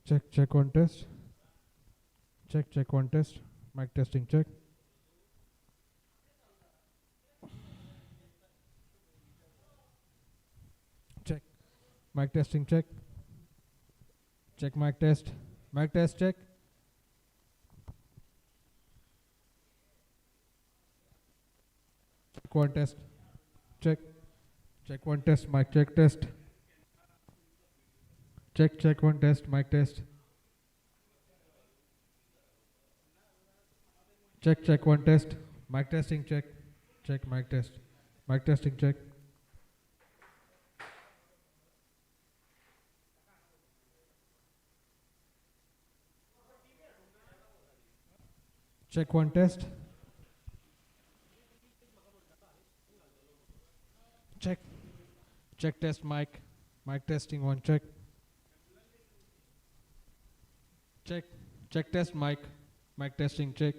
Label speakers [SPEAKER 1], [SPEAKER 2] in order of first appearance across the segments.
[SPEAKER 1] Check one test. Check one test. Mic testing check. Check. Mic testing check. Check mic test. Mic test check. Check one test. Check. Check one test. Mic check test. Check one test. Mic test. Check one test. Mic testing check. Check mic test. Mic testing check. Check one test. Check. Check test mic. Mic testing one check. Check. Check test mic. Mic testing check.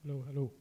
[SPEAKER 1] Hello.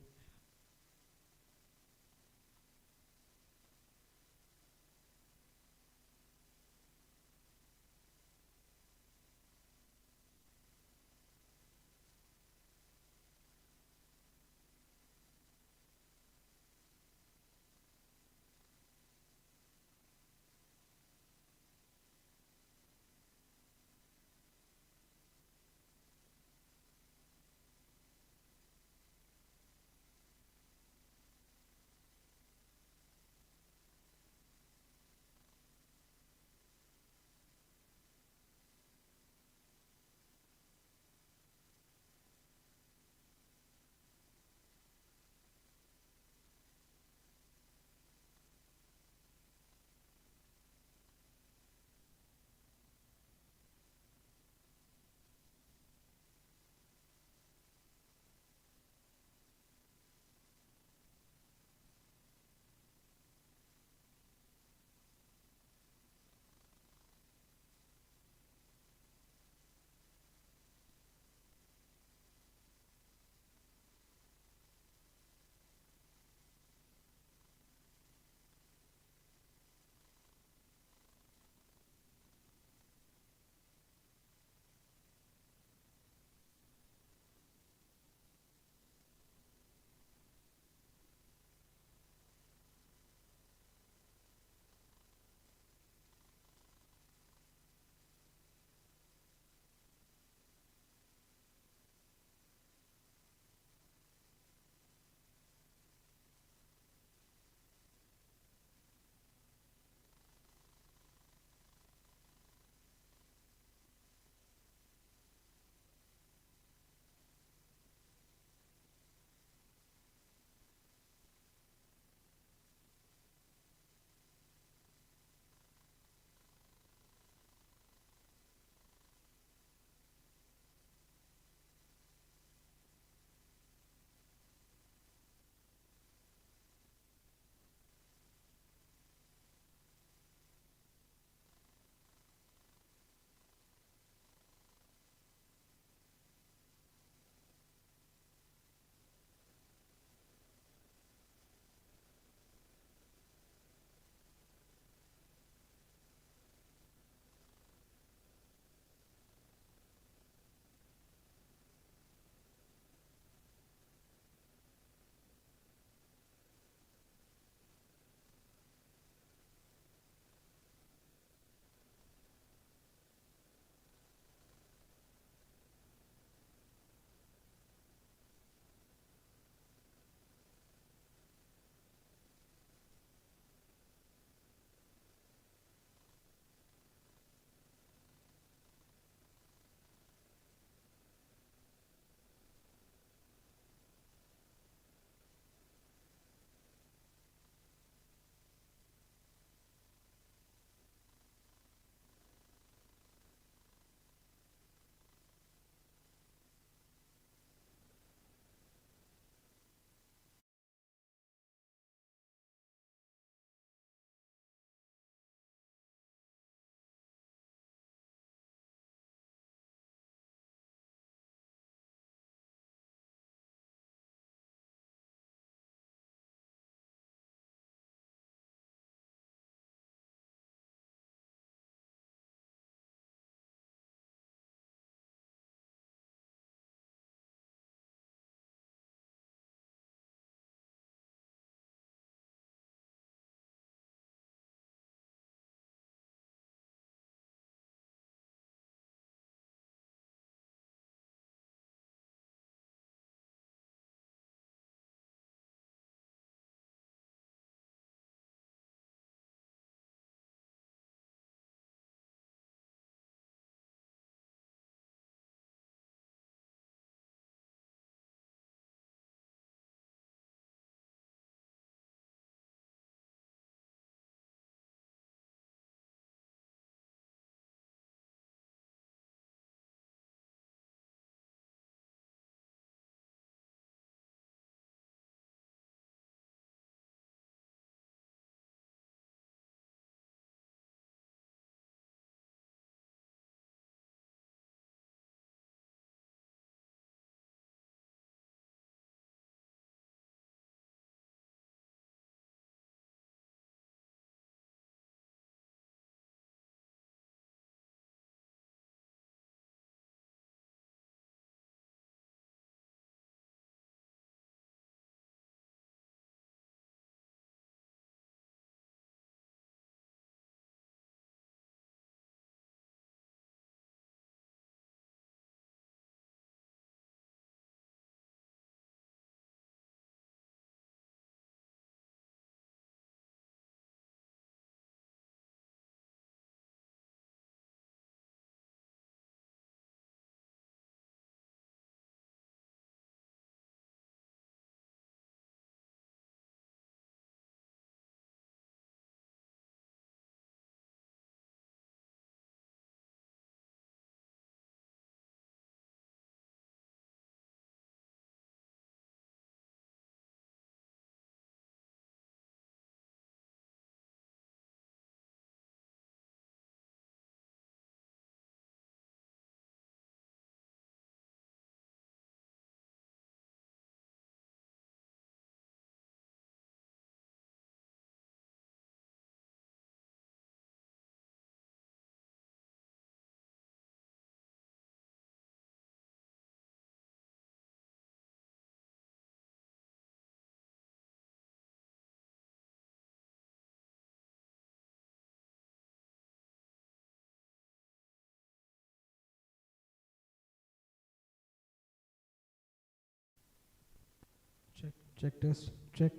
[SPEAKER 1] Check test. Check.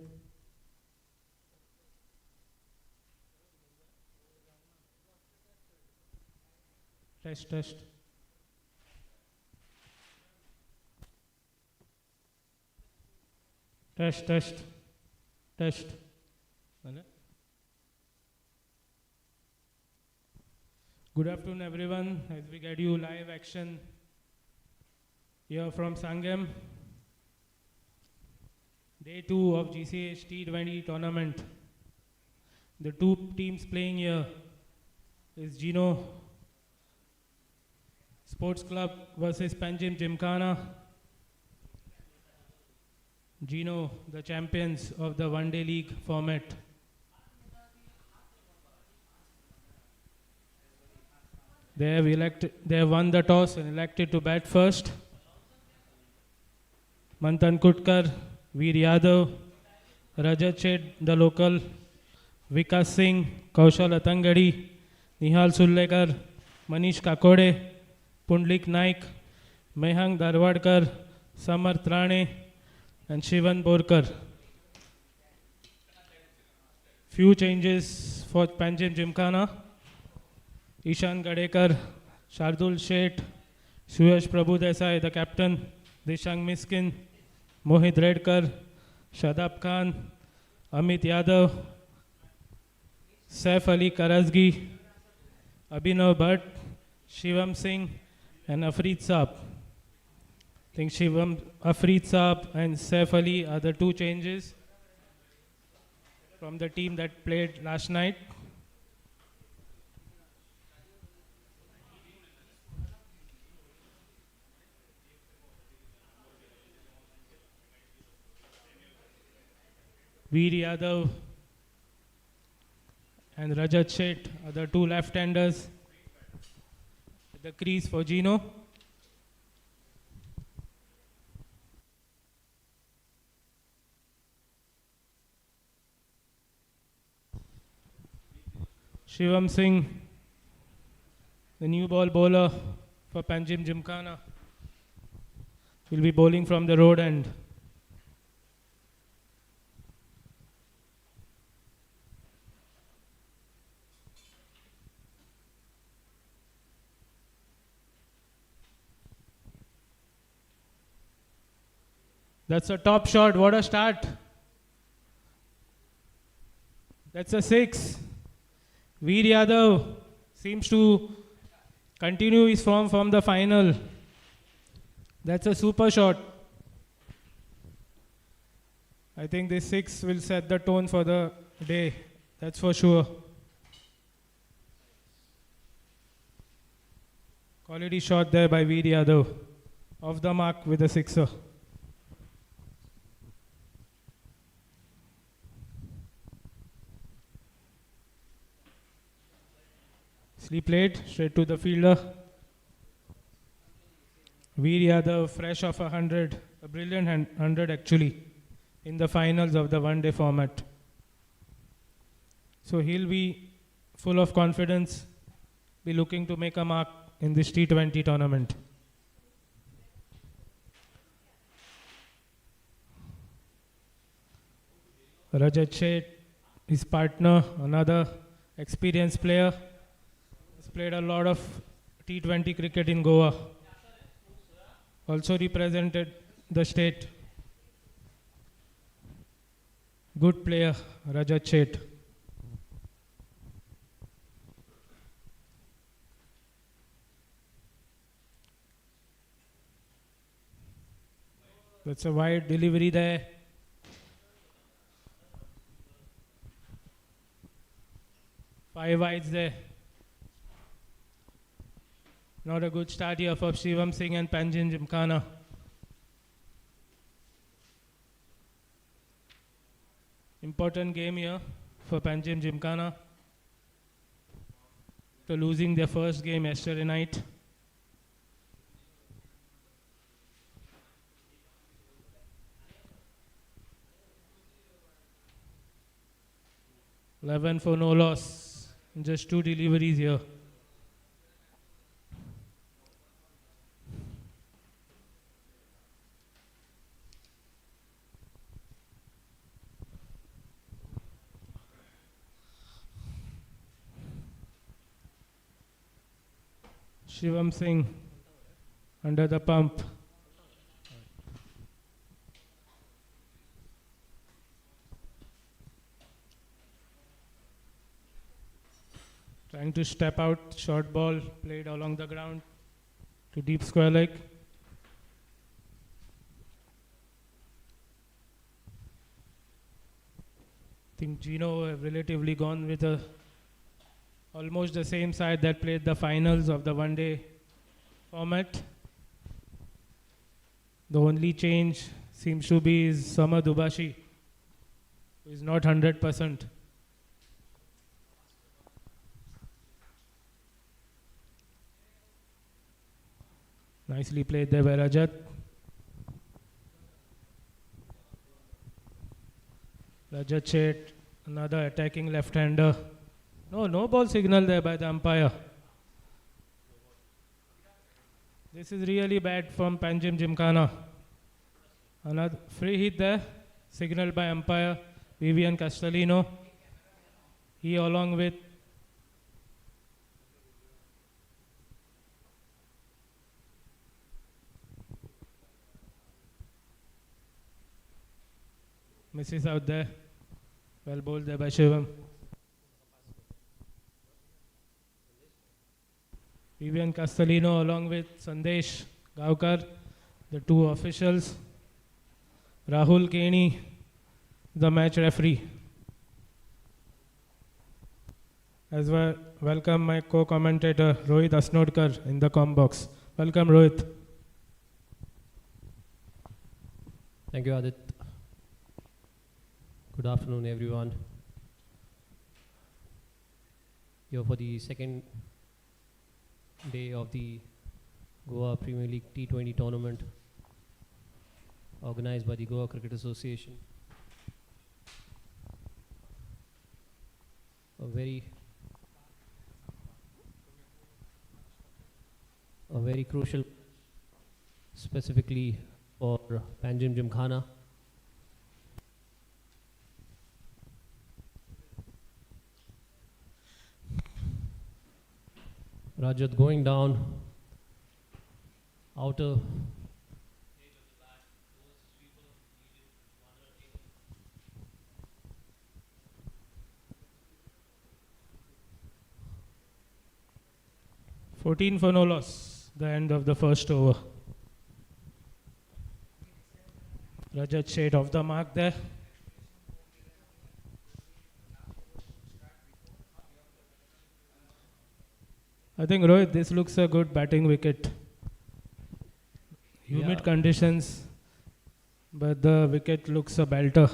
[SPEAKER 2] Test, test. Test, test. Test. Good afternoon, everyone. As we get you live action here from Sanguem. Day 2 of GCH T20 tournament. The two teams playing here is Geno Sports Club versus Panjim Gymkhana. Geno, the champions of the one-day league format. They have won the toss and elected to bat first. Manthan Kutkar, Veer Yadav, Rajat Shed, the local, Vikas Singh, Kaushal Atangadi, Nihal Sullekar, Manish Kakode, Pundlik Naik, Mehang Darwadkar, Samarth Rane, and Shivan Borkar. Few changes for Panjim Gymkhana. Ishan Gadekar, Shardul Sheth, Suyash Prabhu Desai, the captain, Dishang Miskin, Mohit Redkar, Shadab Khan, Amit Yadav, Saif Ali Karazgi, Abhinav Bhatt, Shivam Singh, and Afreed Saab. I think Afreed Saab and Saif Ali are the two changes from the team that played last night. Veer Yadav and Rajat Shet are the two left-handers at the crease for Geno. Shivam Singh, the new ball bowler for Panjim Gymkhana, will be bowling from the road end. That's a top shot. What a start. That's a 6. Veer Yadav seems to continue his form from the final. That's a super shot. I think this 6 will set the tone for the day. That's for sure. Quality shot there by Veer Yadav. Off the mark with a 6er. Sleep late, straight to the fielder. Veer Yadav, fresh off 100, a brilliant 100 actually, in the finals of the one-day format. So he'll be full of confidence, be looking to make a mark in this T20 tournament. Rajat Shet, his partner, another experienced player. Played a lot of T20 cricket in Goa. Also represented the state. Good player, Rajat Shet. That's a wide delivery there. Five wides there. Not a good start here for Shivam Singh and Panjim Gymkhana. Important game here for Panjim Gymkhana. After losing their first game yesterday night. $11 for no loss. Just 2 deliveries here. Shivam Singh under the pump. Trying to step out, short ball played along the ground to deep square leg. I think Geno have relatively gone with almost the same side that played the finals of the one-day format. The only change seems to be is Sama Dubashi, who is not 100%. Nicely played there by Rajat. Rajat Shet, another attacking left-hander. No ball signal there by the umpire. This is really bad from Panjim Gymkhana. Another free hit there, signaled by umpire Vivian Castellino. He along with misses out there. Well bowled there by Shivam. Vivian Castellino along with Sandesh Gaukar, the two officials. Rahul Keni, the match referee. As well, welcome my co-commentator Rohit Asnodkar in the comm box. Welcome Rohit.
[SPEAKER 3] Thank you, Adit. Good afternoon, everyone. Here for the second day of the Goa Premier League T20 tournament organized by the Goa Cricket Association. A very crucial, specifically for Panjim Gymkhana. Rajat going down, outer edge of the bat, towards the sweeper, needed
[SPEAKER 2] 14 for no loss, the end of the first over. Rajat Shet off the mark there. I think Rohit, this looks a good batting wicket. Humid conditions, but the wicket looks a belter.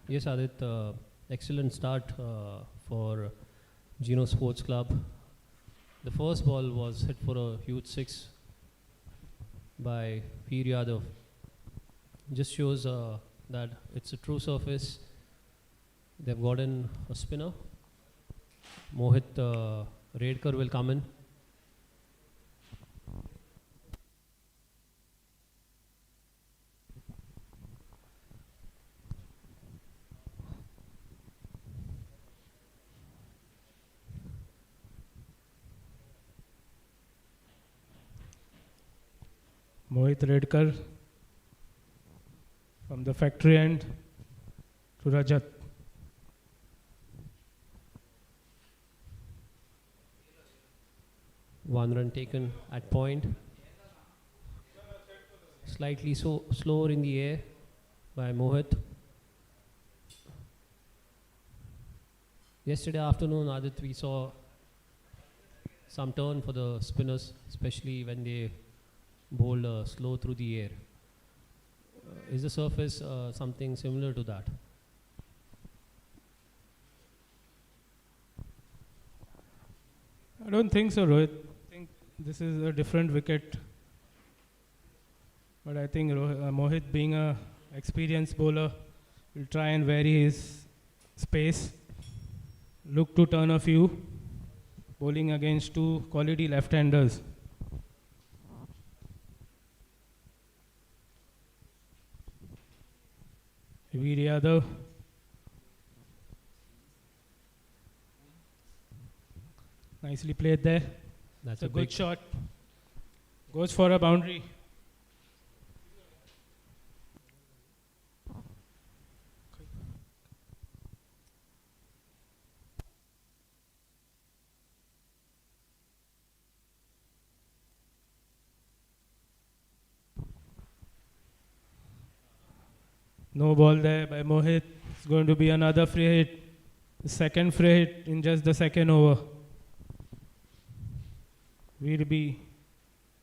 [SPEAKER 3] Yes, Adit, excellent start for Geno Sports Club. The first ball was hit for a huge six by Peer Yadav. Just shows that it's a true surface. They've gotten a spinner. Mohit Redkar will come in.
[SPEAKER 2] Mohit Redkar from the factory end to Rajat.
[SPEAKER 3] One run taken at point. Slightly slower in the air by Mohit. Yesterday afternoon, Adit, we saw some turn for the spinners, especially when they bowl slow through the air. Is the surface something similar to that?
[SPEAKER 2] I don't think so, Rohit. I think this is a different wicket. But I think Mohit, being a experienced bowler, will try and vary his space. Look to turn a few, bowling against two quality left-handers. Veer Yadav. Nicely played there.
[SPEAKER 3] That's
[SPEAKER 2] It's a
[SPEAKER 3] a
[SPEAKER 2] good
[SPEAKER 3] big
[SPEAKER 2] shot. Goes for a boundary. No ball there by Mohit. It's going to be another free hit. The second free hit in just the second over. We'll be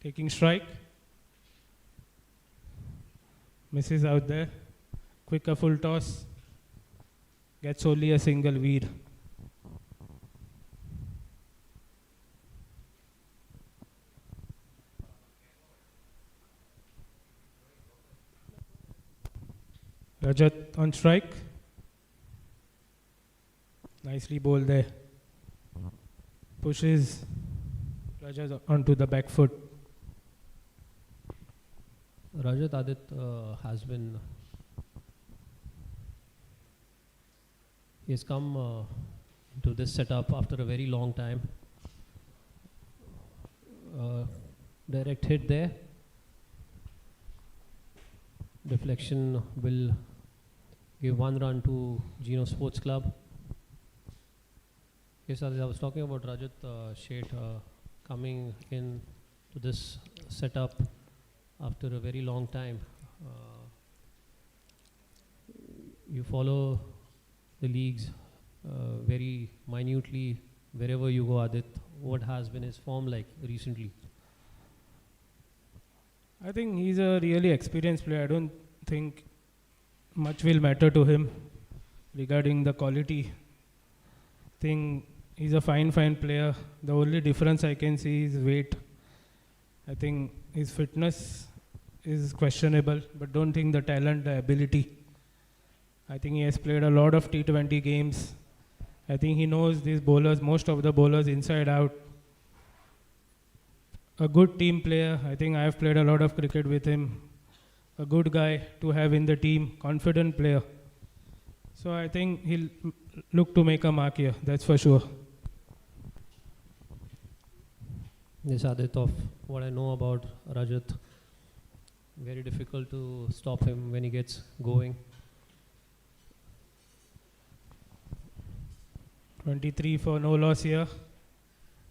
[SPEAKER 2] taking strike. Misses out there. Quicker full toss. Gets only a single weed. Rajat on strike. Nicely bowled there. Pushes Rajat onto the back foot.
[SPEAKER 3] Rajat Adit has been. He has come to this setup after a very long time. Direct hit there. Deflection will give 1 run to Geno Sports Club. Yes, I was talking about Rajat Sheth coming in to this setup after a very long time. You follow the leagues very minutely wherever you go, Adit. What has been his form like recently?
[SPEAKER 2] I think he's a really experienced player. I don't think much will matter to him regarding the quality. I think he's a fine player. The only difference I can see is weight. I think his fitness is questionable, but don't think the talent, the ability. I think he has played a lot of T20 games. I think he knows these bowlers, most of the bowlers inside out. A good team player. I think I have played a lot of cricket with him. A good guy to have in the team, confident player. So I think he'll look to make a mark here, that's for sure.
[SPEAKER 3] Yes, Adit, of what I know about Rajat, very difficult to stop him when he gets going.
[SPEAKER 2] 23 for no loss here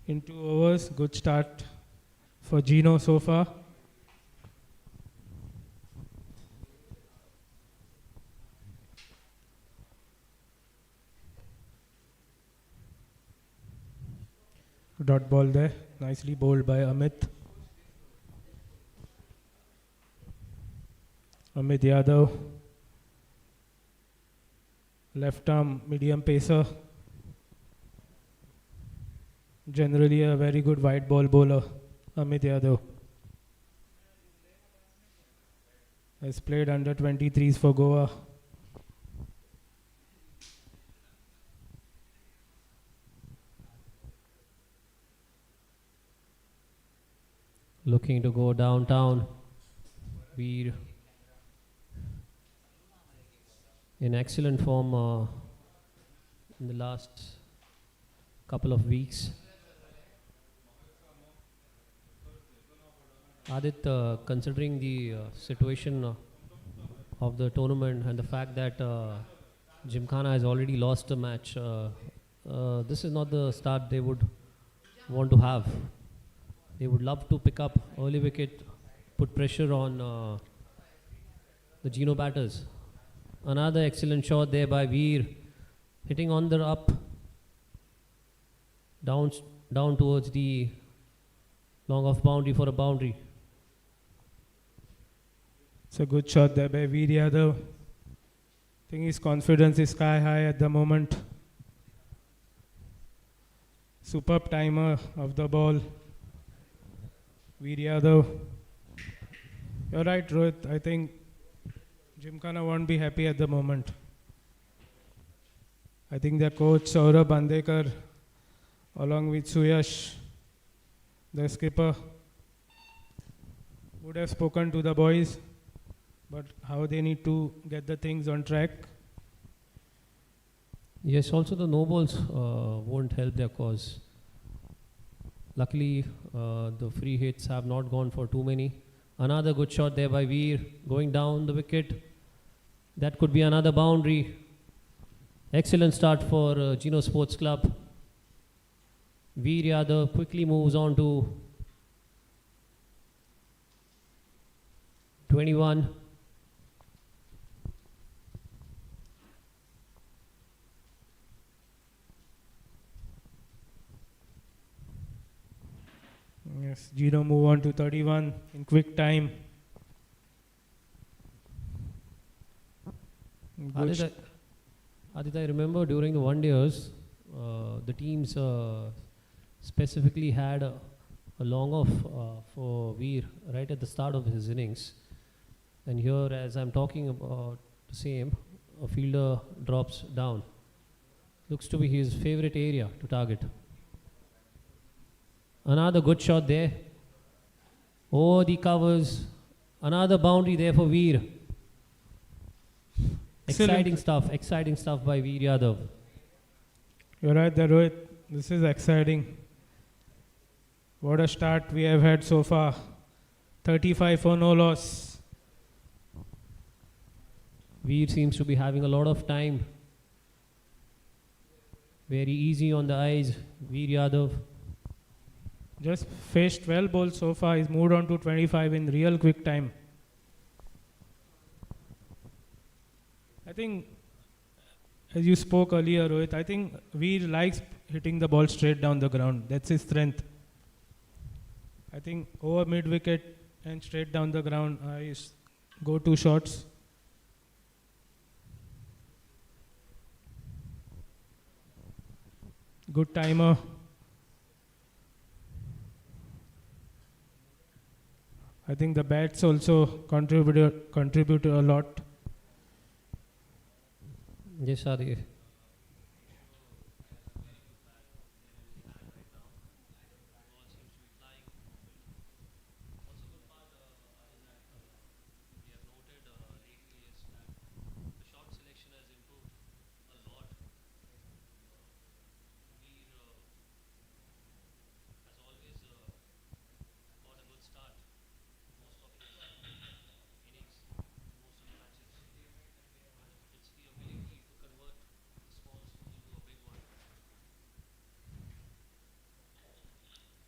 [SPEAKER 2] in 2 overs. Good start for Geno so far. Dot ball there, nicely bowled by Amit. Amit Yadav, left arm medium pacer. Generally a very good white ball bowler, Amit Yadav. Has played under 23s for Goa.
[SPEAKER 3] Looking to go downtown. We're in excellent form in the last couple of weeks. Adit, considering the situation of the tournament and the fact that Gymkhana has already lost a match, this is not the start they would want to have. They would love to pick up early wicket, put pressure on the Geno batters. Another excellent shot there by Veer, hitting on the up, down towards the long off boundary for a boundary.
[SPEAKER 2] It's a good shot there by Veer Yadav. I think his confidence is sky high at the moment. Superb timer of the ball. Veer Yadav. You're right, Rohit. I think Gymkhana won't be happy at the moment. I think their coach Saurabh Bandekar, along with Suyash, the skipper, would have spoken to the boys, but how they need to get the things on track.
[SPEAKER 3] Yes, also the no balls won't help their cause. Luckily, the free hits have not gone for too many. Another good shot there by Veer, going down the wicket. That could be another boundary. Excellent start for Geno Sports Club. Veer Yadav quickly moves on to 21.
[SPEAKER 2] Yes, Geno move on to 31 in quick time. Good
[SPEAKER 3] Aditya, I remember during the one-dayers, the teams specifically had a long off for Veer right at the start of his innings. And here, as I'm talking about the same, a fielder drops down. Looks to be his favorite area to target. Another good shot there. Over the covers. Another boundary there for Veer. Exciting stuff by Veer Yadav.
[SPEAKER 2] You're right there, Rohit. This is exciting. What a start we have had so far. 35 for no loss.
[SPEAKER 3] Veer seems to be having a lot of time. Very easy on the eyes, Veer Yadav.
[SPEAKER 2] Just faced 12 balls so far. He's moved on to 25 in real quick time. I think, as you spoke earlier, Rohit, I think Veer likes hitting the ball straight down the ground. That's his strength. I think over mid-wicket and straight down the ground are his go-to shots. Good timer. I think the bats also contribute a lot.
[SPEAKER 3] Yes, Adi.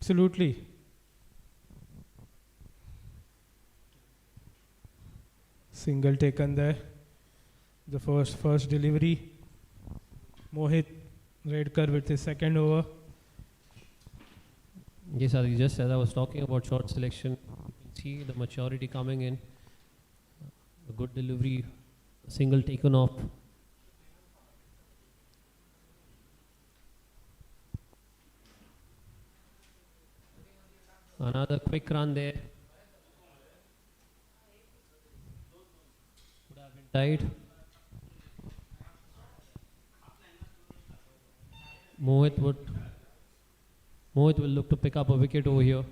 [SPEAKER 2] Absolutely. Single taken there. The first delivery. Mohit Redkar with his second over.
[SPEAKER 3] Yes, Adi, just as I was talking about short selection, you can see the maturity coming in. A good delivery, single taken off. Another quick run there. Could have been tied. Mohit will look to pick up a wicket over here.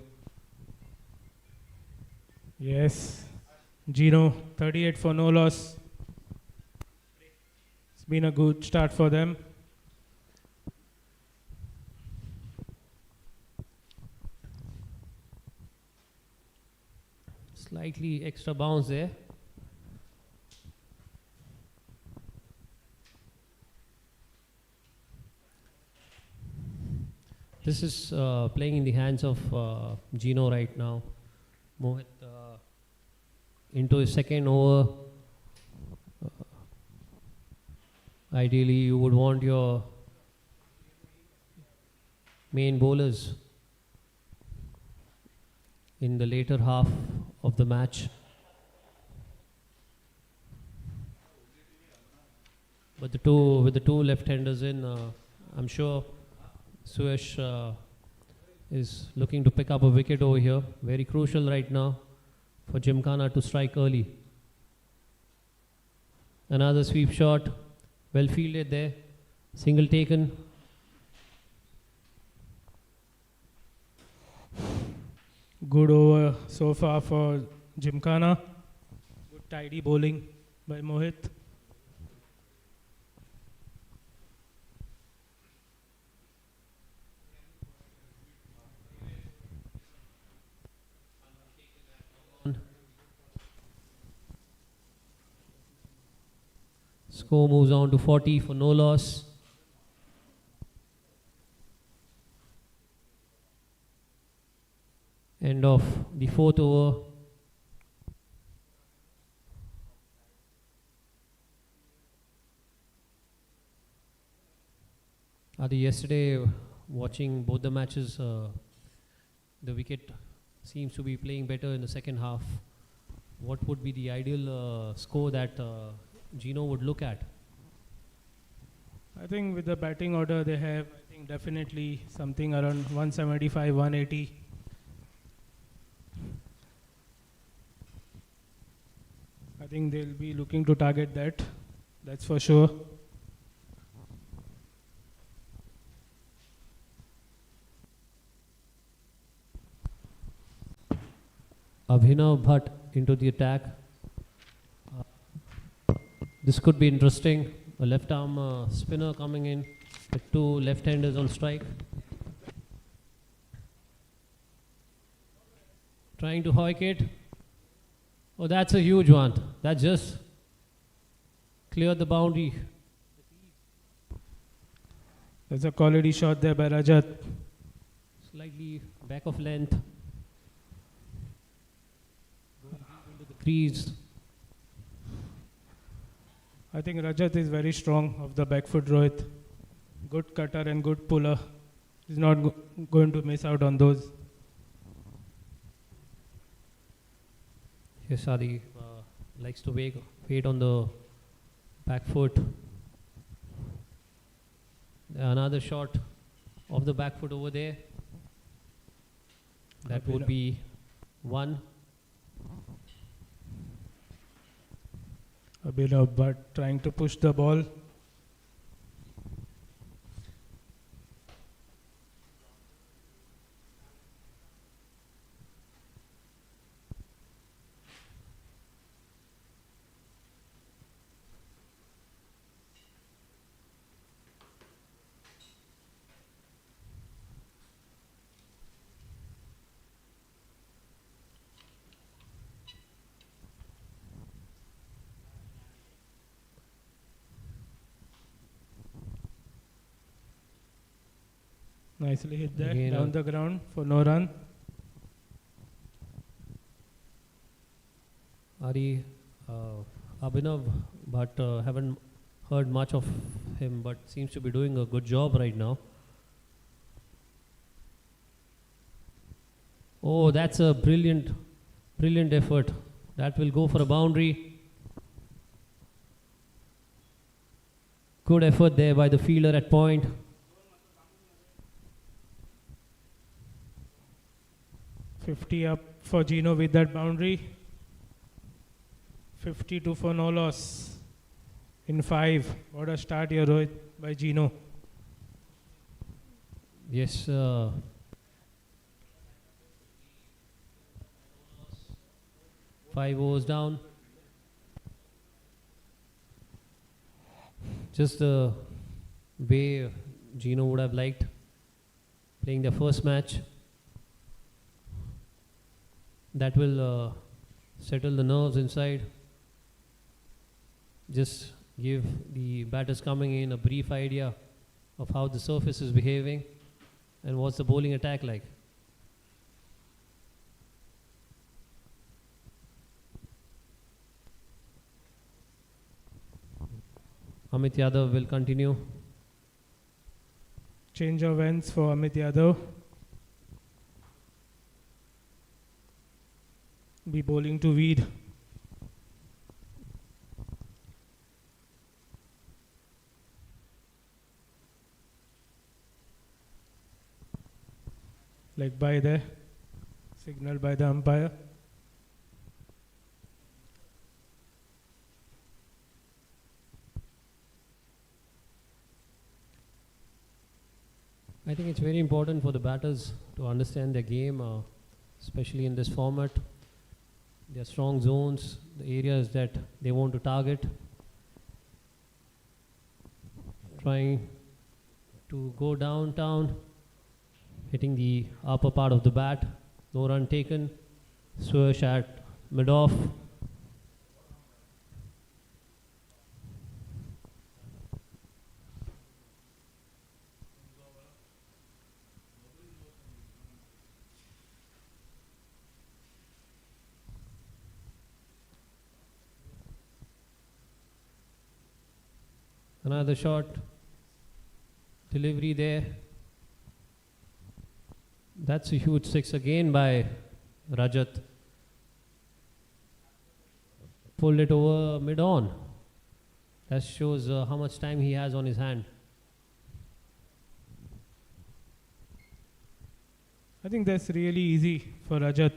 [SPEAKER 2] Yes. Geno, 38 for no loss. It's been a good start for them.
[SPEAKER 3] Slightly extra bounce there. This is playing in the hands of Geno right now. Mohit into his second over. Ideally, you would want your main bowlers in the later half of the match. But with the two left-handers in, I'm sure Suyash is looking to pick up a wicket over here. Very crucial right now for Gymkhana to strike early. Another sweep shot, well fielded there, single taken.
[SPEAKER 2] Good over so far for Gymkhana. Good tidy bowling by Mohit.
[SPEAKER 3] Score moves on to 40 for no loss. End of the 4th over. Adi, yesterday watching both the matches, the wicket seems to be playing better in the second half. What would be the ideal score that Geno would look at?
[SPEAKER 2] I think with the batting order they have, I think definitely something around 175, 180. I think they'll be looking to target that. That's for sure.
[SPEAKER 3] Abhinav Bhatt into the attack. This could be interesting. A left arm spinner coming in with two left-handers on strike. Trying to hoik it. Oh, that's a huge one. That just cleared the boundary.
[SPEAKER 2] There's a quality shot there by Rajat.
[SPEAKER 3] Slightly back of length. Into the crease.
[SPEAKER 2] I think Rajat is very strong of the back foot, Rohit. Good cutter and good puller. He's not going to miss out on those.
[SPEAKER 3] Yes, Adi likes to wait on the back foot. Another shot of the back foot over there. That would be one.
[SPEAKER 2] Abhinav Bhatt trying to push the ball. Nicely hit there,
[SPEAKER 3] Again,
[SPEAKER 2] down the ground for no run.
[SPEAKER 3] Ari, Abhinav, but haven't heard much of him, but seems to be doing a good job right now. Oh, that's a brilliant effort. That will go for a boundary. Good effort there by the fielder at point.
[SPEAKER 2] $50 up for Geno with that boundary. 52 for no loss in 5. What a start here, Rohit, by Geno.
[SPEAKER 3] Yes. 5 overs down. Just the way Geno would have liked playing their first match. That will settle the nerves inside. Just give the batters coming in a brief idea of how the surface is behaving and what's the bowling attack like. Amit Yadav will continue.
[SPEAKER 2] Change of ends for Amit Yadav. Be bowling to Weed. Leg by there. Signal by the umpire.
[SPEAKER 3] I think it's very important for the batters to understand their game, especially in this format. Their strong zones, the areas that they want to target. Trying to go downtown, hitting the upper part of the bat. No run taken. Swish at mid-off. Another shot. Delivery there. That's a huge six again by Rajat. Pulled it over mid-on. That shows how much time he has on his hand.
[SPEAKER 2] I think that's really easy for Rajat.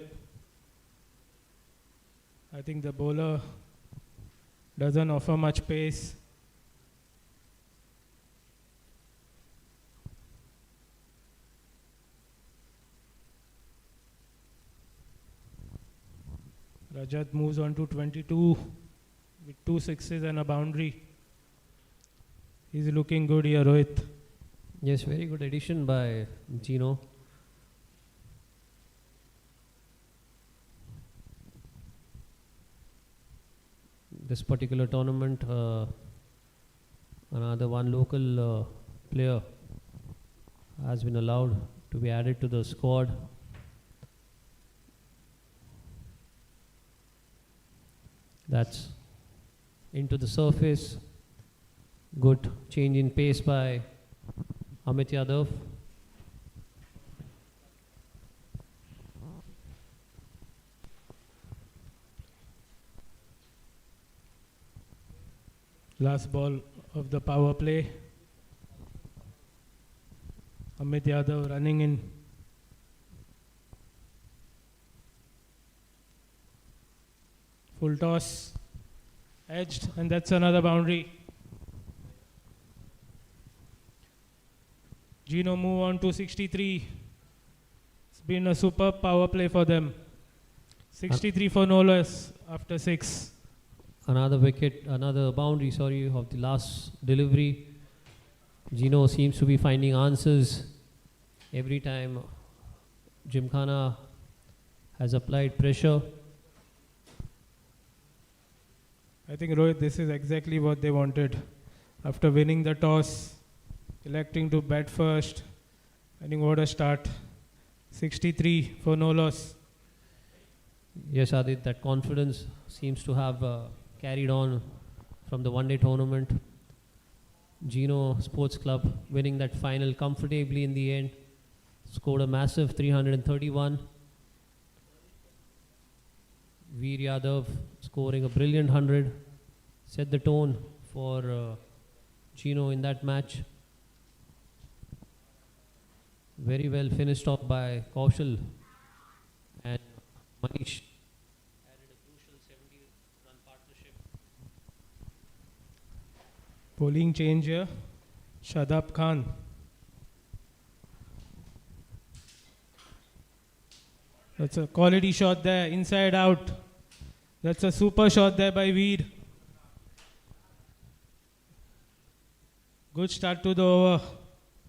[SPEAKER 2] I think the bowler doesn't offer much pace. Rajat moves on to 22 with 2 sixes and a boundary. He's looking good here, Rohit.
[SPEAKER 3] Yes, very good addition by Geno. This particular tournament, another one local player has been allowed to be added to the squad. That's into the surface. Good change in pace by Amit Yadav.
[SPEAKER 2] Last ball of the power play. Amit Yadav running in. Full toss. Edged, and that's another boundary. Geno move on to 63. It's been a superb power play for them. 63 for no less after 6.
[SPEAKER 3] Another wicket, another boundary, of the last delivery. Geno seems to be finding answers every time Gymkhana has applied pressure.
[SPEAKER 2] I think, Rohit, this is exactly what they wanted. After winning the toss, electing to bat first. I think what a start. 63 for no loss.
[SPEAKER 3] Yes, Adit, that confidence seems to have carried on from the one-day tournament. Geno Sports Club winning that final comfortably in the end. Scored a massive 331. Veer Yadav scoring a brilliant 100. Set the tone for Geno in that match. Very well finished off by Kaushal and Manish. Added a crucial 70-run partnership.
[SPEAKER 2] Bowling change here. Shadab Khan. That's a quality shot there, inside out. That's a super shot there by Veer. Good start to the over,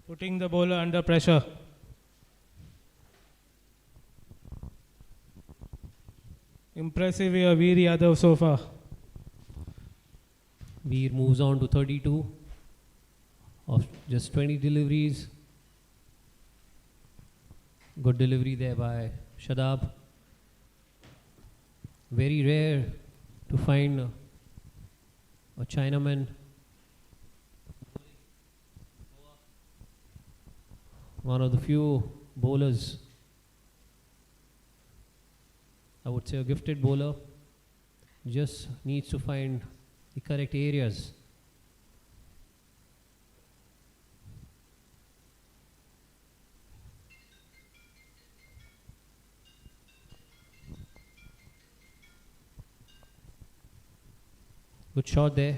[SPEAKER 2] putting the bowler under pressure. Impressive here, Veer Yadav so far.
[SPEAKER 3] Veer moves on to 32 of just 20 deliveries. Good delivery there by Shadab. Very rare to find a Chinaman. One of the few bowlers, I would say a gifted bowler, just needs to find the correct areas. Good shot there.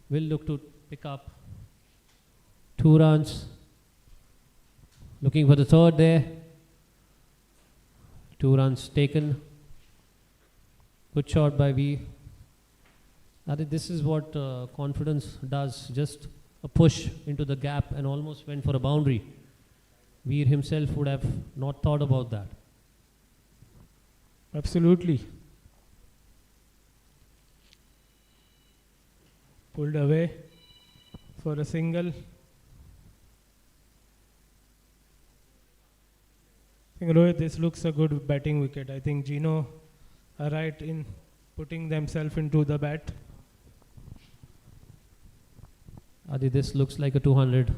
[SPEAKER 3] Will look to pick up 2 runs. Looking for the third there. 2 runs taken. Good shot by V. I think this is what confidence does. Just a push into the gap and almost went for a boundary. Veer himself would have not thought about that.
[SPEAKER 2] Absolutely. Pulled away for a single. I think, Rohit, this looks a good batting wicket. I think Geno are right in putting themselves into the bat.
[SPEAKER 3] Adi, this looks like a 200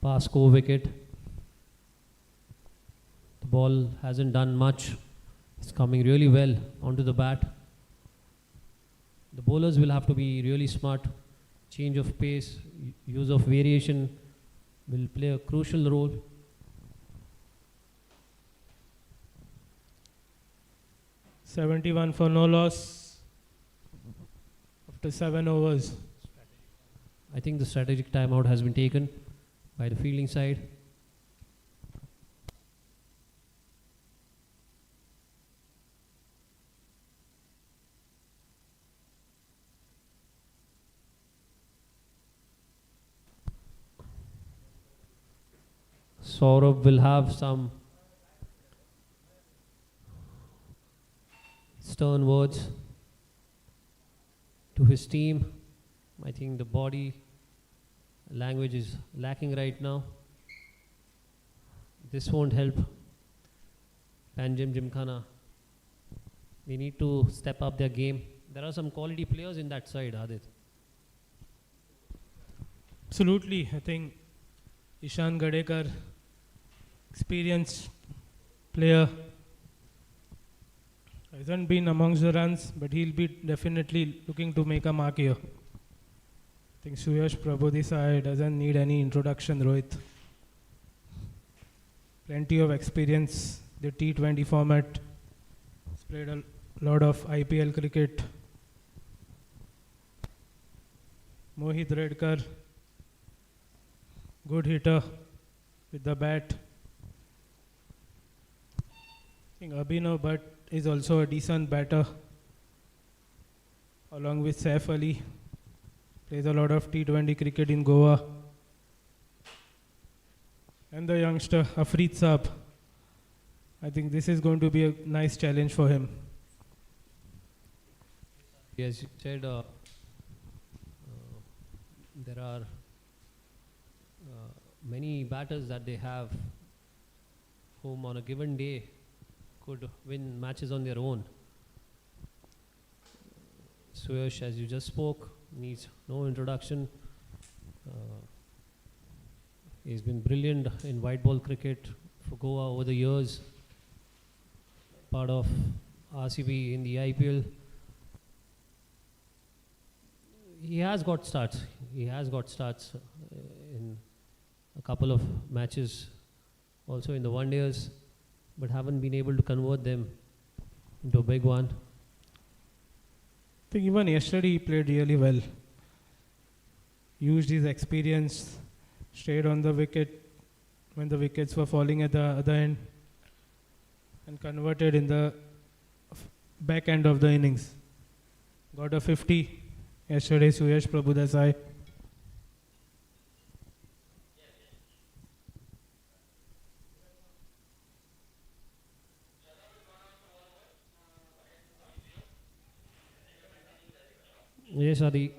[SPEAKER 3] pass score wicket. The ball hasn't done much. It's coming really well onto the bat. The bowlers will have to be really smart. Change of pace, use of variation will play a crucial role.
[SPEAKER 2] "71 for no loss after 7 overs.
[SPEAKER 3] I think the strategic timeout has been taken by the fielding side. Saurabh will have some stern words to his team. I think the body language is lacking right now. This won't help Panjim Gymkhana. They need to step up their game. There are some quality players in that side, Adit.
[SPEAKER 2] Absolutely. I think Ishan Gadekar, experienced player, hasn't been amongst the runs, but he'll be definitely looking to make a mark here. I think Suyash Prabodhisai doesn't need any introduction, Rohit. Plenty of experience. The T20 format. He's played a lot of IPL cricket. Mohit Redkar, good hitter with the bat. I think Abhinav Bhatt is also a decent batter, along with Saif Ali. Plays a lot of T20 cricket in Goa. And the youngster Afreed Saab. I think this is going to be a nice challenge for him.
[SPEAKER 3] As you said, there are many batters that they have whom on a given day could win matches on their own. Suyash, as you just spoke, needs no introduction. He's been brilliant in white ball cricket for Goa over the years. Part of RCB in the IPL. He has got starts. He has got starts in a couple of matches, also in the one-days, but haven't been able to convert them into a big one.
[SPEAKER 2] I think even yesterday he played really well. Used his experience, stayed on the wicket when the wickets were falling at the other end, and converted in the back end of the innings. Got a 50 yesterday, Suyash Prabodhisai.
[SPEAKER 3] Yes, Adi.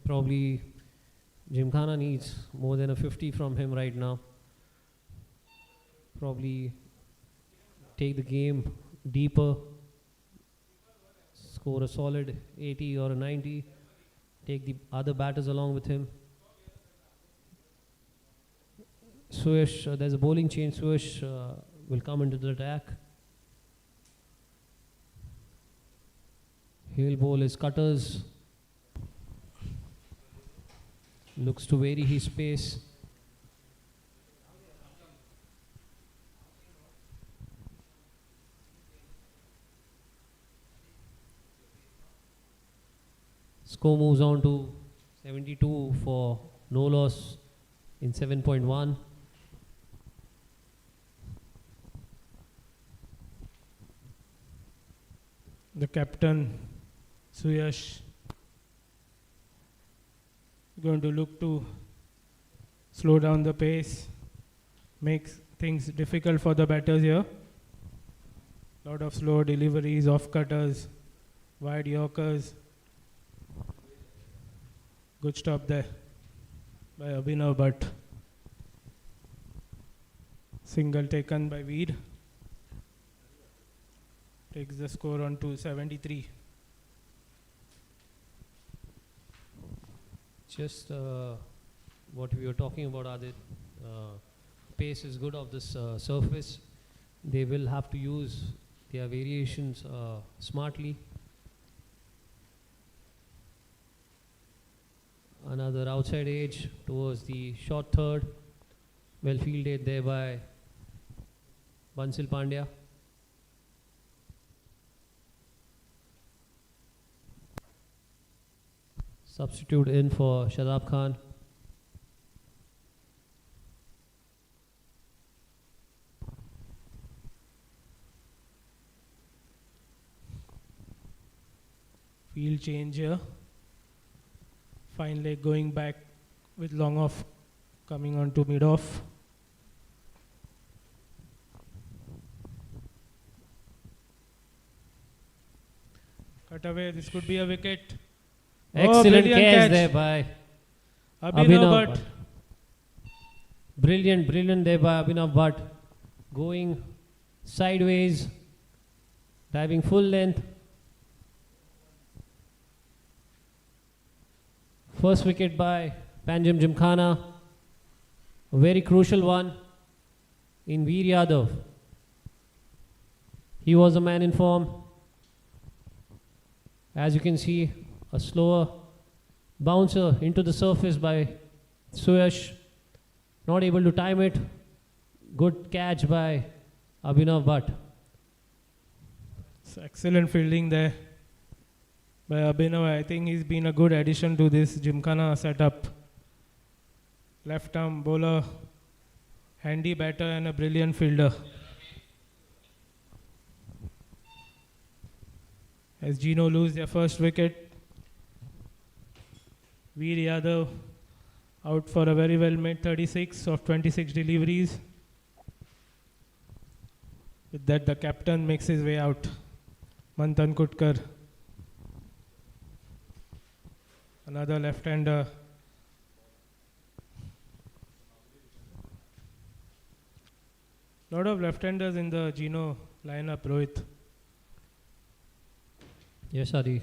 [SPEAKER 3] Probably Gymkhana needs more than a 50 from him right now. Probably take the game deeper, score a solid 80 or a 90, take the other batters along with him. Suyash, there's a bowling change. Suyash will come into the attack. He'll bowl his cutters. Looks to vary his pace. Score moves on to 72 for no loss in 7.1.
[SPEAKER 2] The captain, Suyash, going to look to slow down the pace, makes things difficult for the batters here. Lot of slow deliveries, off cutters, wide yorkers. Good stop there by Abhinav Bhatt. Single taken by Veed. Takes the score on to 73.
[SPEAKER 3] Just what we were talking about, Adit, pace is good of this surface. They will have to use their variations smartly. Another outside edge towards the short third. Well fielded there by Bansil Pandya. Substitute in for Shadab Khan.
[SPEAKER 2] Field change here. Fine leg going back with long off coming on to mid off. Cut away, this could be a wicket.
[SPEAKER 3] Excellent
[SPEAKER 2] brilliant
[SPEAKER 3] catch there by
[SPEAKER 2] Abhinav Bhatt.
[SPEAKER 3] Brilliant there by Abhinav Bhatt. Going sideways, diving full length. First wicket by Panjim Gymkhana. A very crucial one in Veer Yadav. He was a man in form. As you can see, a slower bouncer into the surface by Suyash. Not able to time it. Good catch by Abhinav Bhatt.
[SPEAKER 2] It's excellent fielding there by Abhinav. I think he's been a good addition to this Gymkhana setup. Left arm bowler, handy batter and a brilliant fielder. As Geno lose their first wicket, Veer Yadav out for a very well made 36 of 26 deliveries. With that, the captain makes his way out. Manthan Kutkar, another left-hander. Lot of left-handers in the Geno lineup, Rohit.
[SPEAKER 3] Yes, Adi.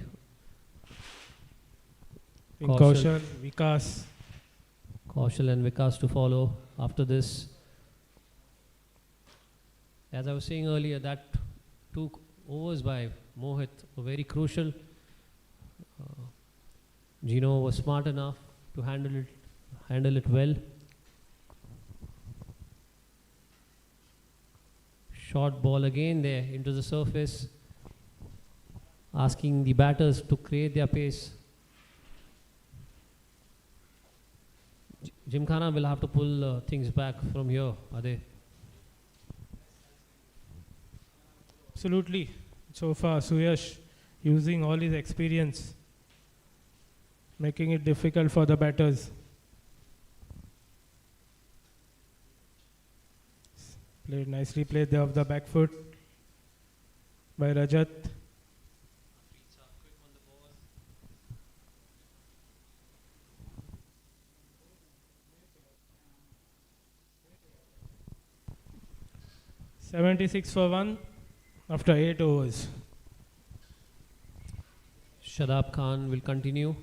[SPEAKER 2] Kaushal, Vikas.
[SPEAKER 3] Kaushal and Vikas to follow after this. As I was saying earlier, that 2 overs by Mohit were very crucial. Geno was smart enough to handle it well. Short ball again there into the surface, asking the batters to create their pace. Gymkhana will have to pull things back from here, are they?
[SPEAKER 2] Absolutely. So far, Suyash using all his experience, making it difficult for the batters. Nicely played there off the back foot by Rajat. .76 for 1 after 8 overs.
[SPEAKER 3] Shadab Khan will continue.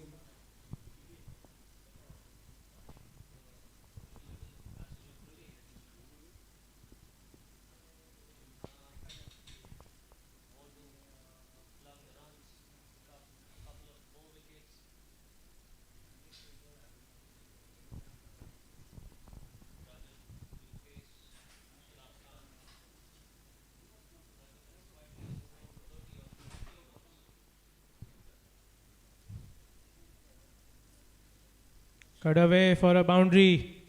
[SPEAKER 2] Cut away for a boundary.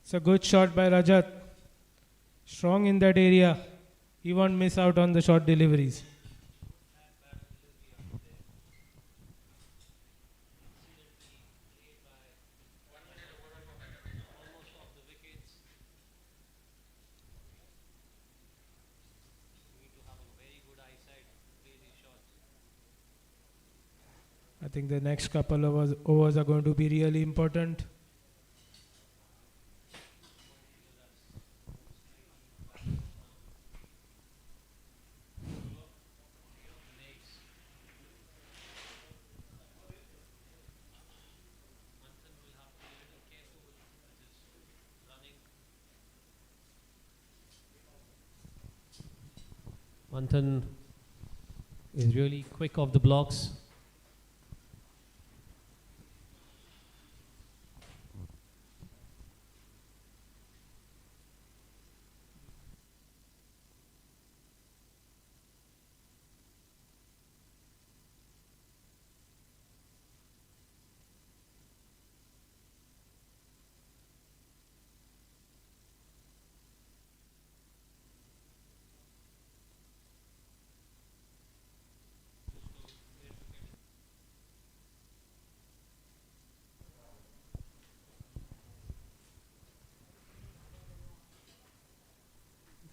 [SPEAKER 2] It's a good shot by Rajat. Strong in that area. He won't miss out on the short deliveries. I think the next couple of overs are going to be really important.
[SPEAKER 3] Manthan is really quick off the blocks.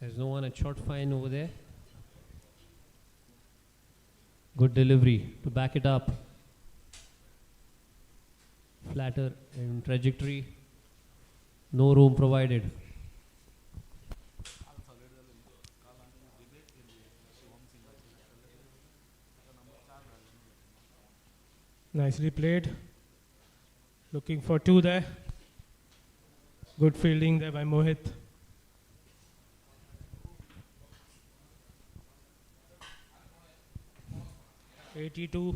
[SPEAKER 3] There's no one at short fine over there. Good delivery to back it up. Flatter in trajectory. No room provided.
[SPEAKER 2] Nicely played. Looking for 2 there. Good fielding there by Mohit. $82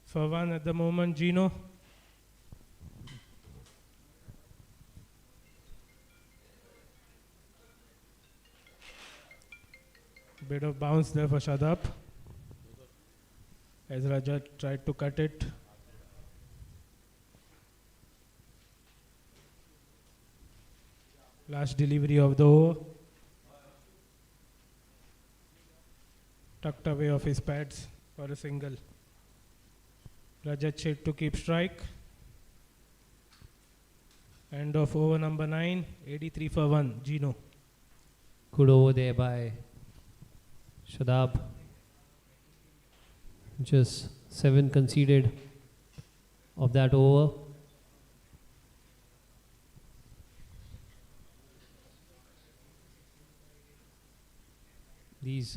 [SPEAKER 2] for 1 at the moment, Geno. Bit of bounce there for Shadab as Rajat tried to cut it. Last delivery of the over. Tucked away off his pads for a single. Rajat Sheth to keep strike. End of over number 9, 83 for 1, Geno.
[SPEAKER 3] Good over there by Shadab. Just 7 conceded of that over. These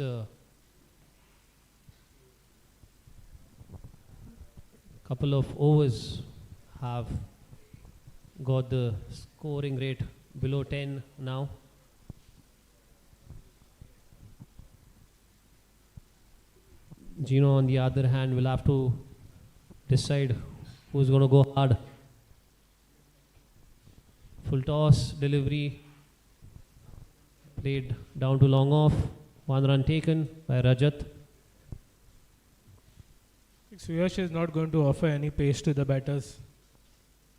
[SPEAKER 3] couple of overs have got the scoring rate below 10 now. Geno, on the other hand, will have to decide who's going to go hard. Full toss, delivery, played down to long off. 1 run taken by Rajat.
[SPEAKER 2] Suyash is not going to offer any pace to the batters.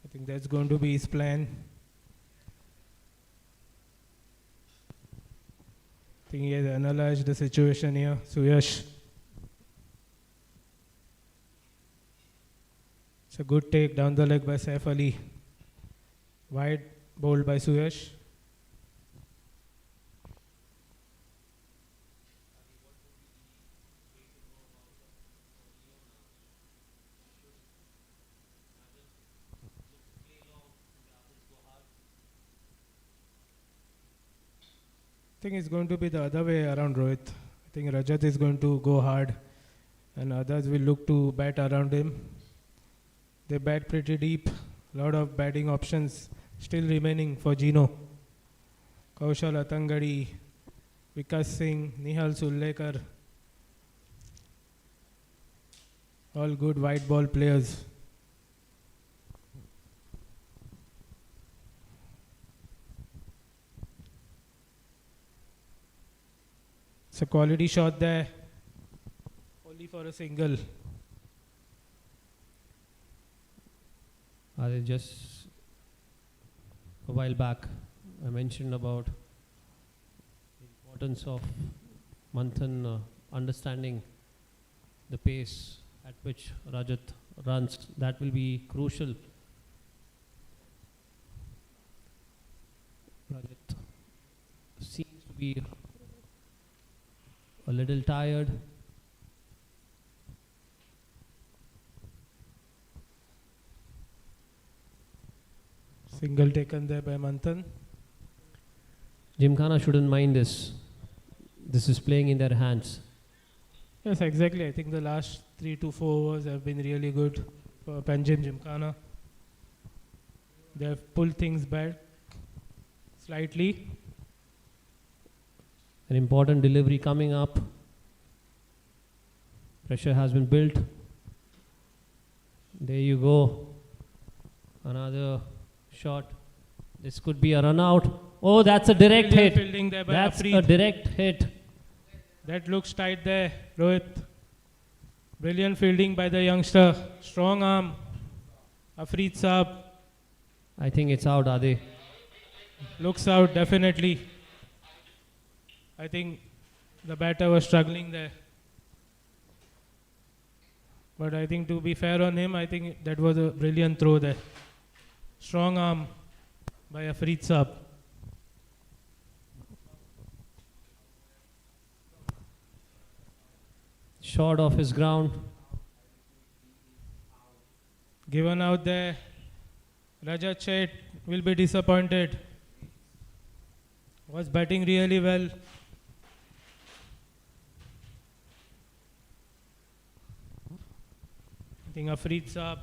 [SPEAKER 2] I think that's going to be his plan. I think he has analyzed the situation here, Suyash. It's a good take down the leg by Saif Ali. Wide bowled by Suyash. I think it's going to be the other way around, Rohit. I think Rajat is going to go hard and others will look to bat around him. They bat pretty deep. A lot of batting options still remaining for Geno. Kaushal Atangadi, Vikas Singh, Nihal Sullekar. All good white ball players. It's a quality shot there. Only for a single.
[SPEAKER 3] Just a while back, I mentioned about the importance of Manthan understanding the pace at which Rajat runs. That will be crucial. Rajat seems to be a little tired.
[SPEAKER 2] Single taken there by Manthan.
[SPEAKER 3] Gymkhana shouldn't mind this. This is playing in their hands.
[SPEAKER 2] Yes, exactly. I think the last 3 to 4 overs have been really good for Panjim Gymkhana. They have pulled things back slightly.
[SPEAKER 3] An important delivery coming up. Pressure has been built. There you go. Another shot. This could be a run out. Oh, that's a direct
[SPEAKER 2] Brilliant
[SPEAKER 3] hit.
[SPEAKER 2] fielding there by
[SPEAKER 3] That's
[SPEAKER 2] Afreed.
[SPEAKER 3] a direct hit.
[SPEAKER 2] That looks tight there, Rohit. Brilliant fielding by the youngster. Strong arm. Afreed Saab
[SPEAKER 3] I think it's out, Ade.
[SPEAKER 2] looks out definitely. I think the batter was struggling there. But I think to be fair on him, I think that was a brilliant throw there. Strong arm by Afreed Saab.
[SPEAKER 3] Short off his ground.
[SPEAKER 2] Given out there. Rajat Shet will be disappointed. Was batting really well. I think Afreed Saab.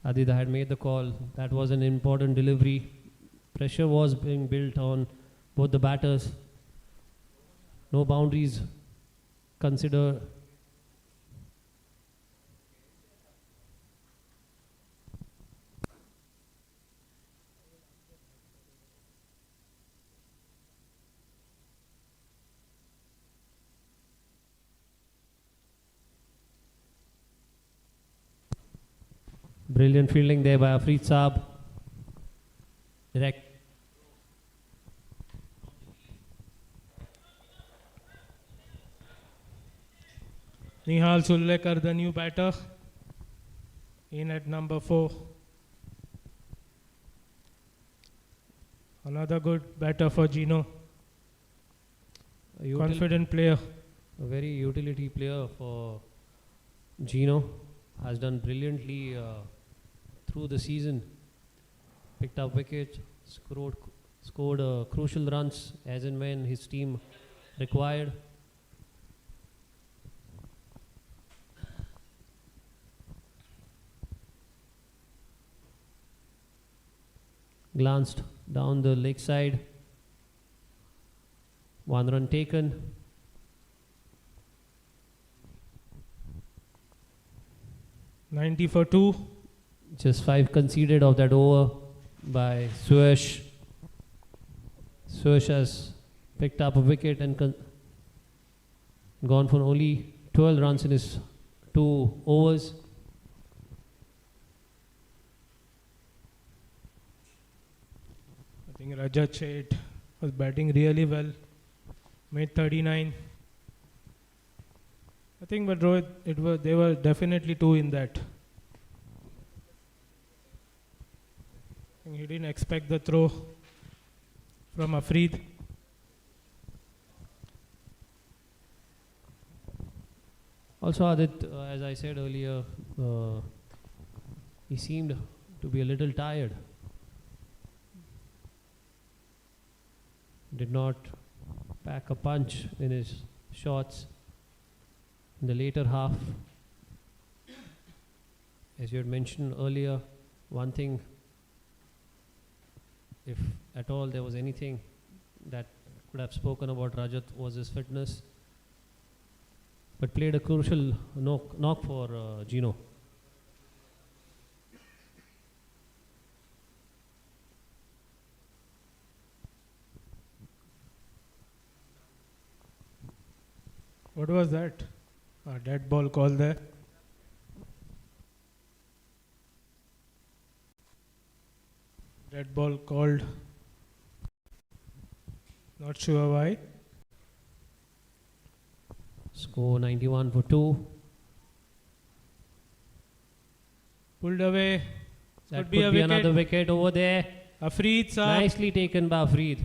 [SPEAKER 3] Aditya had made the call. That was an important delivery. Pressure was being built on both the batters. No boundaries considered. Brilliant fielding there by Afreed Saab. Direct.
[SPEAKER 2] Nihal Sullekar, the new batter, in at number 4. Another good batter for Geno. Confident player.
[SPEAKER 3] A very utility player for Geno. Has done brilliantly through the season. Picked up wickets, scored crucial runs as and when his team required. Glanced down the leg side. 1 run taken.
[SPEAKER 2] $90 for 2.
[SPEAKER 3] Just 5 conceded of that over by Suresh. Suresh has picked up a wicket and gone for only 12 runs in his 2 overs.
[SPEAKER 2] I think Rajat Shet was batting really well. Made 39. I think, but Rohit, they were definitely 2 in that. I think he didn't expect the throw from Afreed.
[SPEAKER 3] Also, Adit, as I said earlier, he seemed to be a little tired. Did not pack a punch in his shots in the later half. As you had mentioned earlier, one thing, if at all there was anything that could have spoken about Rajat, was his fitness, but played a crucial knock for Geno.
[SPEAKER 2] What was that? A dead ball call there. Dead ball called. Not sure why.
[SPEAKER 3] Score 91 for 2.
[SPEAKER 2] Pulled away.
[SPEAKER 3] That
[SPEAKER 2] Could be a
[SPEAKER 3] another wicket over there.
[SPEAKER 2] Afreed Saab
[SPEAKER 3] Nicely taken by Afreed.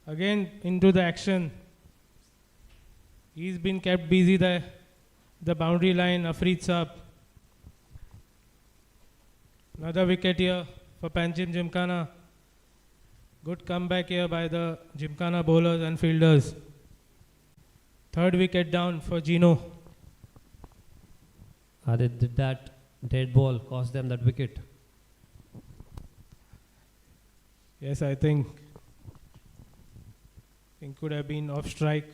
[SPEAKER 2] again into the action. He's been kept busy there. The boundary line, Afreed Saab. Another wicket here for Panjim Gymkhana. Good comeback here by the Gymkhana bowlers and fielders. 3rd wicket down for Geno.
[SPEAKER 3] Did that dead ball cost them that wicket?
[SPEAKER 2] Yes, I think could have been off strike.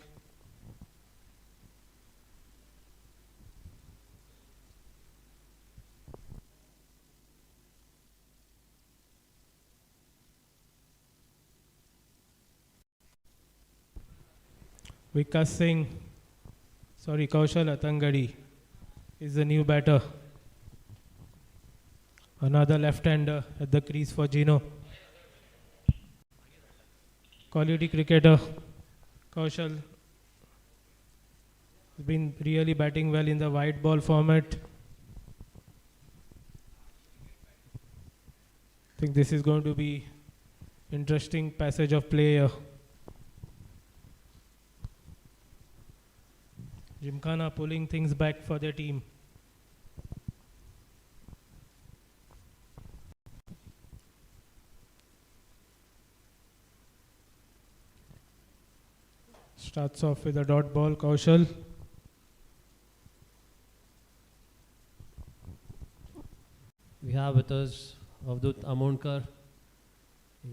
[SPEAKER 2] Kaushal Atangadi is the new batter. Another left-hander at the crease for Geno. Quality cricketer Kaushal has been really batting well in the white ball format. I think this is going to be interesting passage of play here. Gymkhana pulling things back for their team. Starts off with a dot ball, Kaushal.
[SPEAKER 3] We have with us Avdut Amonkar.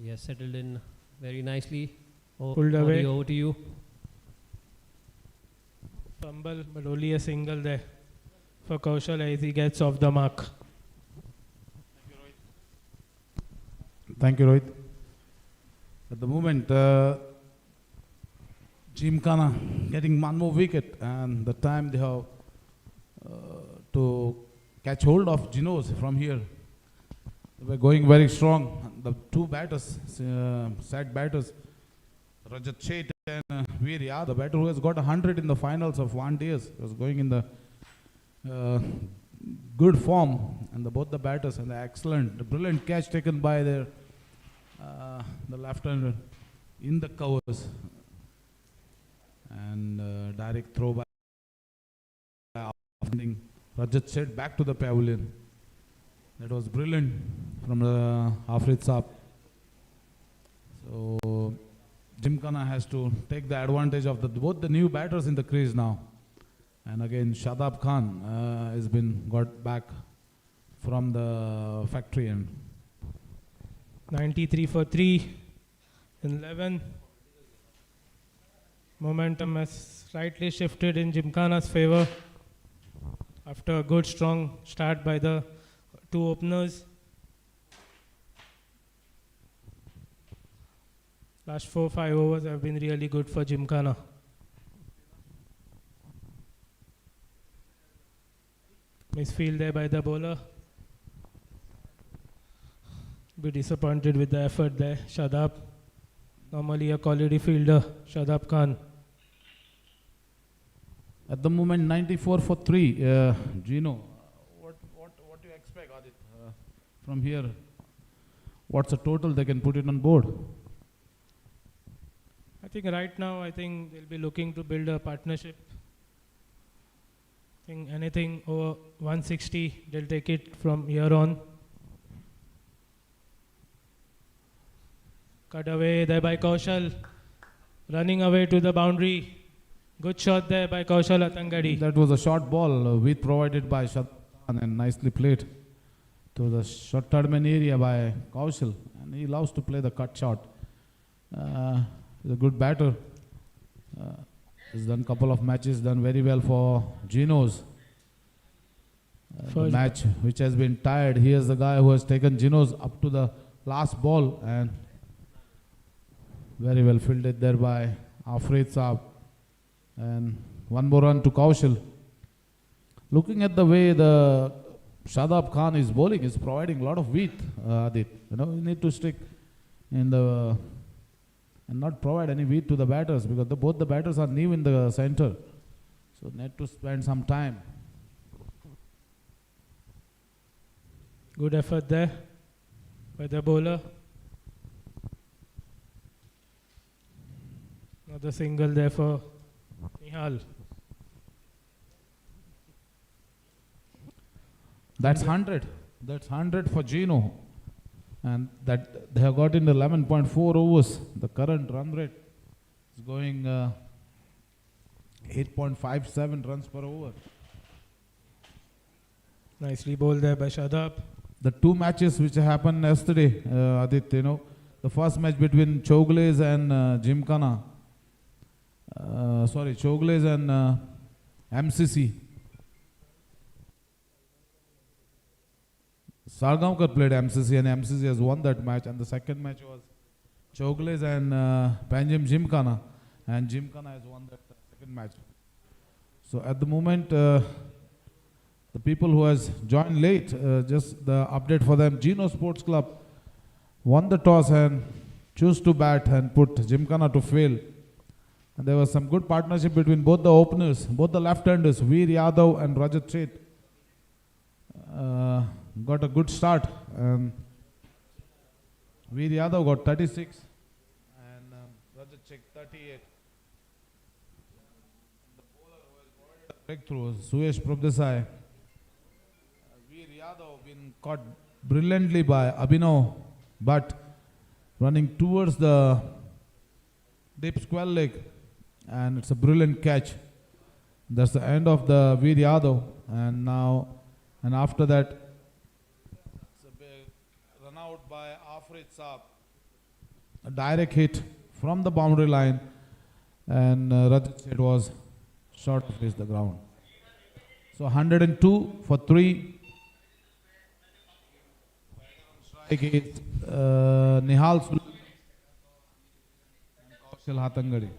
[SPEAKER 3] He has settled in very nicely.
[SPEAKER 2] Pulled away.
[SPEAKER 3] Over to you.
[SPEAKER 2] Fumble, but only a single there for Kaushal as he gets off the mark.
[SPEAKER 4] Thank you, Rohit. At the moment, Gymkhana getting one more wicket, and the time they have to catch hold of Geno's from here. They were going very strong. The two batters, sad batters, Rajat Sheth and Veer, the batter who has got 100 in the finals of one days, was going in the good form, and both the batters and the brilliant catch taken by the left-hander in the covers, and direct throw by Rajat Sheth back to the pavilion. That was brilliant from the Afrit Saab. So Gymkhana has to take the advantage of both the new batters in the crease now. And again, Shadab Khan has been got back from the factory end.
[SPEAKER 2] 93 for 3 in 11. Momentum has slightly shifted in Gymkhana's favor after a good strong start by the two openers. Last 4-5 overs have been really good for Gymkhana. Misfield there by the bowler. Be disappointed with the effort there. Shadab, normally a quality fielder, Shadab Khan.
[SPEAKER 4] At the moment, 94 for 3. Geno, what do you expect, Adit, from here? What's the total they can put it on board?
[SPEAKER 2] I think right now, they'll be looking to build a partnership. I think anything over 160, they'll take it from here on. Cut away there by Kaushal, running away to the boundary. Good shot there by Kaushal Atangadi.
[SPEAKER 4] That was a short ball with provided by Shadab and nicely played to the short terminal area by Kaushal. And he loves to play the cut shot. He's a good batter. He's done a couple of matches, done very well for Geno's. The match which has been tied. He is the guy who has taken Geno's up to the last ball, and very well fielded there by Afrit Saab. And one more run to Kaushal. Looking at the way the Shadab Khan is bowling, is providing a lot of width, Adit. You need to stick in the and not provide any width to the batters, because both the batters are new in the center. So need to spend some time.
[SPEAKER 2] Good effort there by the bowler. Another single there for Nihal.
[SPEAKER 4] That's 100. That's 100 for Geno. And that they have got in the 11.4 overs. The current run rate is going 8.57 runs per over.
[SPEAKER 2] Nicely bowled there by Shadab.
[SPEAKER 4] The two matches which happened yesterday, Adit, the first match between Chogles and Gymkhana. Chogles and MCC. Sanguem played MCC, and MCC has won that match. And the second match was Chogles and Panjim Gymkhana, and Gymkhana has won that. second match. So at the moment, the people who has joined late, just the update for them, Geno Sports Club won the toss and chose to bat and put Gymkhana to fail. And there was some good partnership between both the openers, both the left-handers, Veer Yadav and Rajat Seth. Got a good start. Veer Yadav got 36 and Rajat Seth 38. The bowler who has provided a breakthrough, Suyesh Prabdesai. Veer Yadav been caught brilliantly by Abhinav, but running towards the deep square leg, and it's a brilliant catch. That's the end of the Veer Yadav, and after that, it's a big run out by Afrit Saab. A direct hit from the boundary line, and Rajat Seth was short of his the ground. So 102 for 3. Strike is Nihal Sul and Kaushal Hatangadi.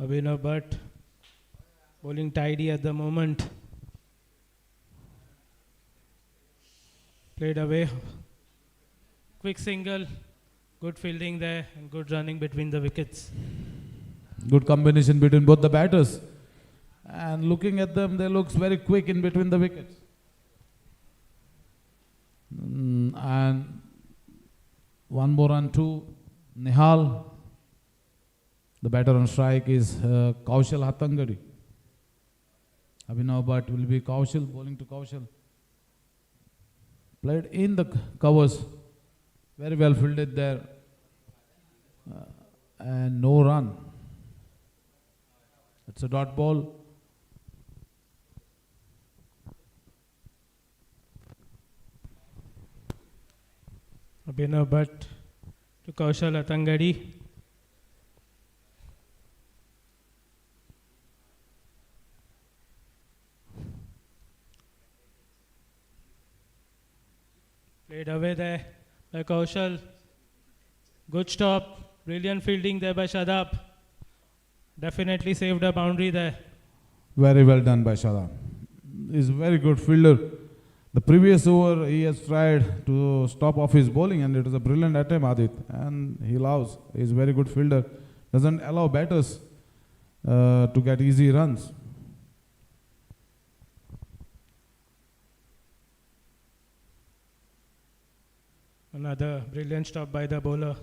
[SPEAKER 2] Abhinav Bhatt bowling tidy at the moment. Played away. Quick single. Good fielding there and good running between the wickets.
[SPEAKER 4] Good combination between both the batters. And looking at them, they looks very quick in between the wickets. And one more run to Nihal. The batter on strike is Kaushal Hatangadi. Abhinav Bhatt will be Kaushal, bowling to Kaushal. Played in the covers. Very well fielded there. And no run. It's a dot ball.
[SPEAKER 2] Abhinav Bhatt to Kaushal Hatangadi. Played away there by Kaushal. Good stop. Brilliant fielding there by Shadab. Definitely saved a boundary there.
[SPEAKER 4] Very well done by Shadab. He's a very good fielder. The previous over, he has tried to stop off his bowling, and it was a brilliant attempt, Adit. And he allows. He's a very good fielder. Doesn't allow batters to get easy runs.
[SPEAKER 2] Another brilliant stop by the bowler.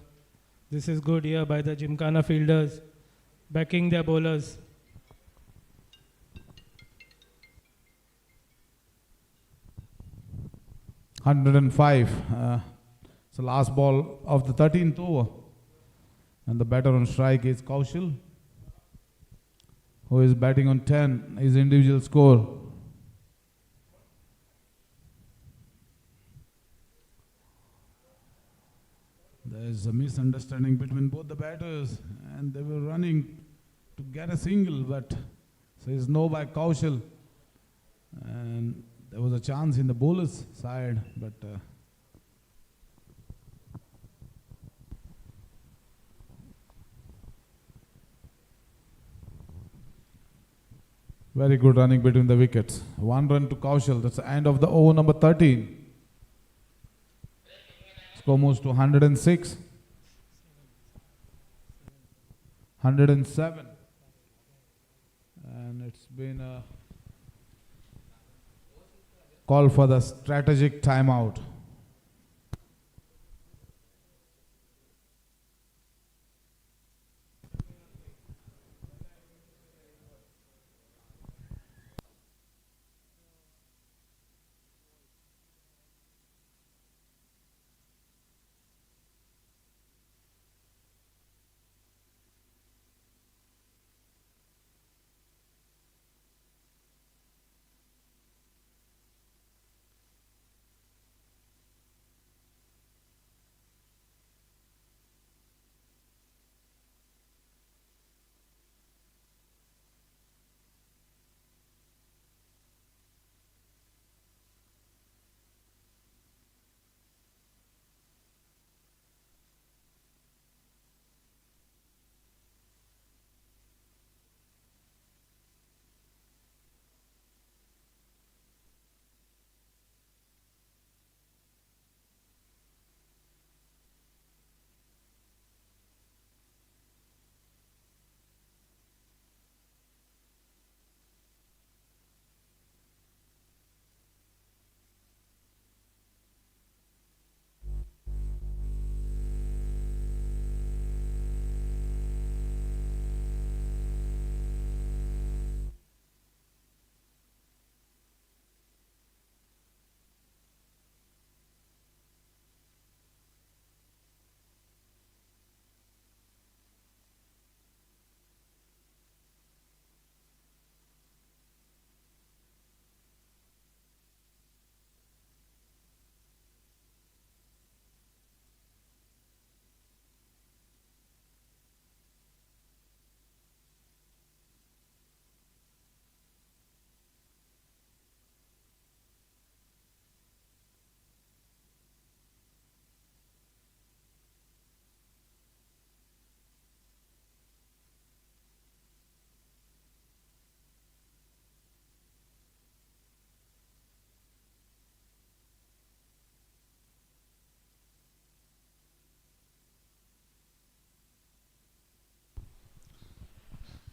[SPEAKER 2] This is good here by the Gymkhana fielders, backing their bowlers.
[SPEAKER 4] It's the last ball of the 13th over. And the batter on strike is Kaushal, who is batting on 10, his individual score. There is a misunderstanding between both the batters, and they were running to get a single, but says no by Kaushal. And there was a chance in the bowler's side, but very good running between the wickets. One run to Kaushal. That's the end of the over number 13. Score moves to 106, 107. And it's been a call for the strategic timeout.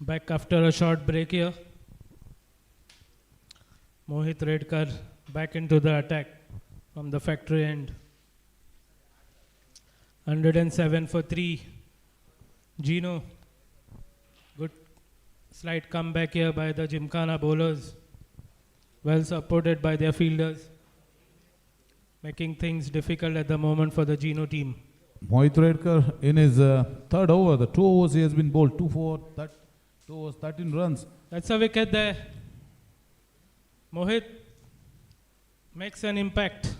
[SPEAKER 2] back after a short break here. Mohit Redkar back into the attack from the factory end. 107 for 3. Geno. Good slight comeback here by the Gymkhana bowlers. Well supported by their fielders. Making things difficult at the moment for the Geno team.
[SPEAKER 4] Mohit Redkar in his third over, the 2 overs he has been bowled, 2 overs, 13 runs.
[SPEAKER 2] That's a wicket there. Mohit makes an impact.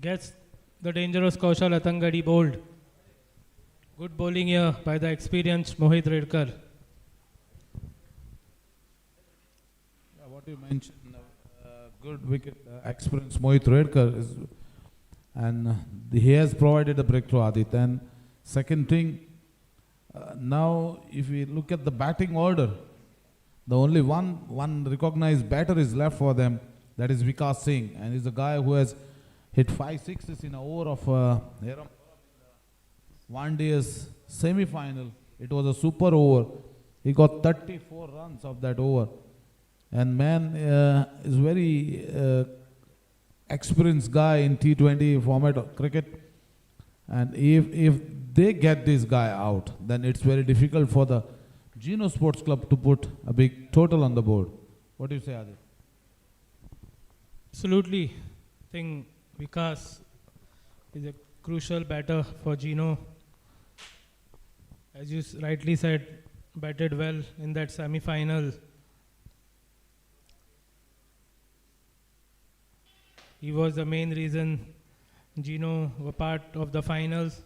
[SPEAKER 2] Gets the dangerous Kaushal Atangadi bowled. Good bowling here by the experienced Mohit Redkar.
[SPEAKER 4] What you mentioned, good wicket experience Mohit Redkar is, and he has provided a breakthrough, Adit. And second thing, now if we look at the batting order, the only one recognized batter is left for them, that is Vikas Singh, and he's a guy who has hit 5 sixes in an over of one day's semi-final. It was a super over. He got 34 runs of that over, and man is very experienced guy in T20 format of cricket. And if they get this guy out, then it's very difficult for the Geno Sports Club to put a big total on the board. What do you say, Adit?
[SPEAKER 2] Absolutely. I think Vikas is a crucial batter for Geno. As you rightly said, batted well in that semi-final. He was the main reason Geno were part of the finals.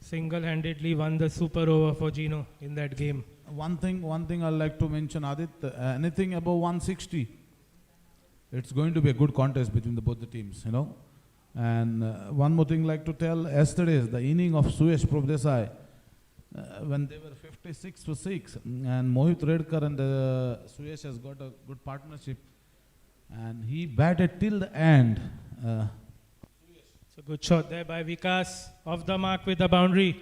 [SPEAKER 2] Single-handedly won the super over for Geno in that game.
[SPEAKER 4] One thing I'd like to mention, Adit, anything above 160, it's going to be a good contest between both the teams, you know. And one more thing I'd like to tell, yesterday, the inning of Suyesh Prabhadesai, when they were 56 for 6, and Mohit Redkar and Suyesh has got a good partnership, and he batted till the end.
[SPEAKER 2] It's a good shot there by Vikas, off the mark with the boundary.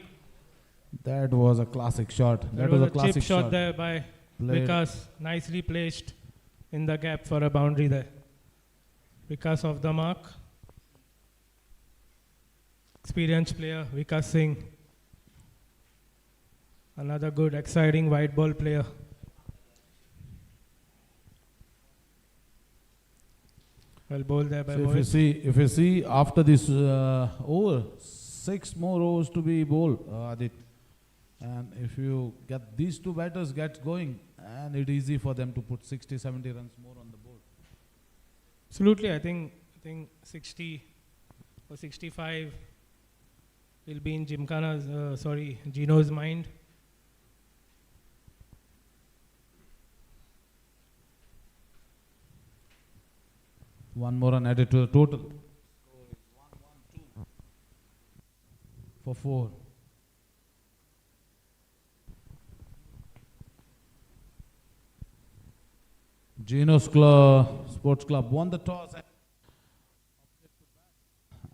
[SPEAKER 4] That was a classic shot.
[SPEAKER 2] That was a classic chip shot there by Vikas, nicely placed in the gap for a boundary there. Vikas off the mark. Experienced player, Vikas Singh. Another good, exciting white ball player. Well bowled there by Mohit.
[SPEAKER 4] If you see after this over, 6 more overs to be bowled, Adit. And if you get these two batters get going, and it's easy for them to put 60, 70 runs more on the board.
[SPEAKER 2] Absolutely, I think 60 or 65 will be in Geno's mind.
[SPEAKER 4] One more run added to the total. So it's 1-1-2 for 4. Geno Sports Club won the toss,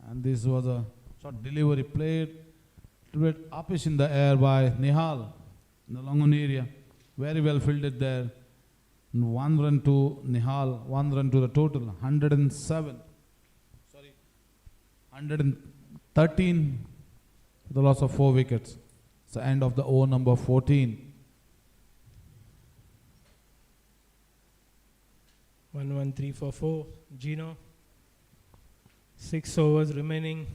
[SPEAKER 4] and this was a short delivery played to it upish in the air by Nihal in the long on area. Very well fielded there. And 1 run to Nihal, 1 run to the total, 113 the loss of 4 wickets. It's the end of the over number 14.
[SPEAKER 2] 1-1-3 for 4. Geno. 6 overs remaining.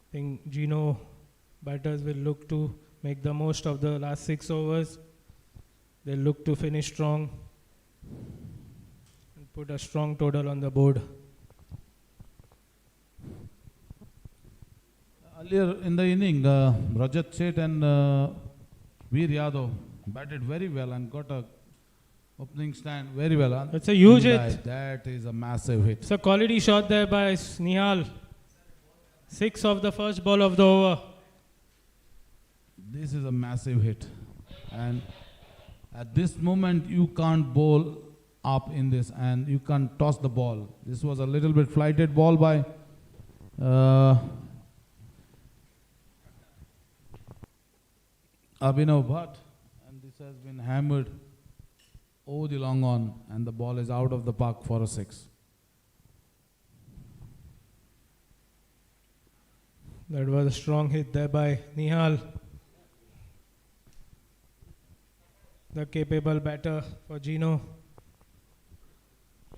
[SPEAKER 2] I think Geno batters will look to make the most of the last 6 overs. They'll look to finish strong and put a strong total on the board.
[SPEAKER 4] Earlier in the inning, Rajat Seth and Veer Yadav batted very well and got a opening stand very well.
[SPEAKER 2] That's a huge hit.
[SPEAKER 4] That is a massive hit.
[SPEAKER 2] It's a quality shot there by Nihal. 6 of the first ball of the over.
[SPEAKER 4] This is a massive hit. And at this moment, you can't bowl up in this and you can't toss the ball. This was a little bit flighted ball by Abhinav Bhatt, and this has been hammered over the long on, and the ball is out of the park for a 6.
[SPEAKER 2] That was a strong hit there by Nihal, the capable batter for Geno. I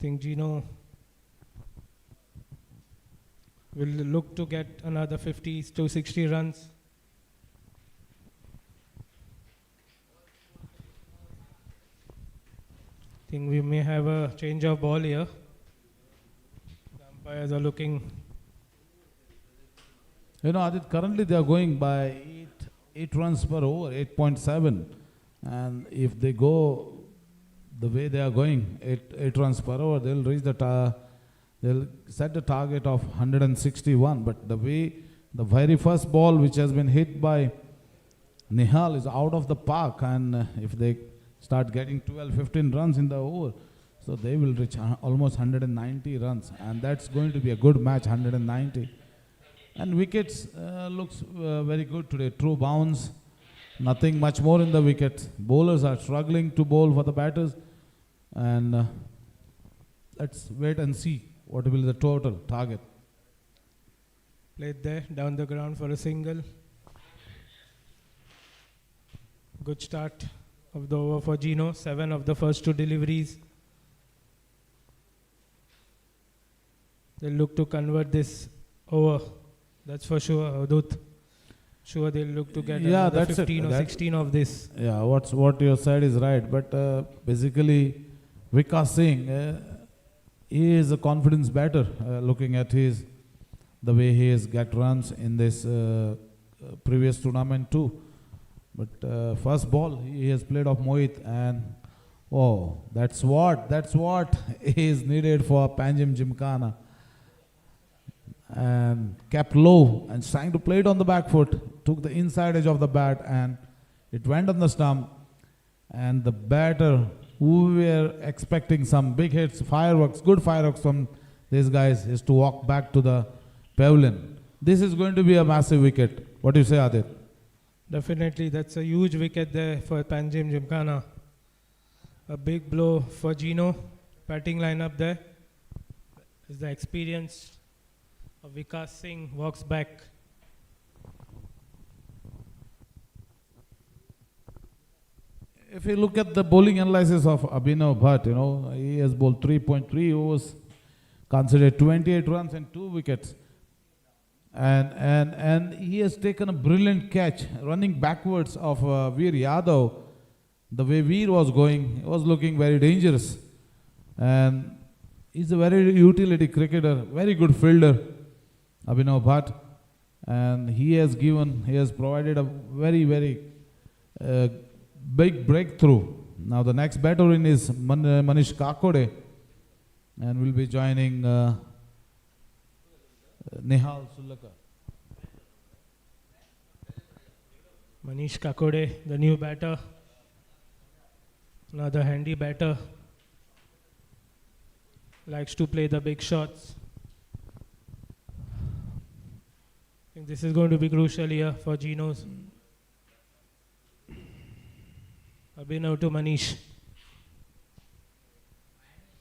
[SPEAKER 2] think Geno will look to get another 50 to 60 runs. I think we may have a change of ball here. The umpires are looking.
[SPEAKER 4] You know, Adit, currently they are going by 8 runs per over, 8.7. And if they go the way they are going, 8 runs per over, they'll reach they'll set the target of 161. But the way the very first ball which has been hit by Nihal is out of the park, and if they start getting 12, 15 runs in the over, so they will reach almost 190 runs, and that's going to be a good match, 190. And wickets looks very good today. True bounce, nothing much more in the wickets. Bowlers are struggling to bowl for the batters, and let's wait and see what will be the total target.
[SPEAKER 2] Played there, down the ground for a single. Good start of the over for Geno. 7 of the first 2 deliveries. They'll look to convert this over. That's for sure, Avadut. Sure, they'll look to get another 15 or 16 of this.
[SPEAKER 4] Yeah, what you said is right. But basically, Vikas Singh, he is a confidence batter. Looking at the way he has got runs in this previous tournament too. But first ball he has played off Mohit, and that's what is needed for Panjim Gymkhana. And kept low and trying to play it on the back foot, took the inside edge of the bat, and it went on the stump. And the batter, who were expecting some big hits, good fireworks from these guys, is to walk back to the pavilion. This is going to be a massive wicket. What do you say, Adit?
[SPEAKER 2] Definitely, that's a huge wicket there for Panjim Gymkhana. A big blow for Geno. Batting lineup there. Is the experience of Vikas Singh walks back.
[SPEAKER 4] If you look at the bowling analysis of Abhinav Bhatt, he has bowled 3.3 overs, considered 28 runs and 2 wickets. And he has taken a brilliant catch, running backwards of Veer Yadav. The way Veer was going, he was looking very dangerous. And he's a very utility cricketer, very good fielder, Abhinav Bhatt. And he has provided a very, very big breakthrough. Now the next batter in is Manish Kakode, and will be joining Nihal Sulaka.
[SPEAKER 2] Manish Kakode, the new batter. Another handy batter. Likes to play the big shots. I think this is going to be crucial here for Geno's. Abhinav to Manish.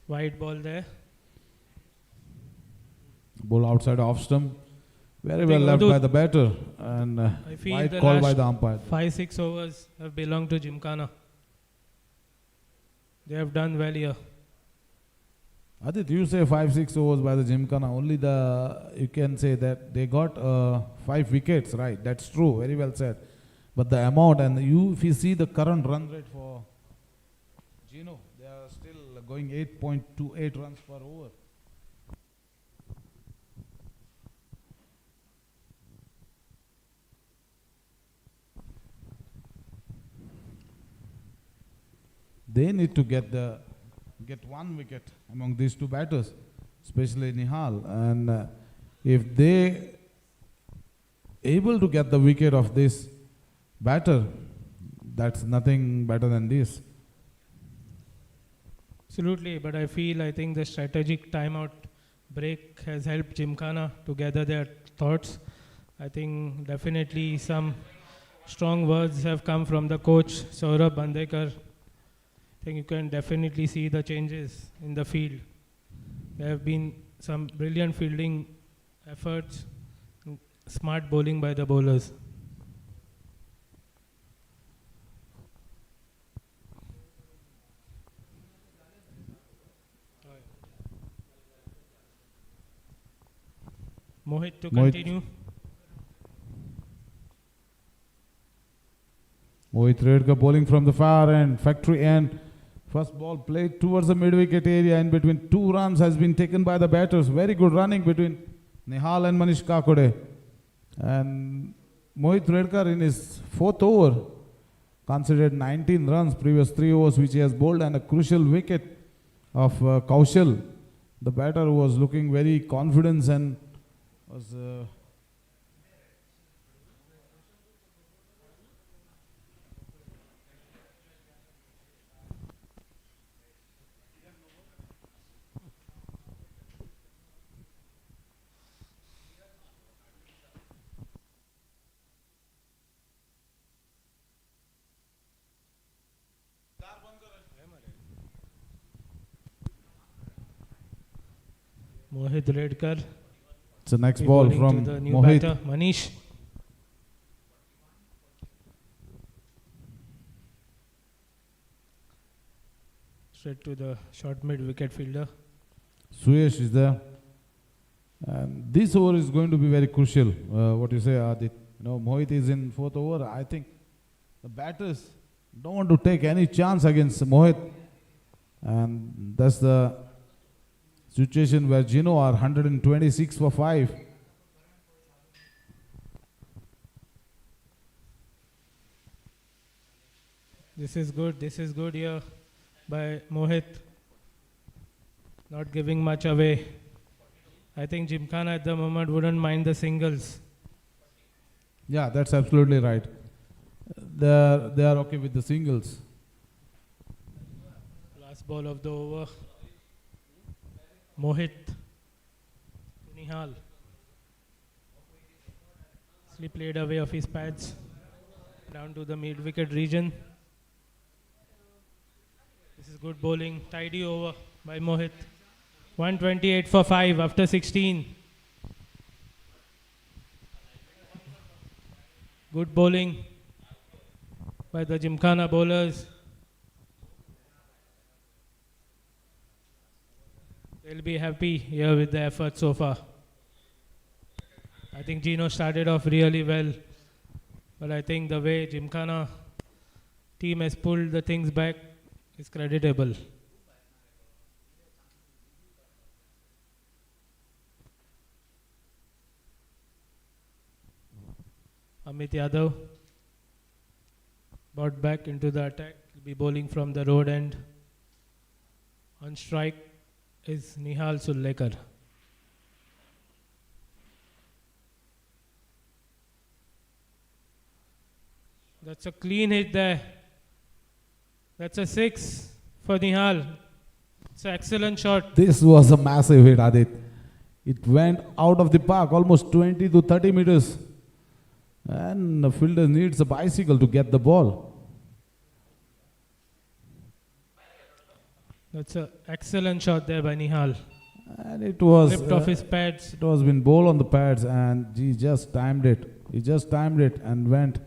[SPEAKER 2] Wide ball there.
[SPEAKER 4] Ball outside off stump. Very well left by the batter, and wide call by the umpire.
[SPEAKER 2] 5-6 overs have belonged to Gymkhana. They have done well here.
[SPEAKER 4] Adit, you say 5-6 overs by the Gymkhana. Only you can say that they got 5 wickets, right? That's true. Very well said. But the amount, and if you see the current run rate for Geno, they are still going 8.28 runs per over. They need to get 1 wicket among these 2 batters, especially Nihal. And if they able to get the wicket of this batter, that's nothing better than this.
[SPEAKER 2] Absolutely, but I think the strategic timeout break has helped Gymkhana to gather their thoughts I think definitely some strong words have come from the coach, Saurabh Bandekar. I think you can definitely see the changes in the field. There have been some brilliant fielding efforts, and smart bowling by the bowlers. Mohit to
[SPEAKER 4] Mohit.
[SPEAKER 2] continue.
[SPEAKER 4] Mohit Redka bowling from the far end, factory end. First ball played towards the mid-wicket area in between. 2 runs has been taken by the batters. Very good running between Nihal and Manish Kakode. And Mohit Redkar in his 4th over considered 19 runs, previous 3 overs which he has bowled, and a crucial wicket of Kaushal. The batter was looking very confident and was
[SPEAKER 2] Mohit Redkar.
[SPEAKER 4] it's the next
[SPEAKER 2] be
[SPEAKER 4] ball
[SPEAKER 2] bowling
[SPEAKER 4] from
[SPEAKER 2] to the new
[SPEAKER 4] Mohit.
[SPEAKER 2] batter, Manish. Straight to the short mid wicket fielder.
[SPEAKER 4] Suyesh is there. And this over is going to be very crucial. What you say, Adit? Mohit is in 4th over. I think the batters don't want to take any chance against Mohit. And that's the situation where Geno are 126 for 5.
[SPEAKER 2] This is good here by Mohit. Not giving much away. I think Gymkhana at the moment wouldn't mind the singles.
[SPEAKER 4] Yeah, that's absolutely right. They are okay with the singles.
[SPEAKER 2] Last ball of the over. Mohit to Nihal. Slip played away of his pads down to the mid wicket region. This is good bowling. Tidy over by Mohit. 128 for 5 after 16. Good bowling by the Gymkhana bowlers. They'll be happy here with the effort so far. I think Geno started off really well, but I think the way Gymkhana team has pulled the things back is creditable. Amit Yadav brought back into the attack. He'll be bowling from the road end. On strike is Nihal Sullekar. That's a clean hit there. That's a 6 for Nihal. It's an excellent shot.
[SPEAKER 4] This was a massive hit, Adit. It went out of the park almost 20 to 30 meters. And the fielder needs a bicycle to get the ball.
[SPEAKER 2] That's an excellent shot there by Nihal.
[SPEAKER 4] And it was
[SPEAKER 2] Ripped off his pads.
[SPEAKER 4] it was been ball on the pads, and he just timed it. He just timed it and went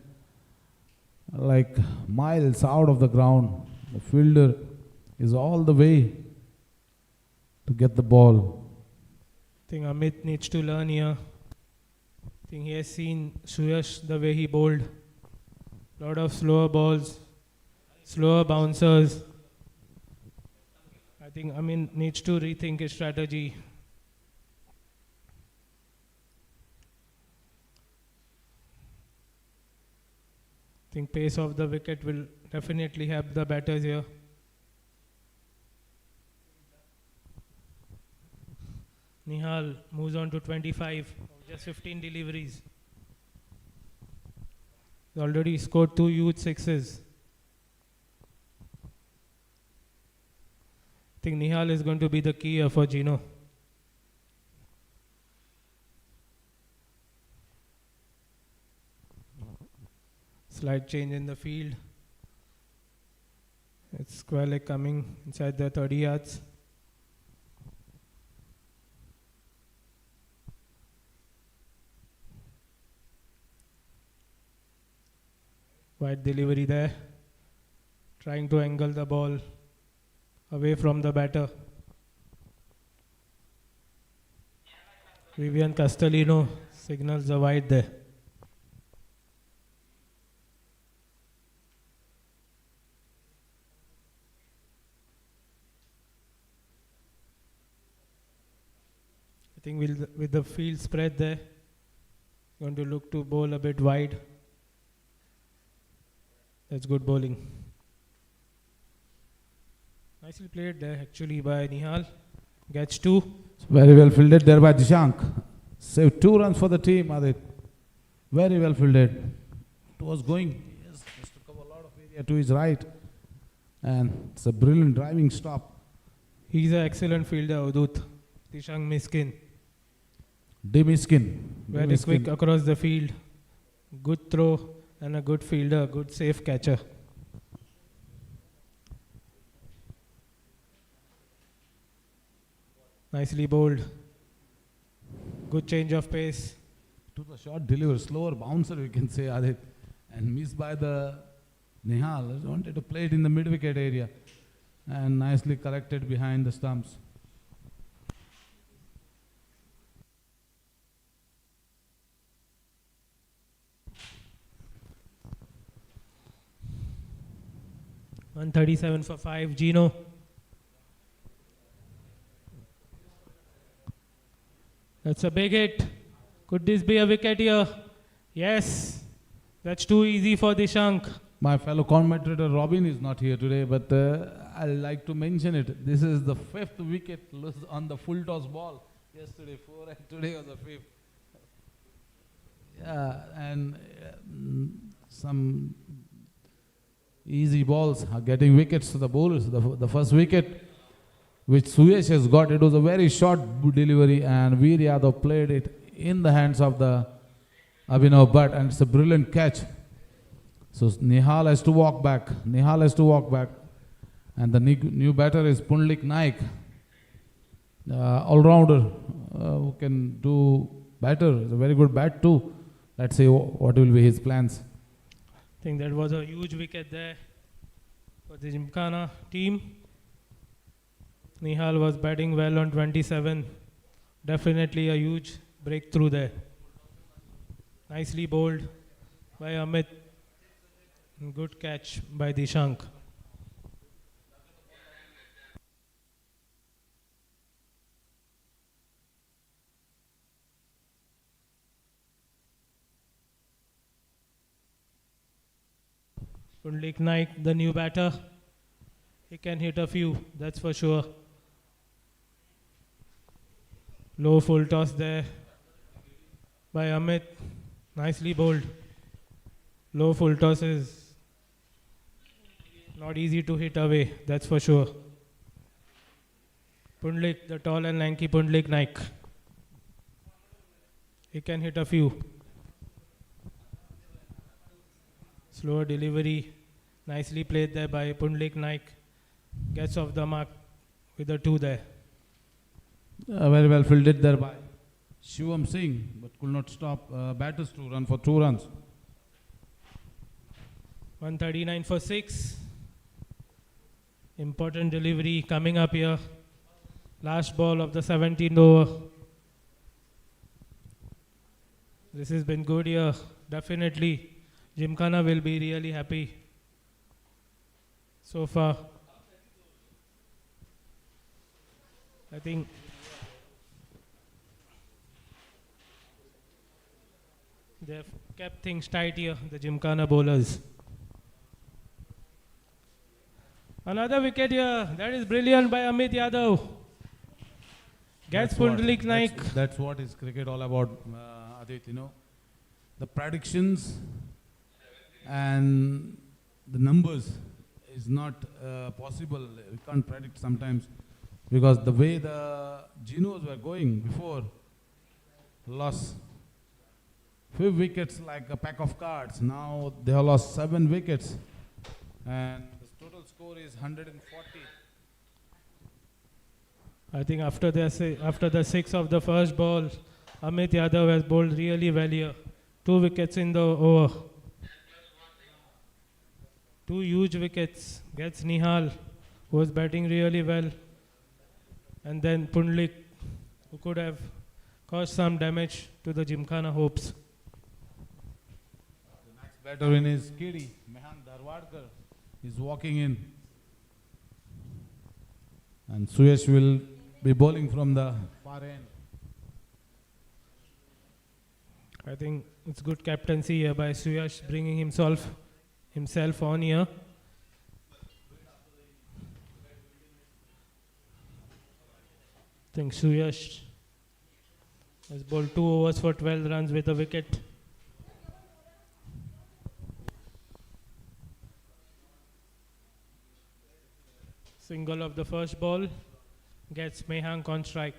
[SPEAKER 4] like miles out of the ground. The fielder is all the way to get the ball.
[SPEAKER 2] I think Amit needs to learn here. I think he has seen Suyash the way he bowled. Lot of slower balls, slower bouncers. I think Amit needs to rethink his strategy. I think pace of the wicket will definitely help the batters here. Nihal moves on to 25, just 15 deliveries. He's already scored 2 huge sixes. I think Nihal is going to be the key here for Geno. Slight change in the field. It's square leg coming inside the 30 yards. Wide delivery there. Trying to angle the ball away from the batter. Vivian Castellino signals the wide there. I think with the field spread there, going to look to bowl a bit wide. That's good bowling. Nicely played there actually by Nihal. Gets 2.
[SPEAKER 4] Very well fielded there by Dishank. Saved 2 runs for the team, Adit. Very well fielded. It was going, yes, just to cover a lot of area to his right. And it's a brilliant driving stop.
[SPEAKER 2] He's an excellent fielder, Udut. Dishank Miskin.
[SPEAKER 4] Demiskin.
[SPEAKER 2] Very quick across the field. Good throw and a good fielder, good safe catcher. Nicely bowled. Good change of pace.
[SPEAKER 4] To the short delivery, slower bouncer we can say, Adit. And missed by the Nihal. Wanted to play it in the mid-wicket area. And nicely corrected behind the stumps.
[SPEAKER 2] $137 for 5. Geno. That's a big hit. Could this be a wicket here? Yes. That's too easy for Dishank.
[SPEAKER 4] My fellow commentator Robin is not here today, but I like to mention it. This is the 5th wicket lost on the full toss ball. Yesterday 4 and today was the 5th. Yeah, and some easy balls are getting wickets to the bowlers. The first wicket which Suyesh has got, it was a very short delivery and Veer Yadav played it in the hands of the Abhinav Bhatt and it's a brilliant catch. So Nihal has to walk back. Nihal has to walk back. And the new batter is Pundlik Naik. All-rounder who can do better. It's a very good bat too. Let's see what will be his plans.
[SPEAKER 2] I think that was a huge wicket there for the Gymkhana team. Nihal was batting well on 27. Definitely a huge breakthrough there. Nicely bowled by Amit. Good catch by Dishank. Pundlik Naik, the new batter. He can hit a few, that's for sure. Low full toss there by Amit. Nicely bowled. Low full toss is not easy to hit away, that's for sure. Pundlik, the tall and lanky Pundlik Naik. He can hit a few. Slower delivery. Nicely played there by Pundlik Naik. Gets off the mark with a 2 there.
[SPEAKER 4] Very well fielded there by Shivam Singh, but could not stop batters to run for 2 runs.
[SPEAKER 2] 139 for 6. Important delivery coming up here. Last ball of the 17th over. This has been good here. Definitely. Gymkhana will be really happy so far. I think they've kept things tight here, the Gymkhana bowlers. Another wicket here. That is brilliant by Amit Yadav. Gets Pundlik Naik.
[SPEAKER 4] That's what is cricket all about, Adit, you know. The predictions and the numbers is not possible. We can't predict sometimes because the way the Genos were going before, lost few wickets like a pack of cards. Now they have lost 7 wickets. And the total score is 140.
[SPEAKER 2] I think after the 6 of the first ball, Amit Yadav has bowled really well here. 2 wickets in the over. 2 huge wickets. Gets Nihal, who was batting really well. And then Pundlik, who could have caused some damage to the Gymkhana hopes.
[SPEAKER 4] The next batter in is Kidi, Mehan Dharwadkar. He's walking in. And Suyash will be bowling from the far end.
[SPEAKER 2] I think it's good captaincy here by Suyash, bringing himself on here. I think Suyash has bowled 2 overs for 12 runs with a wicket. Single of the first ball gets Mehank on strike.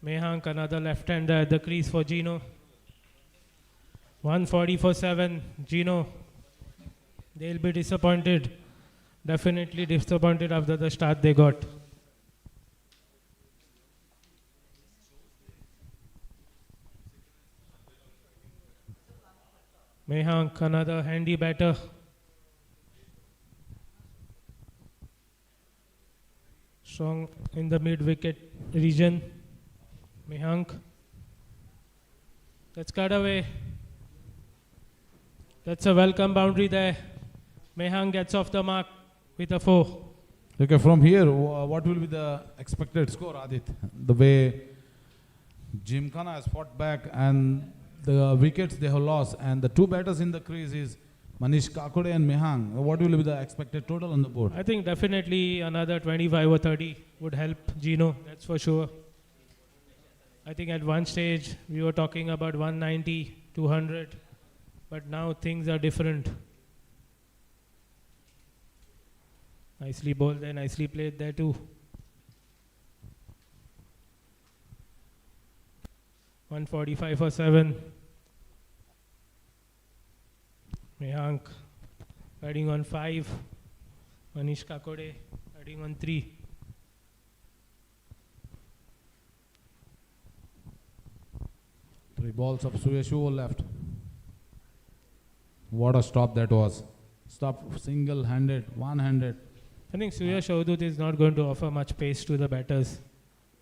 [SPEAKER 2] Mehank, another left-hander at the crease for Geno. 140 for 7. Geno, they'll be disappointed. Definitely disappointed after the start they got. Mehank, another handy batter. Strong in the mid-wicket region. Mehank. That's cut away. That's a welcome boundary there. Mehank gets off the mark with a 4.
[SPEAKER 4] Okay, from here, what will be the expected score, Adit? The way Gymkhana has fought back and the wickets they have lost, and the 2 batters in the crease is Manish Kakode and Mehank. What will be the expected total on the board?
[SPEAKER 2] I think definitely another 25 or 30 would help Geno, that's for sure. I think at one stage we were talking about 190, 200, but now things are different. Nicely bowled there, nicely played there too. 145 for 7. Mehank batting on 5. Manish Kakode batting on 3.
[SPEAKER 4] Three balls of Suyash left. What a stop that was. Stop single-handed, one-handed.
[SPEAKER 2] I think Suyash Avdut is not going to offer much pace to the batters.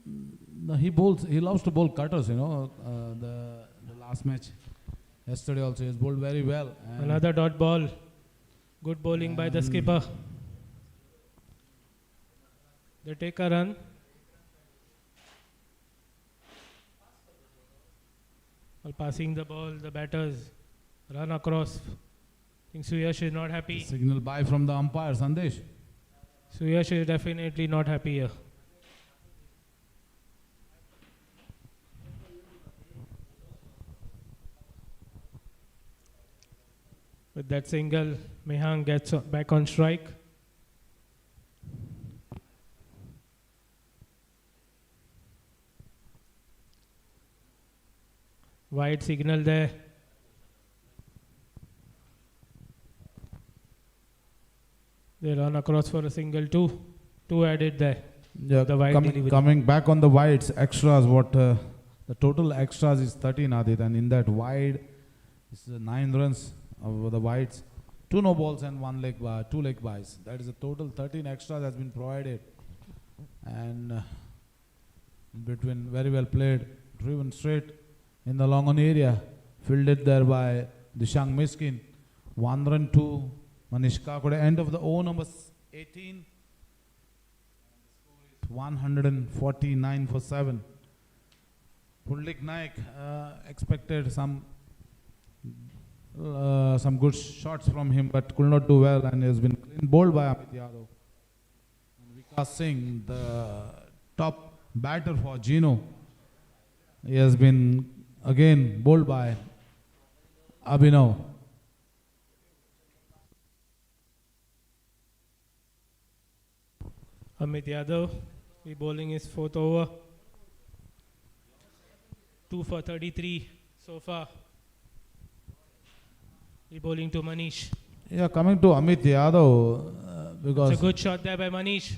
[SPEAKER 4] No, he loves to bowl cutters, the last match. Yesterday also, he has bowled very well.
[SPEAKER 2] Another dot ball. Good bowling by the skipper. They take a run. While passing the ball, the batters run across. I think Suyash is not happy.
[SPEAKER 4] Signal by from the umpire, Sandesh.
[SPEAKER 2] Suyash is definitely not happy here. With that single, Mehank gets back on strike. Wide signal there. They run across for a single 2. 2 added there.
[SPEAKER 4] Yeah,
[SPEAKER 2] The wide delivery.
[SPEAKER 4] coming back on the wides, extras, the total extras is 13, Adit, and in that wide, this is 9 runs of the wides, 2 no balls and 2 leg byes. That is a total 13 extras has been provided, and in between very well played, driven straight in the long on area, fielded there by Dishang Miskin. 1 run to Manish Kakode. End of the over number 18. 149 for 7. Pundlik Naik expected some good shots from him, but could not do well, and has been clean bowled by Amit Yadav. And Vikas Singh, the top batter for Geno, he has been again bowled by Abhinav.
[SPEAKER 2] Amit Yadav, the bowling is 4th over. 2 for 33 so far. He bowling to Manish.
[SPEAKER 4] Yeah, coming to Amit Yadav, because
[SPEAKER 2] It's a good shot there by Manish.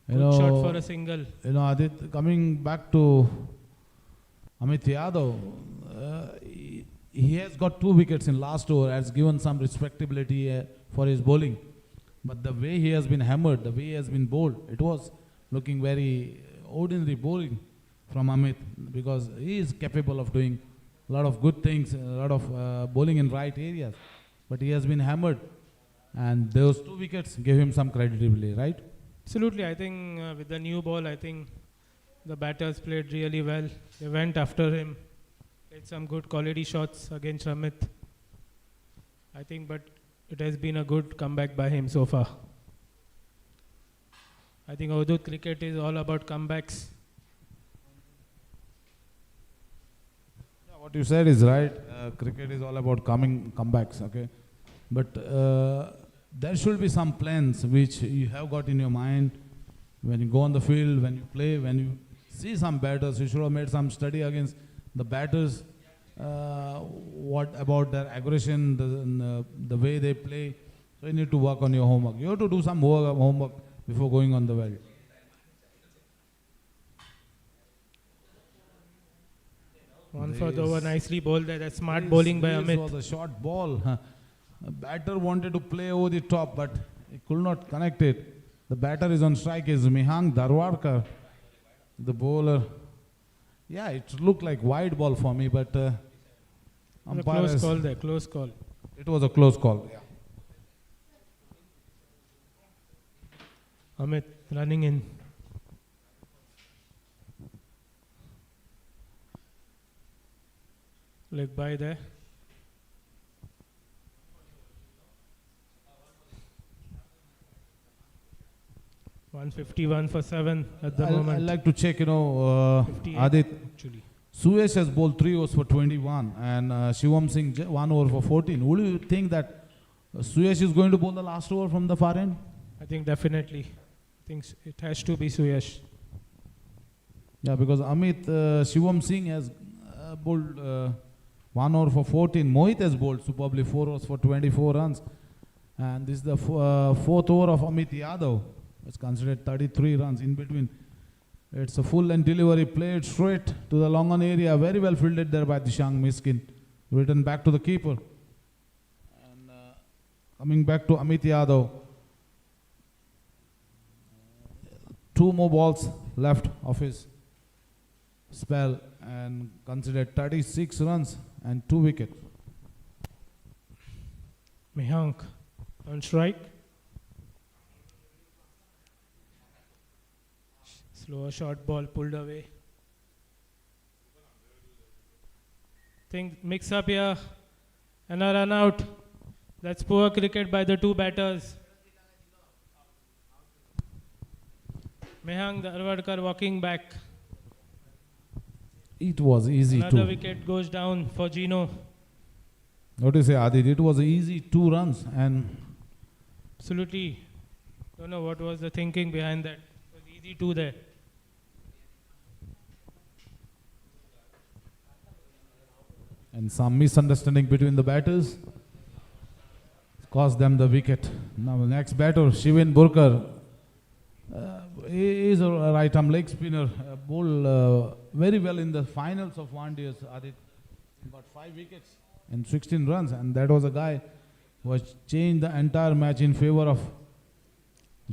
[SPEAKER 4] you
[SPEAKER 2] Good shot
[SPEAKER 4] know,
[SPEAKER 2] for a single.
[SPEAKER 4] Adit, coming back to Amit Yadav, he has got 2 wickets in last over, has given some respectability for his bowling. But the way he has been hammered, the way he has been bowled, it was looking very ordinary bowling from Amit, because he is capable of doing a lot of good things, a lot of bowling in right areas. But he has been hammered, and those 2 wickets gave him some credibility, right?
[SPEAKER 2] Absolutely. I think with the new ball, I think the batters played really well. They went after him, played some good quality shots against Amit. I think, but it has been a good comeback by him so far. I think Urdu cricket is all about comebacks.
[SPEAKER 4] Yeah, what you said is right. Cricket is all about comebacks, okay? But there should be some plans which you have got in your mind when you go on the field, when you play, when you see some batters. You should have made some study against the batters. What about their aggression, the way they play. So you need to work on your homework. You have to do some homework before going on the field.
[SPEAKER 2] One for the over, nicely bowled there. That's smart bowling by
[SPEAKER 4] This
[SPEAKER 2] Amit.
[SPEAKER 4] was a short ball. A batter wanted to play over the top, but he could not connect it. The batter is on strike, is Mihang Darwarkar. The bowler, yeah, it looked like wide ball for me, but
[SPEAKER 2] A
[SPEAKER 4] umpire
[SPEAKER 2] close
[SPEAKER 4] has-
[SPEAKER 2] call there, close call.
[SPEAKER 4] it was a close call. Yeah.
[SPEAKER 2] Amit running in. Leg by there. $151 for 7 at the
[SPEAKER 4] I'd
[SPEAKER 2] moment.
[SPEAKER 4] like to check,
[SPEAKER 2] 58
[SPEAKER 4] Adit.
[SPEAKER 2] actually.
[SPEAKER 4] Suyesh has bowled 3 overs for 21 and Shivam Singh 1 over for 14. Would you think that Suyesh is going to bowl the last over from the far end?
[SPEAKER 2] I think definitely. I think it has to be Suyash.
[SPEAKER 4] Yeah, because Shivam Singh has bowled 1 over for 14. Mohit has bowled superbly 4 overs for 24 runs. And this is the 4th over of Amit Yadav. It's considered 33 runs in between. It's a full and delivery played straight to the long on area. Very well fielded there by Dishang Miskin. Written back to the keeper. And coming back to Amit Yadav. 2 more balls left of his spell and considered 36 runs and 2 wickets.
[SPEAKER 2] Mihank on strike. Slower short ball pulled away. Think mix up here and a run out. That's poor cricket by the 2 batters. Mehang Darwadkar walking back.
[SPEAKER 4] It was easy
[SPEAKER 2] Another
[SPEAKER 4] too.
[SPEAKER 2] wicket goes down for Geno.
[SPEAKER 4] What do you say, Adit? It was easy 2 runs and
[SPEAKER 2] Absolutely. Don't know what was the thinking behind that. It was easy 2 there.
[SPEAKER 4] some misunderstanding between the batters cost them the wicket. Now the next batter, Shivin Burkar. He is a right arm leg spinner. Bowled very well in the finals of one days. Adit got 5 wickets and 16 runs, and that was a guy who has changed the entire match in favor of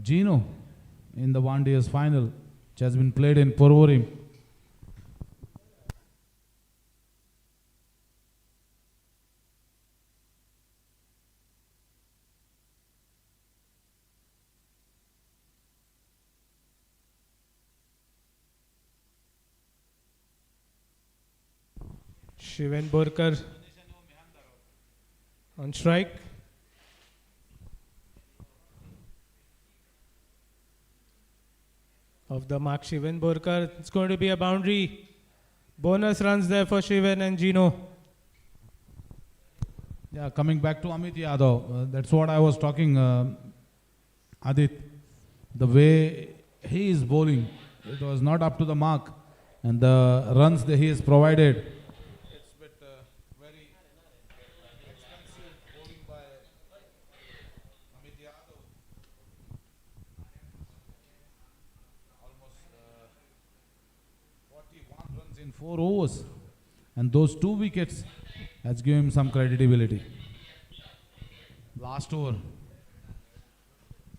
[SPEAKER 4] Geno in the one days final, which has been played in Porvorim.
[SPEAKER 2] Shiven Borkar on strike. Of the mark, Shiven Borkar. It's going to be a boundary. Bonus runs there for Shiven and Geno.
[SPEAKER 4] Yeah, coming back to Amit Yadav, that's what I was talking, Adit. The way he is bowling, it was not up to the mark, and the runs that he has provided, it's bit very overs. And those 2 wickets has given him some credibility. Last over.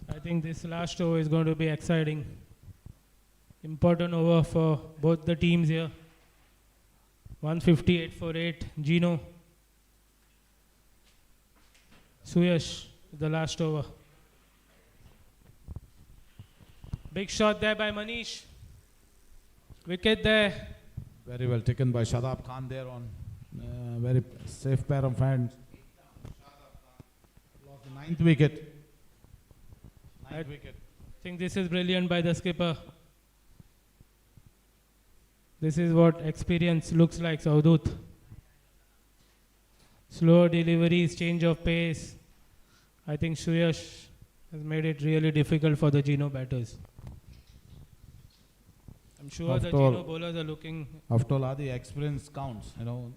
[SPEAKER 2] I think this last over is going to be exciting. Important over for both the teams here. 158 for 8. Geno. Suyash, the last over. Big shot there by Manish. Wicket there.
[SPEAKER 4] Very well taken by Shadab Khan there on very safe pair of hands. Lost the 9th wicket.
[SPEAKER 2] I think this is brilliant by the skipper. This is what experience looks like, Saudut. Slow deliveries, change of pace. I think Suyash has made it really difficult for the Geno batters. I'm sure the Geno bowlers are looking.
[SPEAKER 4] After all, the experience counts. You know,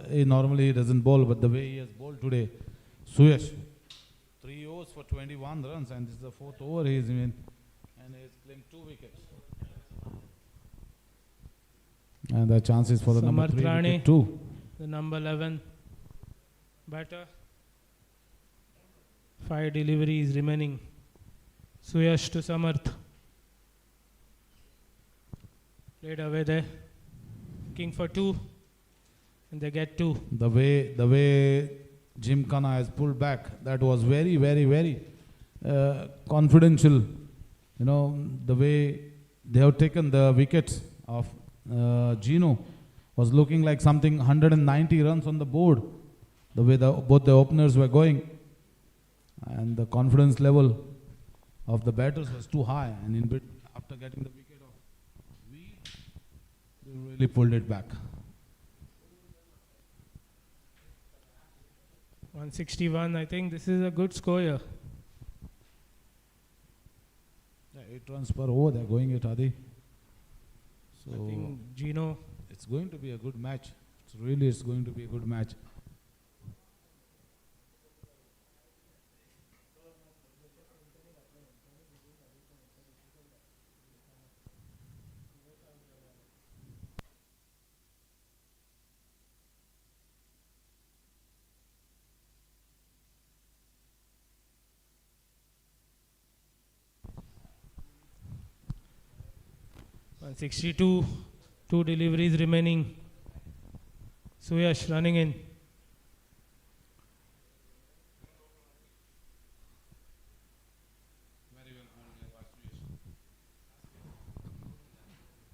[SPEAKER 4] he normally doesn't bowl, but the way he has bowled today, Suyash, 3 overs for 21 runs, and this is the 4th over he is in, and he has claimed 2 wickets. And the chances for the number 3 wicket too.
[SPEAKER 2] The number 11 batter. 5 deliveries remaining. Suyash to Samarth. Played away there. King for 2. And they get 2.
[SPEAKER 4] The way Gymkhana has pulled back, that was very, very, very confidential. You know, the way they have taken the wickets of Geno was looking like something 190 runs on the board. The way both the openers were going. And the confidence level of the batters was too high. And in bit, after getting the wicket of Veer, they really pulled it back.
[SPEAKER 2] 161, I think this is a good score here.
[SPEAKER 4] Yeah, 8 runs per over, they're going at Adi. So
[SPEAKER 2] I think Geno.
[SPEAKER 4] It's going to be a good match. It's going to be a good match.
[SPEAKER 2] And 62, 2 deliveries remaining. Suyash running in.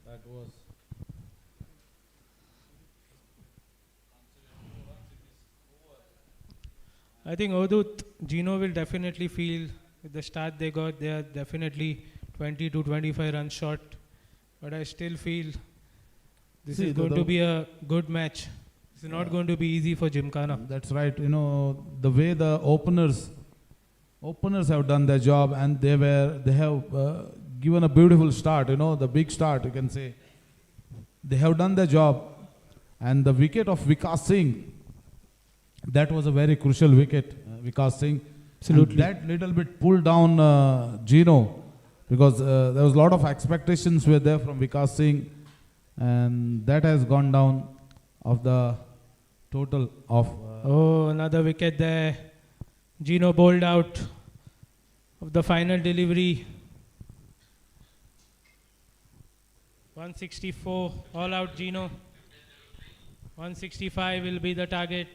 [SPEAKER 4] That was
[SPEAKER 2] I think Odut, Geno will definitely feel with the start they got, they are definitely 20 to 25 runs short. But I still feel this is going to be a good match. It's not going to be easy for Gymkhana.
[SPEAKER 4] That's right. You know, the way the openers have done their job, and they have given a beautiful start. You know, the big start, you can say. They have done their job, and the wicket of Vikas Singh, that was a very crucial wicket. Vikas Singh,
[SPEAKER 2] Absolutely.
[SPEAKER 4] and that little bit pulled down Geno, because there was a lot of expectations were there from Vikas Singh, and that has gone down of the total of.
[SPEAKER 2] Oh, another wicket there. Geno bowled out of the final delivery. 164, all out Geno. 165 will be the target.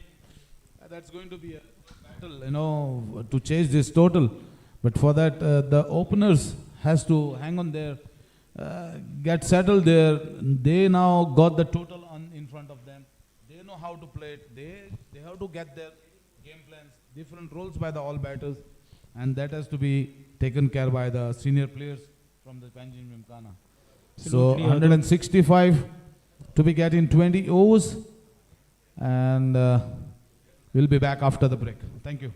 [SPEAKER 4] That's going to be a battle, you know, to chase this total. But for that, the openers has to hang on there, get settled there. They now got the total in front of them. They know how to play it. They have to get their game plans, different roles by the all batters, and that has to be taken care by the senior players from the Panjim Gymkhana. So 165 to be get in 20 overs, and we'll be back after the break. Thank you.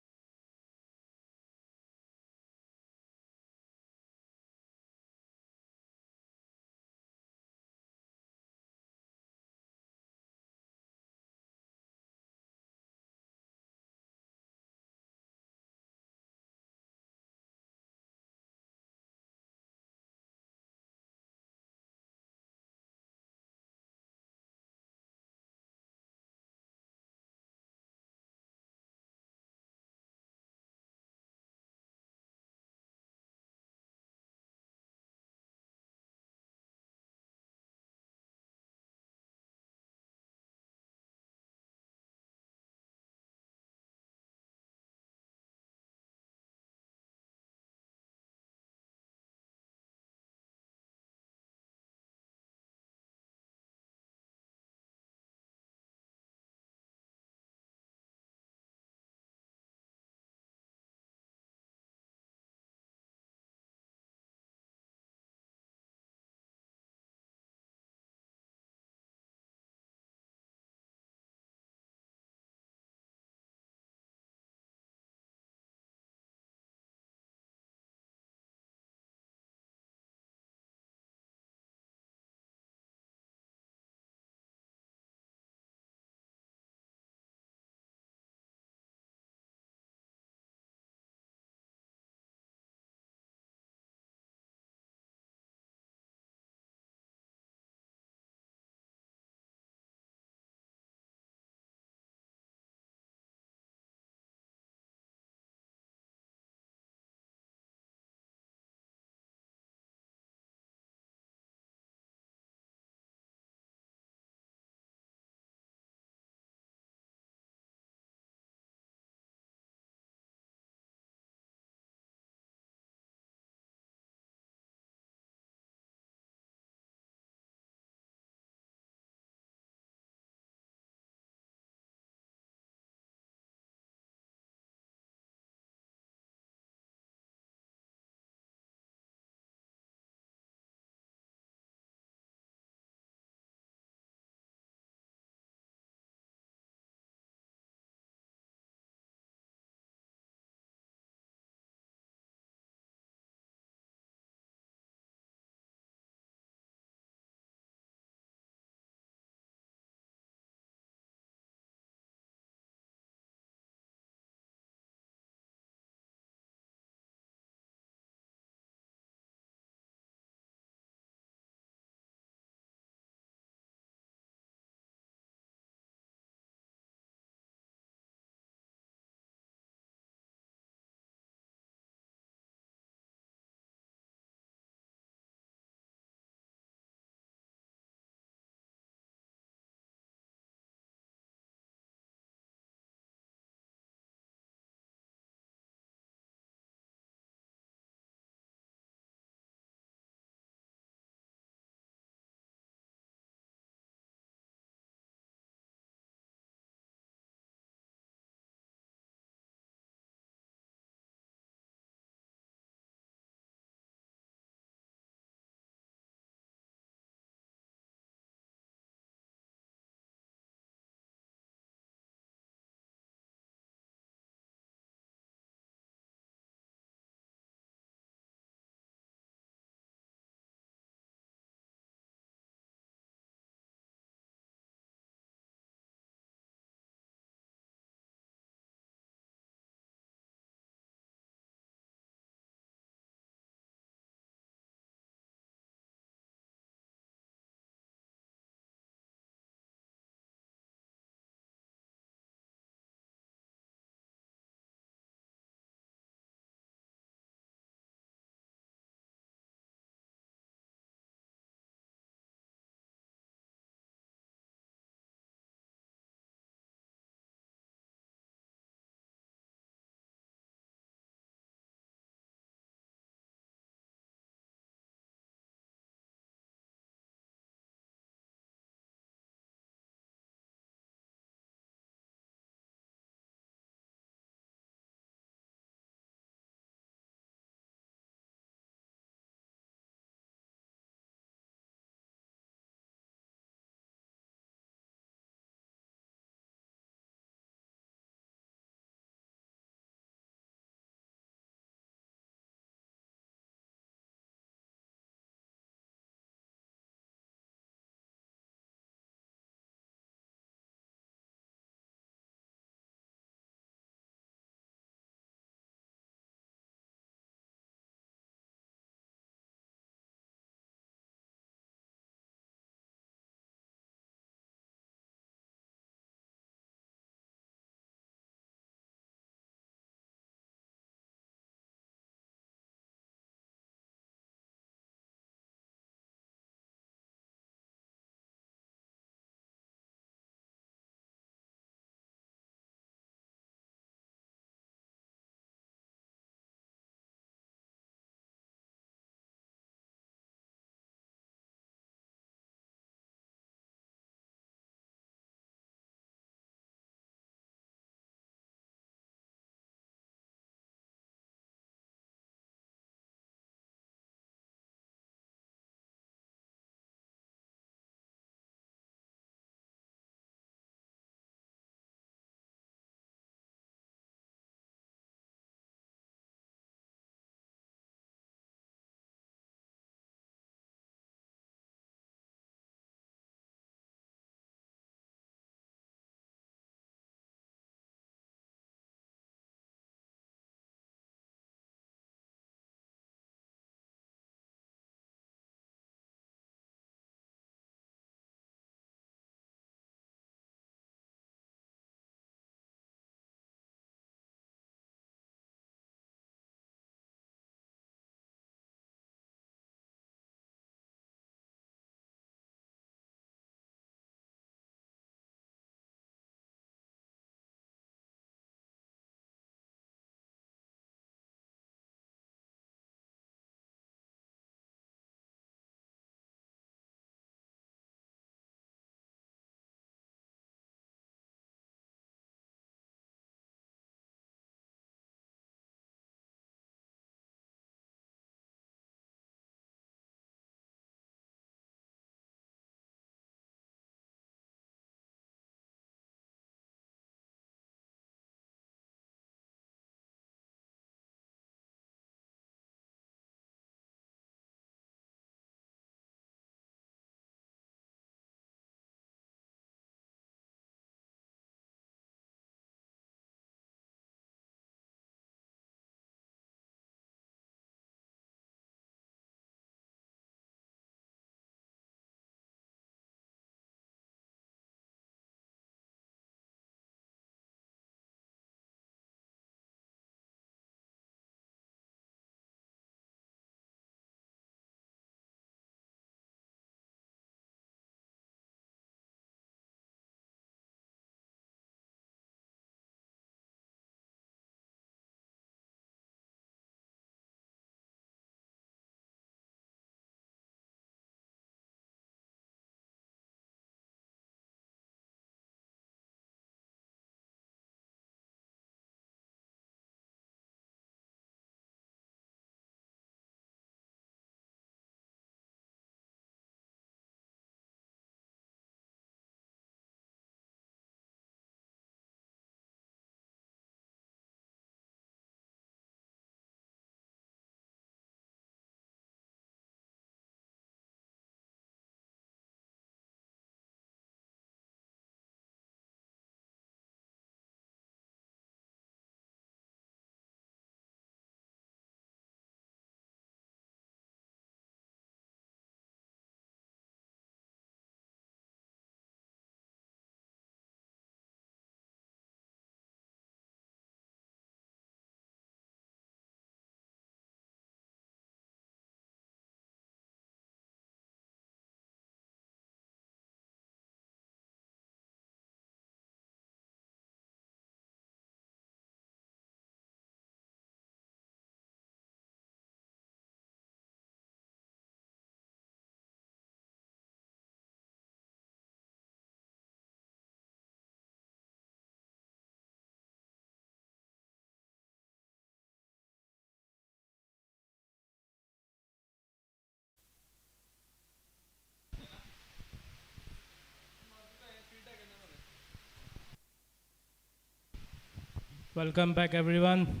[SPEAKER 2] Welcome back, everyone.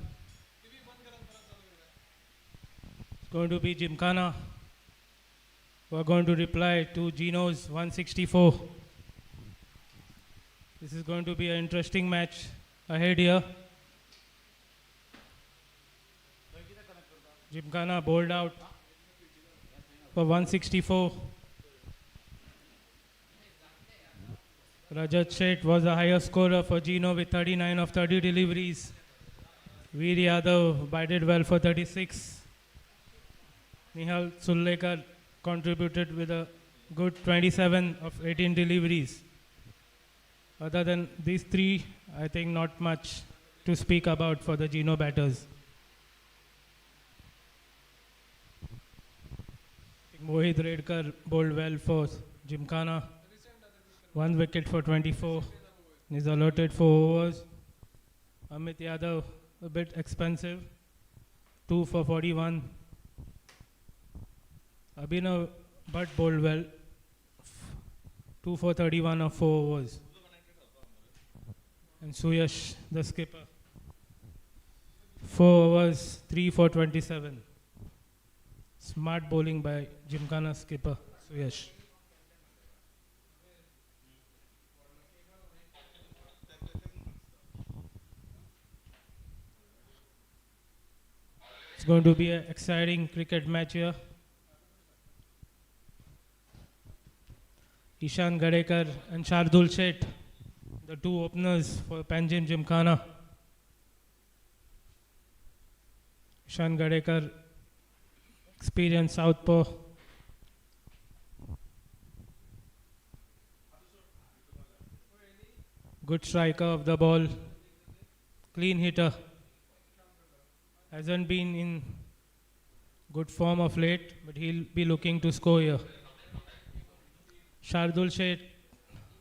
[SPEAKER 2] It's going to be Gymkhana. We're going to reply to Geno's 164. This is going to be an interesting match ahead here. Gymkhana bowled out for 164. Rajat Sheth was the highest scorer for Geno with 39 of 30 deliveries. Veer Yadav batted well for 36. Nihal Sullekar contributed with a good 27 of 18 deliveries. Other than these three, I think not much to speak about for the Geno batters. Mohit Redkar bowled well for Gymkhana. 1 wicket for 24. He's allotted 4 overs. Amit Yadav, a bit expensive. 2 for 41. Abhinav Bhatt bowled well. 2 for 31 of 4 overs. And Suyash, the skipper. 4 overs, 3 for 27. Smart bowling by Gymkhana skipper, Suyash. It's going to be an exciting cricket match here. Ishan Gadekar and Shardul Sheth, the two openers for Panjim Gymkhana. Ishan Gadekar, experienced southpaw. Good striker of the ball. Clean hitter. Hasn't been in good form of late, but he'll be looking to score here. Shardul Sheth,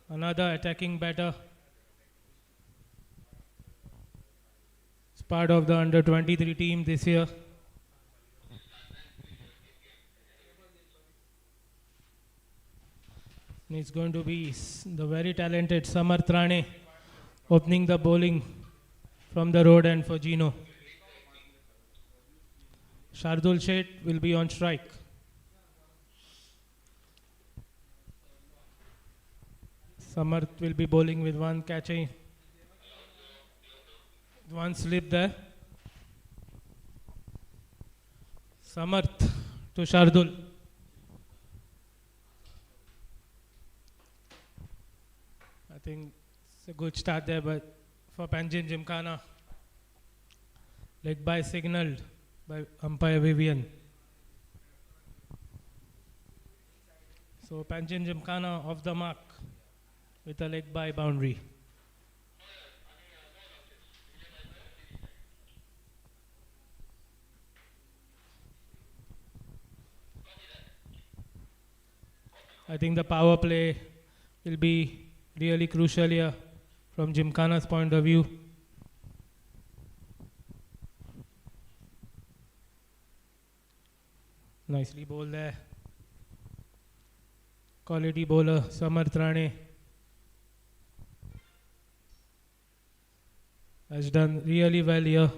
[SPEAKER 2] another attacking batter. It's part of the under-23 team this year. And it's going to be the very talented Samarth Rane opening the bowling from the road end for Geno. Shardul Sheth will be on strike. Samarth will be bowling with one catching, one slip there. Samarth to Shardul. I think it's a good start there, but for Panjim Gymkhana, leg by signaled by umpire Vivian. So Panjim Gymkhana off the mark with a leg by boundary. I think the power play will be really crucial here from Gymkhana's point of view. Nicely bowled there. Quality bowler Samarth Rane has done really well here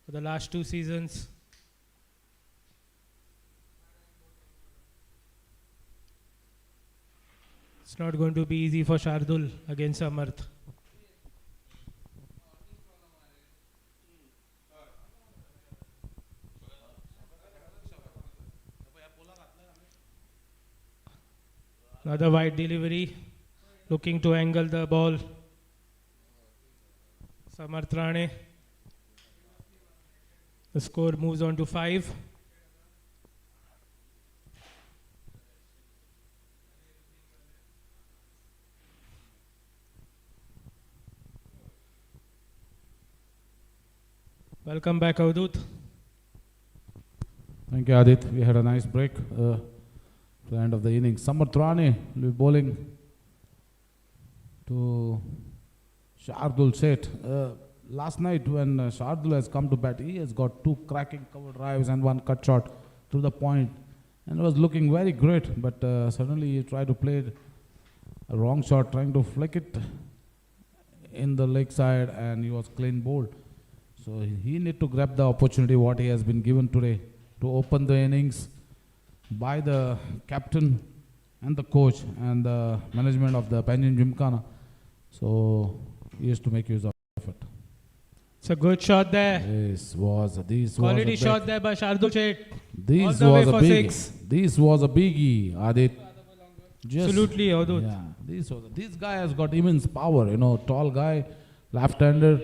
[SPEAKER 2] for the last 2 seasons. It's not going to be easy for Shardul against Samarth. Another wide delivery, looking to angle the ball. Samarth Rane. The score moves on to 5. Welcome back, Avadut.
[SPEAKER 4] Thank you, Adit. We had a nice break to the end of the inning. Samarth Rane will be bowling to Shardul Sheth. Last night when Shardul has come to bat, he has got 2 cracking cover drives and 1 cut shot through the point, and was looking very great, but suddenly he tried to play a wrong shot, trying to flick it in the leg side and he was clean bowled. So he need to grab the opportunity what he has been given today to open the innings by the captain and the coach and the management of the Panjim Gymkhana. So he has to make use of it.
[SPEAKER 2] It's a good shot there.
[SPEAKER 4] This was
[SPEAKER 2] Quality shot there by Shardul Sheth.
[SPEAKER 4] This
[SPEAKER 2] All the
[SPEAKER 4] was
[SPEAKER 2] way
[SPEAKER 4] a
[SPEAKER 2] for
[SPEAKER 4] biggie.
[SPEAKER 2] six.
[SPEAKER 4] This was a biggie, Adit.
[SPEAKER 2] Absolutely, Avadut.
[SPEAKER 4] Yeah, this guy has got immense power. You know, tall guy, left-hander.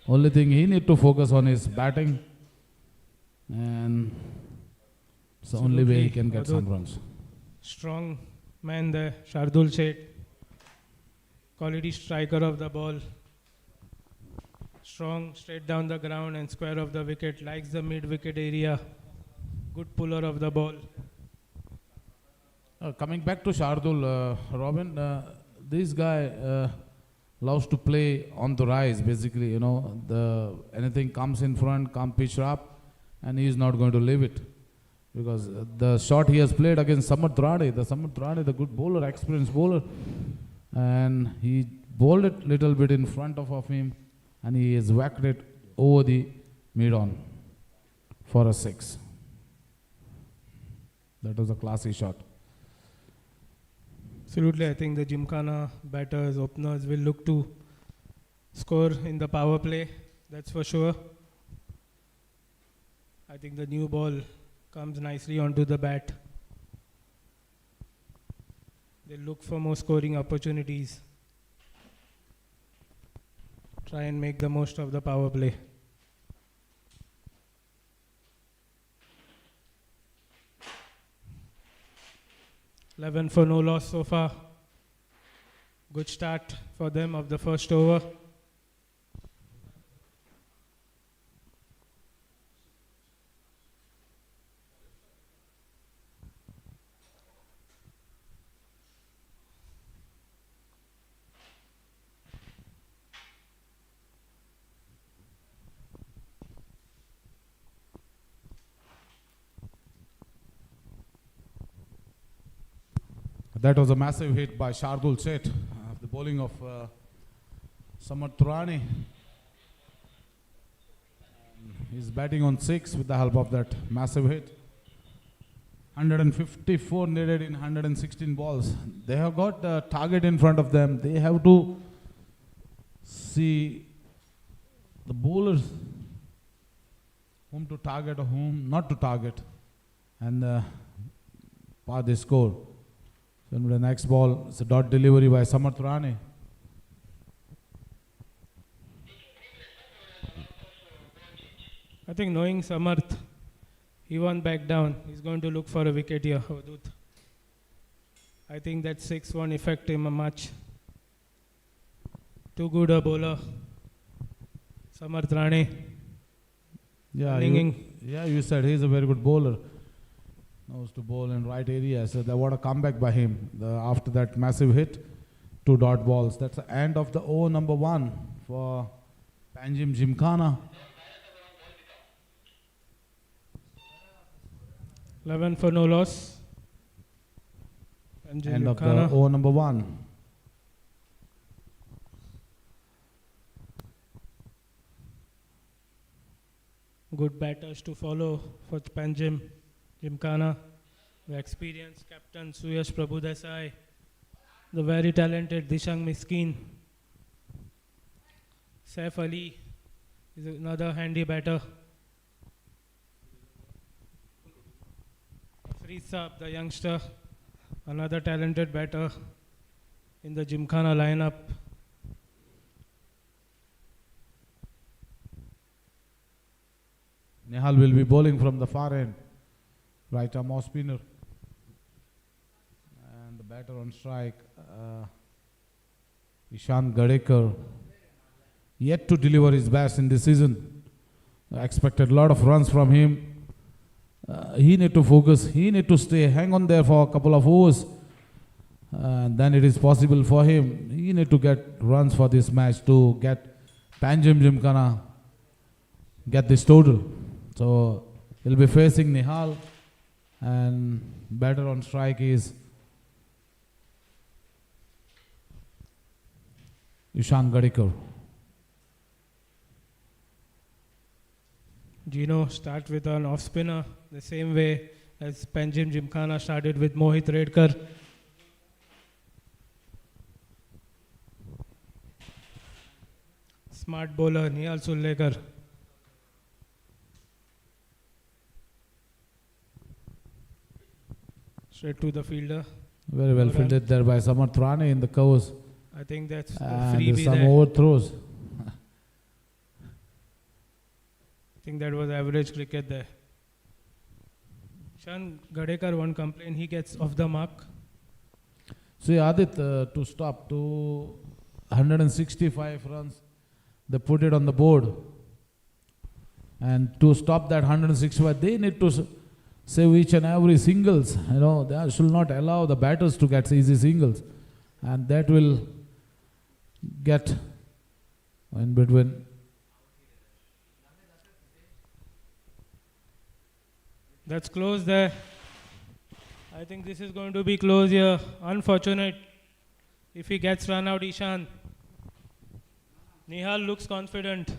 [SPEAKER 4] Only thing he need to focus on is batting, and it's the only way he can get some runs.
[SPEAKER 2] Strong man there, Shardul Sheth. Quality striker of the ball. Strong, straight down the ground and square of the wicket. Likes the mid-wicket area. Good puller of the ball.
[SPEAKER 4] Coming back to Shardul, Robin, this guy loves to play on the rise. Basically, you know, anything comes in front, come pitch up, and he is not going to leave it. Because the shot he has played against Samarth Rane, the good bowler, experienced bowler, and he bowled it little bit in front of him, and he has whacked it over the mid-on for a 6. That was a classy shot.
[SPEAKER 2] Absolutely, I think the Gymkhana batters, openers will look to score in the power play. That's for sure. I think the new ball comes nicely onto the bat. They look for more scoring opportunities. Try and make the most of the power play. $11 for no loss so far. Good start for them of the first over.
[SPEAKER 4] That was a massive hit by Shardul Sheth, the bowling of Samarth Rane. He's batting on 6 with the help of that massive hit. 154 needed in 116 balls. They have got a target in front of them. They have to see the bowlers, whom to target or whom not to target, and par the score. Then the next ball, it's a dot delivery by Samarth Rane.
[SPEAKER 2] I think knowing Samarth, he won't back down. He's going to look for a wicket here, Avadut. I think that 6 won't affect him much. Too good a bowler. Samarth Rane.
[SPEAKER 4] Yeah, you said he's a very good bowler. Knows to bowl in right area. So what a comeback by him. After that massive hit, 2 dot balls. That's the end of the over number 1 for Panjim Gymkhana.
[SPEAKER 2] 11 for no loss.
[SPEAKER 4] End of the over number 1.
[SPEAKER 2] Good batters to follow for Panjim Gymkhana. The experienced captain Suyash Prabhudesai. The very talented Dishang Miskin. Saif Ali is another handy batter. Afreed Saab, the youngster, another talented batter in the Gymkhana lineup.
[SPEAKER 4] Nehal will be bowling from the far end. Right arm off spinner. And the batter on strike, Ishan Gadekar. Yet to deliver his best in this season. I expected a lot of runs from him. He need to focus. He need to hang on there for a couple of overs. Then it is possible for him. He need to get runs for this match to get Panjim Gymkhana get this total. So he'll be facing Nehal, and batter on strike is Ishan Gadekar.
[SPEAKER 2] Geno start with an off spinner, the same way as Panjim Gymkhana started with Mohit Redkar. Smart bowler Nihal Sullekar. Straight to the fielder.
[SPEAKER 4] Very well
[SPEAKER 2] Well done.
[SPEAKER 4] fielded there by Samarth Rane in the covers.
[SPEAKER 2] I think that's the
[SPEAKER 4] And
[SPEAKER 2] freebie
[SPEAKER 4] some
[SPEAKER 2] there.
[SPEAKER 4] overthrows.
[SPEAKER 2] I think that was average cricket there. Shan Gadekar, one complaint, he gets off the mark.
[SPEAKER 4] See, Adit, to stop to 165 runs, they put it on the board. And to stop that 165, they need to save each and every singles. You know, they should not allow the batters to get easy singles. And that will get in between.
[SPEAKER 2] That's close there. I think this is going to be close here. Unfortunate if he gets run out, Ishan. Nihal looks confident.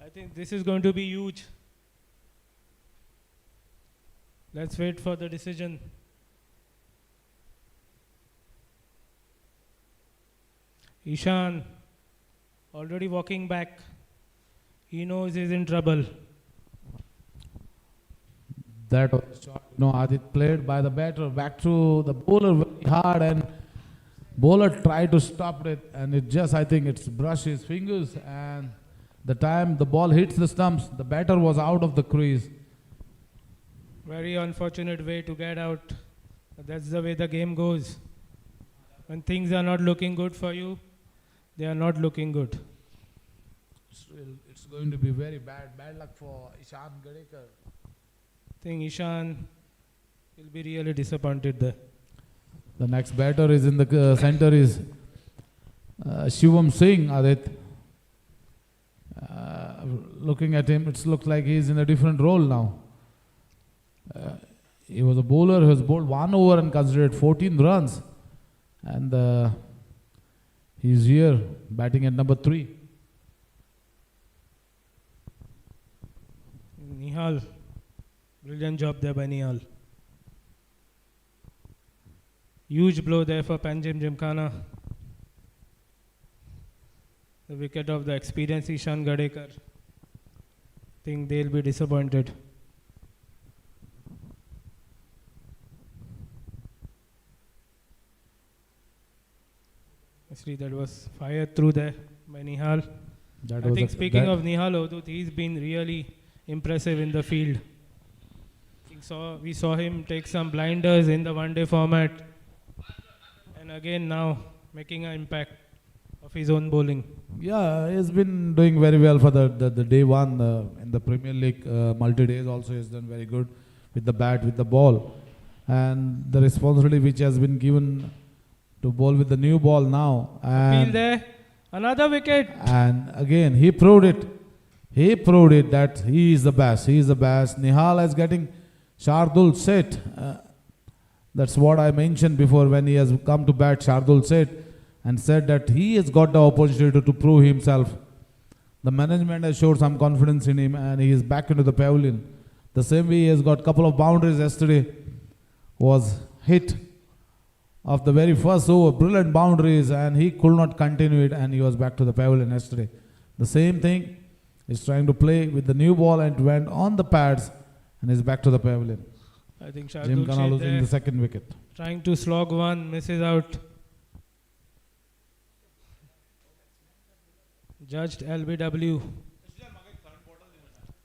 [SPEAKER 2] I think this is going to be huge. Let's wait for the decision. Ishan already walking back. He knows he's in trouble.
[SPEAKER 4] That was a shot. No, Adit played by the batter back to the bowler very hard, and bowler tried to stop it, and it just, I think it's brushed his fingers, and the time the ball hits the stumps, the batter was out of the crease.
[SPEAKER 2] Very unfortunate way to get out. But that's the way the game goes. When things are not looking good for you, they are not looking good.
[SPEAKER 4] It's going to be very bad luck for Ishan Gadekar.
[SPEAKER 2] I think Ishan will be really disappointed there.
[SPEAKER 4] The next batter is in the center is Shivam Singh, Adit. Looking at him, it looks like he's in a different role now. He was a bowler who has bowled 1 over and considered 14 runs. And he's here batting at number 3.
[SPEAKER 2] Nihal. Brilliant job there by Nihal. Huge blow there for Panjim Gymkhana. The wicket of the experienced Ishan Gadekar. Think they'll be disappointed. Actually, that was fired through there by Nihal. I think speaking of Nihal Odut, he's been really impressive in the field. We saw him take some blinders in the one-day format, and again now making an impact of his own bowling.
[SPEAKER 4] Yeah, he's been doing very well for the day one in the Premier League multi-days. Also, he's done very good with the bat, with the ball, and the responsibility which has been given to bowl with the new ball now.
[SPEAKER 2] Appeal there, another wicket.
[SPEAKER 4] And again, he proved it. He proved it that he is the best. He is the best. Nihal is getting Shardul set. That's what I mentioned before when he has come to bat Shardul set and said that he has got the opportunity to prove himself. The management has showed some confidence in him and he is back into the pavilion. The same way he has got a couple of boundaries yesterday. Was hit of the very first over, brilliant boundaries, and he could not continue it and he was back to the pavilion yesterday. The same thing, he's trying to play with the new ball and went on the pads and is back to the pavilion.
[SPEAKER 2] I think Shardul
[SPEAKER 4] Gymkhana losing the second wicket.
[SPEAKER 2] Trying to slog one, misses out. Judged LBW.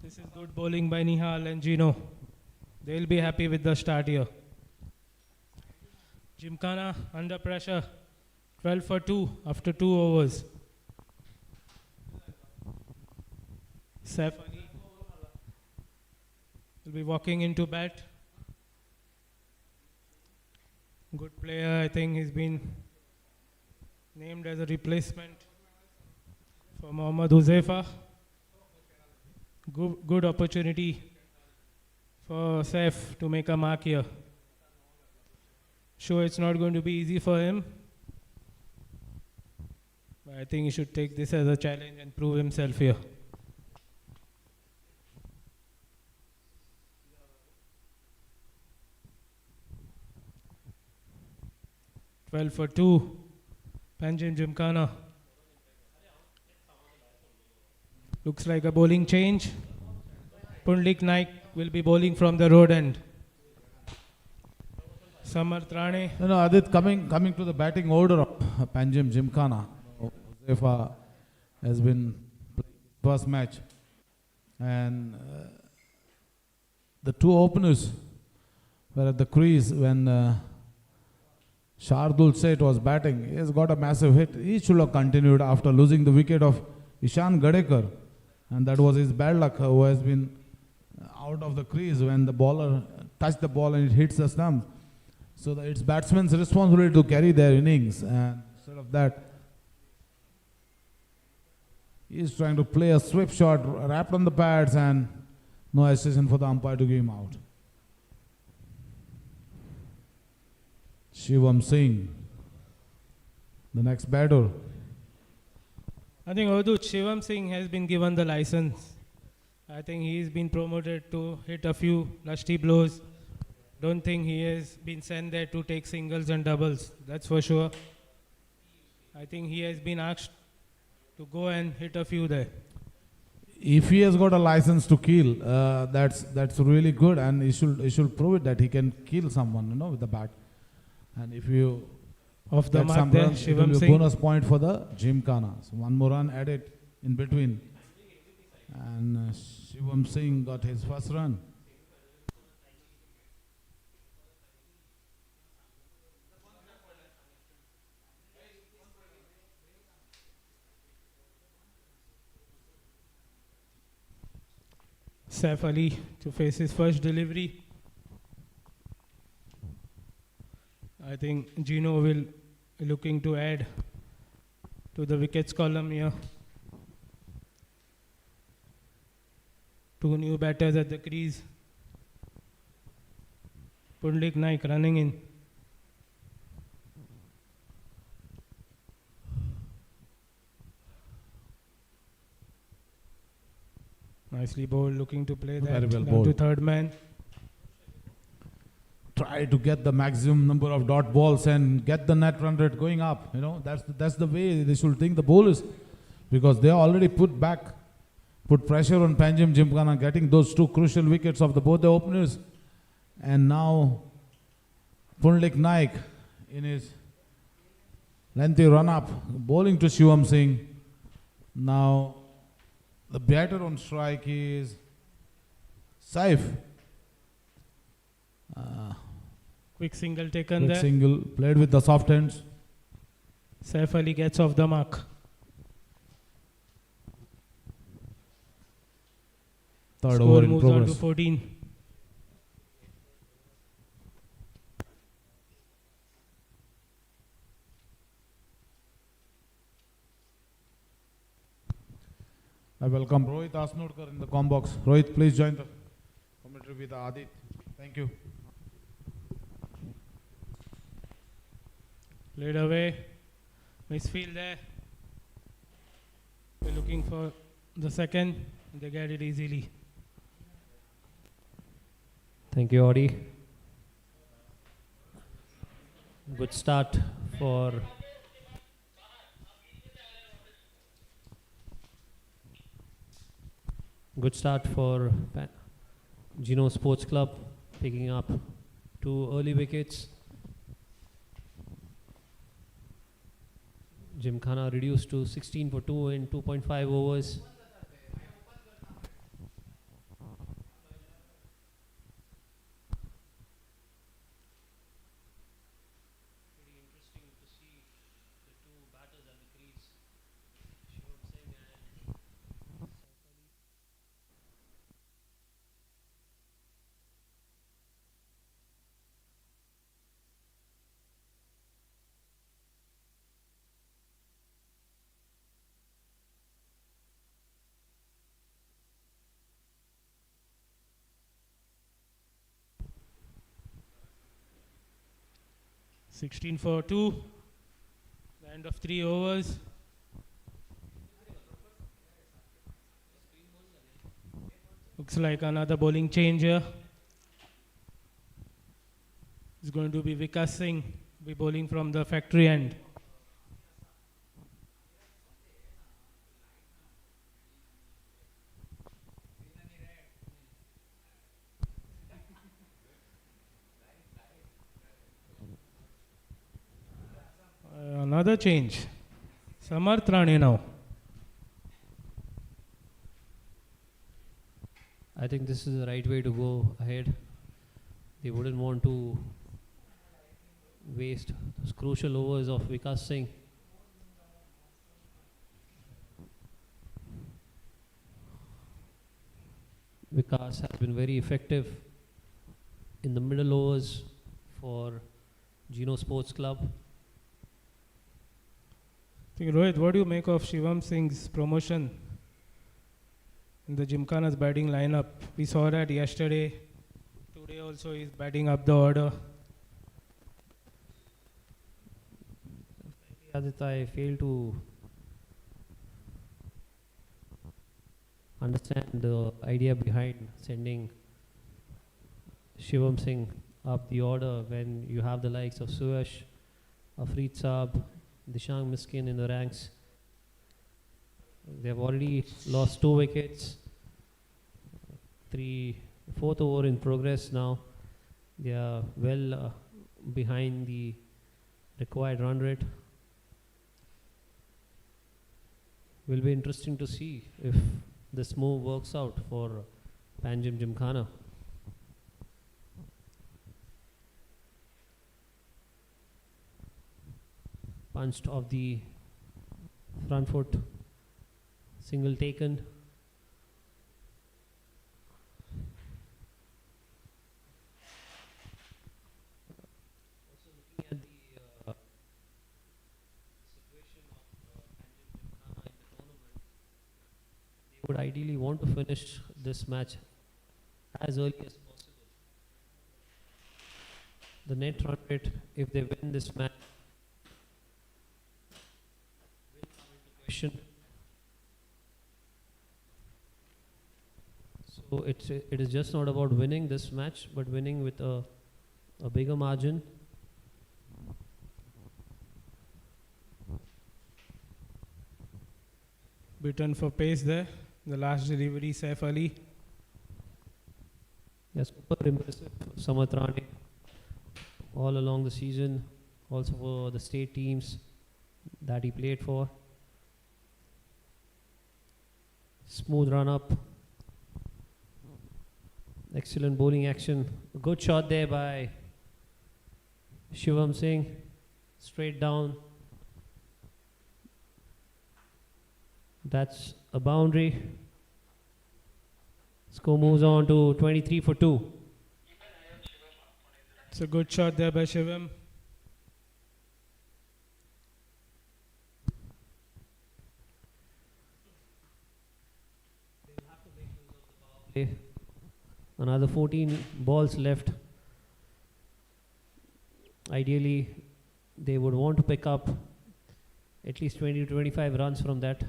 [SPEAKER 2] This is good bowling by Nihal and Geno. They'll be happy with the start here. Gymkhana under pressure. 12 for 2 after 2 overs. Saif Ali will be walking into bat. Good player, I think he's been named as a replacement for Mohammad Huzaifa. Good opportunity for Saif to make a mark here. Sure, it's not going to be easy for him. I think he should take this as a challenge and prove himself here. Twelve for two. Panjim Gymkhana. Looks like a bowling change. Pundlik Naik will be bowling from the road end. Samar Trane.
[SPEAKER 4] No, Adit, coming to the batting order of Panjim Gymkhana. Josefa has been playing first match. And the two openers were at the crease when Shardul Seth was batting. He has got a massive hit. He should have continued after losing the wicket of Ishan Gadekar. And that was his bad luck, who has been out of the crease when the bowler touched the ball and it hits the stump. So it's batsman's responsibility to carry their innings. And instead of that, he's trying to play a sweep shot, wrapped on the pads, and no hesitation for the umpire to give him out. Shivam Singh, the next batter.
[SPEAKER 2] I think Avadut Shivam Singh has been given the license. I think he's been promoted to hit a few lusty blows. Don't think he has been sent there to take singles and doubles. That's for sure. I think he has been asked to go and hit a few there.
[SPEAKER 4] If he has got a license to kill, that's really good, and he should prove it that he can kill someone, with the bat. And if you
[SPEAKER 2] Off the
[SPEAKER 4] get
[SPEAKER 2] mark
[SPEAKER 4] some
[SPEAKER 2] there,
[SPEAKER 4] runs, it will
[SPEAKER 2] Shivam
[SPEAKER 4] be a
[SPEAKER 2] Singh.
[SPEAKER 4] bonus point for the Gymkhana. So one more run added in between, and Shivam Singh got his first run.
[SPEAKER 2] Saif Ali to face his first delivery. I think Geno will be looking to add to the wickets column here. Two new batters at the crease. Pundlik Naik running in. Nicely bowled, looking to play that.
[SPEAKER 4] Very well
[SPEAKER 2] Down to
[SPEAKER 4] bowled.
[SPEAKER 2] third man.
[SPEAKER 4] Try to get the maximum number of dot balls and get the net run rate going up. That's the way they should think the bowlers, because they already put pressure on Panjim Gymkhana, getting those two crucial wickets of both the openers. And now Pundlik Naik in his lengthy run up, bowling to Shivam Singh. Now the batter on strike is Saif.
[SPEAKER 2] Quick single taken
[SPEAKER 4] Quick
[SPEAKER 2] there.
[SPEAKER 4] single, played with the soft hands.
[SPEAKER 2] Saif Ali gets off the mark.
[SPEAKER 4] Third
[SPEAKER 2] Score
[SPEAKER 4] over in
[SPEAKER 2] moves on to
[SPEAKER 4] progress.
[SPEAKER 2] 14.
[SPEAKER 4] I welcome Rohit Asnodkar in the com box. Rohit, please join the commentary with Adit. Thank you.
[SPEAKER 2] Played away. Misfield there. We're looking for the second. They get it easily.
[SPEAKER 3] Thank you, Audi. Good start for Geno Sports Club, picking up 2 early wickets. Gymkhana reduced to 16 for 2 in 2.5 overs. Pretty interesting to see the two batters at the crease, Shivam Singh and Saif Ali.
[SPEAKER 2] 16 for 2. The end of 3 overs. Looks like another bowling change here. It's going to be Vikas Singh, be bowling from the factory end. Another change. Samarth Rane now.
[SPEAKER 3] I think this is the right way to go ahead. They wouldn't want to waste those crucial overs of Vikas Singh. Vikas has been very effective in the middle overs for Geno Sports Club.
[SPEAKER 2] I think, Rohit, what do you make of Shivam Singh's promotion in the Gymkhana's batting lineup? We saw that yesterday. Today also he's batting up the order.
[SPEAKER 3] Aditya, I fail to understand the idea behind sending Shivam Singh up the order when you have the likes of Suyash, Afreed Saab, Dishang Miskin in the ranks. They have already lost 2 wickets. Fourth over in progress now. They are well behind the required run rate. Will be interesting to see if this move works out for Panjim Gymkhana. Punched off the front foot, single taken. Also looking at the situation of Panjim Gymkhana in the tournament, they would ideally want to finish this match as early as possible. The net run rate, if they win this match, so it is just not about winning this match, but winning with a bigger margin.
[SPEAKER 2] Beaten for pace there. The last delivery, Saif Ali.
[SPEAKER 3] Yes, super impressive. Samarth Rane all along the season, also for the state teams that he played for. Smooth run up. Excellent bowling action. A good shot there by Shivam Singh. Straight down. That's a boundary. Score moves on to 23 for 2.
[SPEAKER 2] It's a good shot there by Shivam.
[SPEAKER 3] Another 14 balls left. Ideally, they would want to pick up at least 20 to 25 runs from that.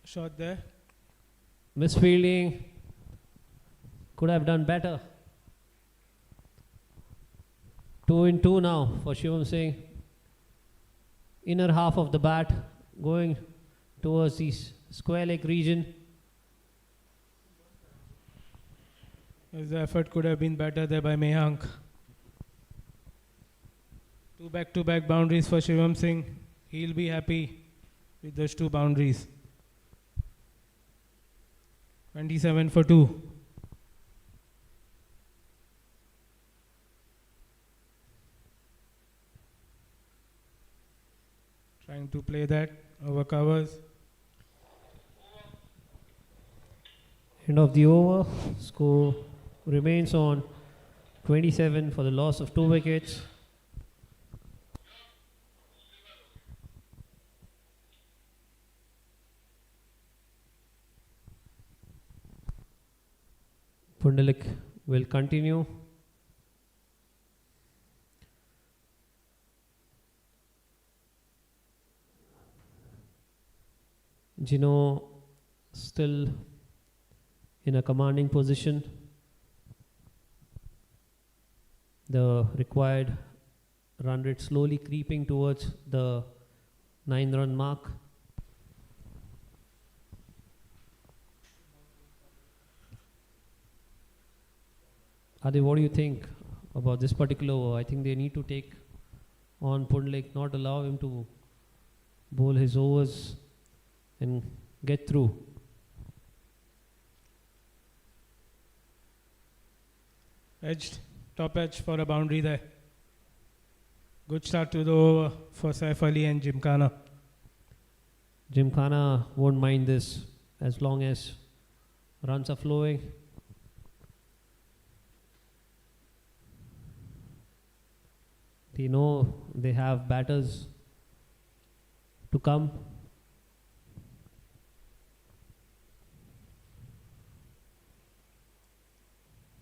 [SPEAKER 2] Shot there.
[SPEAKER 3] Misfielding. Could have done better. 2 in 2 now for Shivam Singh. Inner half of the bat going towards the square leg region.
[SPEAKER 2] The effort could have been better there by Mehank. 2 back-to-back boundaries for Shivam Singh. He'll be happy with those 2 boundaries. 27 for 2. Trying to play that over covers.
[SPEAKER 3] End of the over. Score remains on 27 for the loss of 2 wickets. Pundelik will continue. Geno still in a commanding position. The required run rate slowly creeping towards the 9-run mark. Adi, what do you think about this particular over? I think they need to take on Pundlik, not allow him to bowl his overs and get through.
[SPEAKER 2] Edged, top edge for a boundary there. Good start to the over for Saif Ali and Gymkhana.
[SPEAKER 3] Gymkhana won't mind this as long as runs are flowing. They know they have batters to come.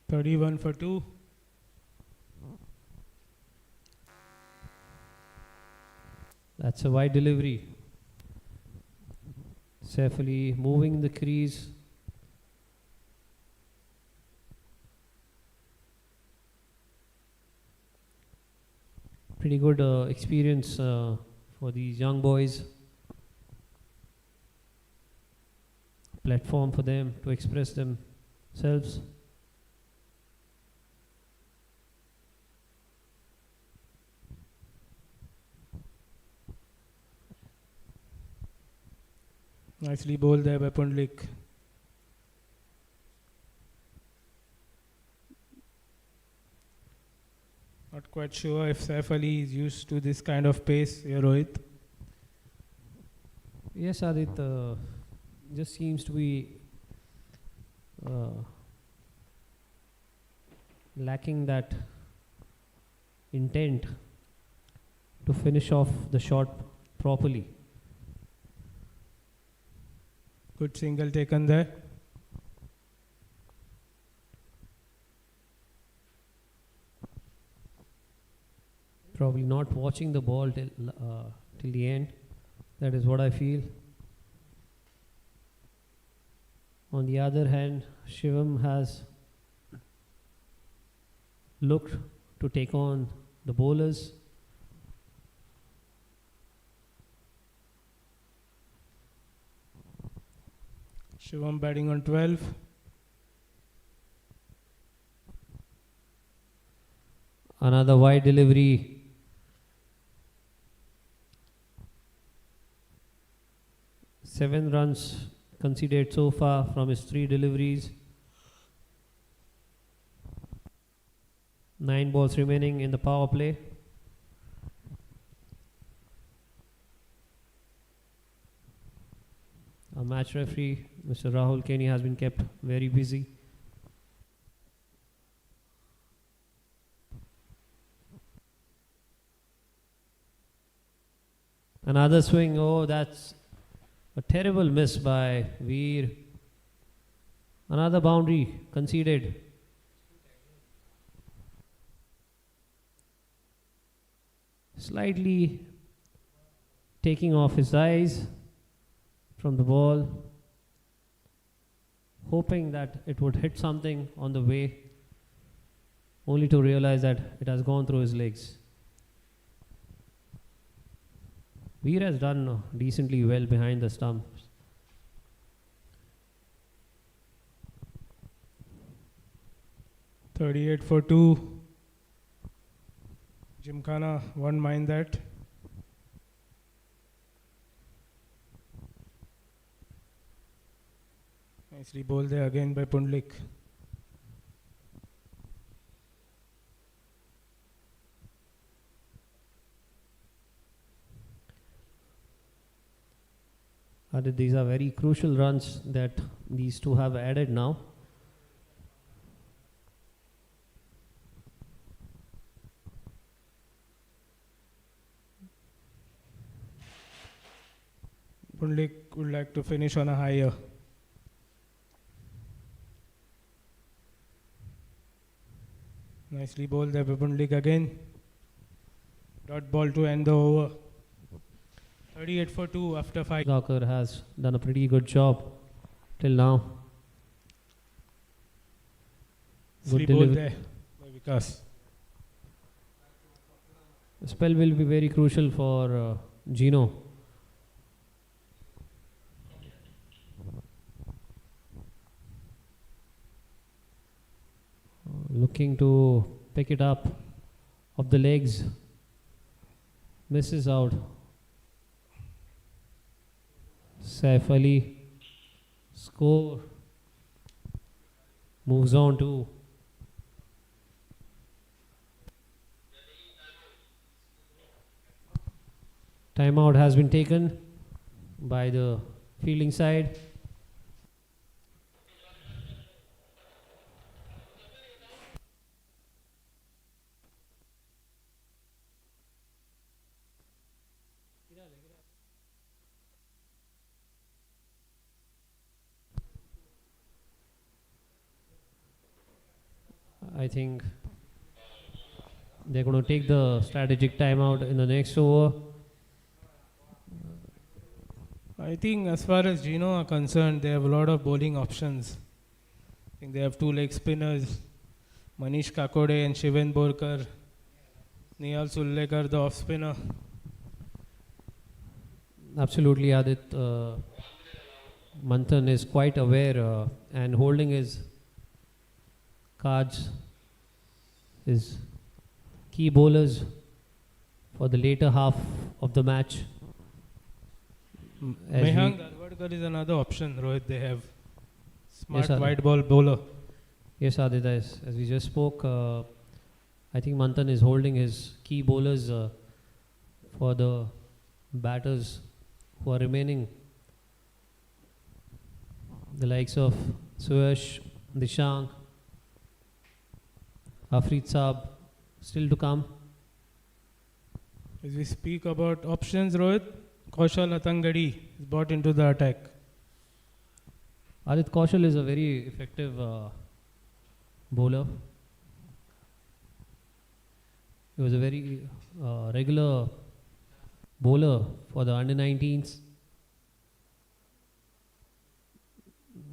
[SPEAKER 2] "31 for 2.
[SPEAKER 3] That's a wide delivery. Saif Ali moving the crease. Pretty good experience for these young boys. Platform for them to express themselves.
[SPEAKER 2] Nicely bowled there by Pundlik. Not quite sure if Saif Ali is used to this kind of pace here, Rohit.
[SPEAKER 3] Yes, Adit, just seems to be lacking that intent to finish off the shot properly.
[SPEAKER 2] Good single taken there.
[SPEAKER 3] Probably not watching the ball till the end. That is what I feel. On the other hand, Shivam has looked to take on the bowlers.
[SPEAKER 2] Shivam batting on 12.
[SPEAKER 3] Another wide delivery. Seven runs conceded so far from his 3 deliveries. 9 balls remaining in the power play. Our match referee, Mr. Rahul Kenny, has been kept very busy. Another swing. Oh, that's a terrible miss by Veer. Another boundary conceded. Slightly taking off his eyes from the ball, hoping that it would hit something on the way, only to realize that it has gone through his legs. Veer has done decently well behind the stumps.
[SPEAKER 2] "38 for 2. Gymkhana won't mind that. Nicely bowled there again by Pundlik.
[SPEAKER 3] These are very crucial runs that these two have added now.
[SPEAKER 2] Pundlik would like to finish on a higher. Nicely bowled there by Pundlik again. Dot ball to end the over. 38 for 2 after 5.
[SPEAKER 3] Gawker has done a pretty good job till now.
[SPEAKER 2] Three
[SPEAKER 3] Good
[SPEAKER 2] ball
[SPEAKER 3] delivery.
[SPEAKER 2] there by Vikas.
[SPEAKER 3] The spell will be very crucial for Geno. Looking to pick it up off the legs. Misses out. Saif Ali score. Moves on to timeout has been taken by the fielding side. I think they're going to take the strategic timeout in the next over.
[SPEAKER 2] I think as far as Geno are concerned, they have a lot of bowling options. I think they have two leg spinners, Manish Kakode and Shiven Borkar. Nihal Sulekar, the off spinner.
[SPEAKER 3] Absolutely, Adit. Manthan is quite aware and holding his cards, his key bowlers for the later half of the match. As
[SPEAKER 2] Mehang
[SPEAKER 3] we-
[SPEAKER 2] Darwadkar is another option, Rohit. They have smart
[SPEAKER 3] Yes, Adit.
[SPEAKER 2] wide ball bowler.
[SPEAKER 3] Yes, Adit, as we just spoke, I think Manthan is holding his key bowlers for the batters who are remaining. The likes of Suyash, Dishang, Afreed Saab, still to come.
[SPEAKER 2] As we speak about options, Rohit, Kaushal Atangadi is brought into the attack.
[SPEAKER 3] Adit Kaushal is a very effective bowler. He was a very regular bowler for the under-19s.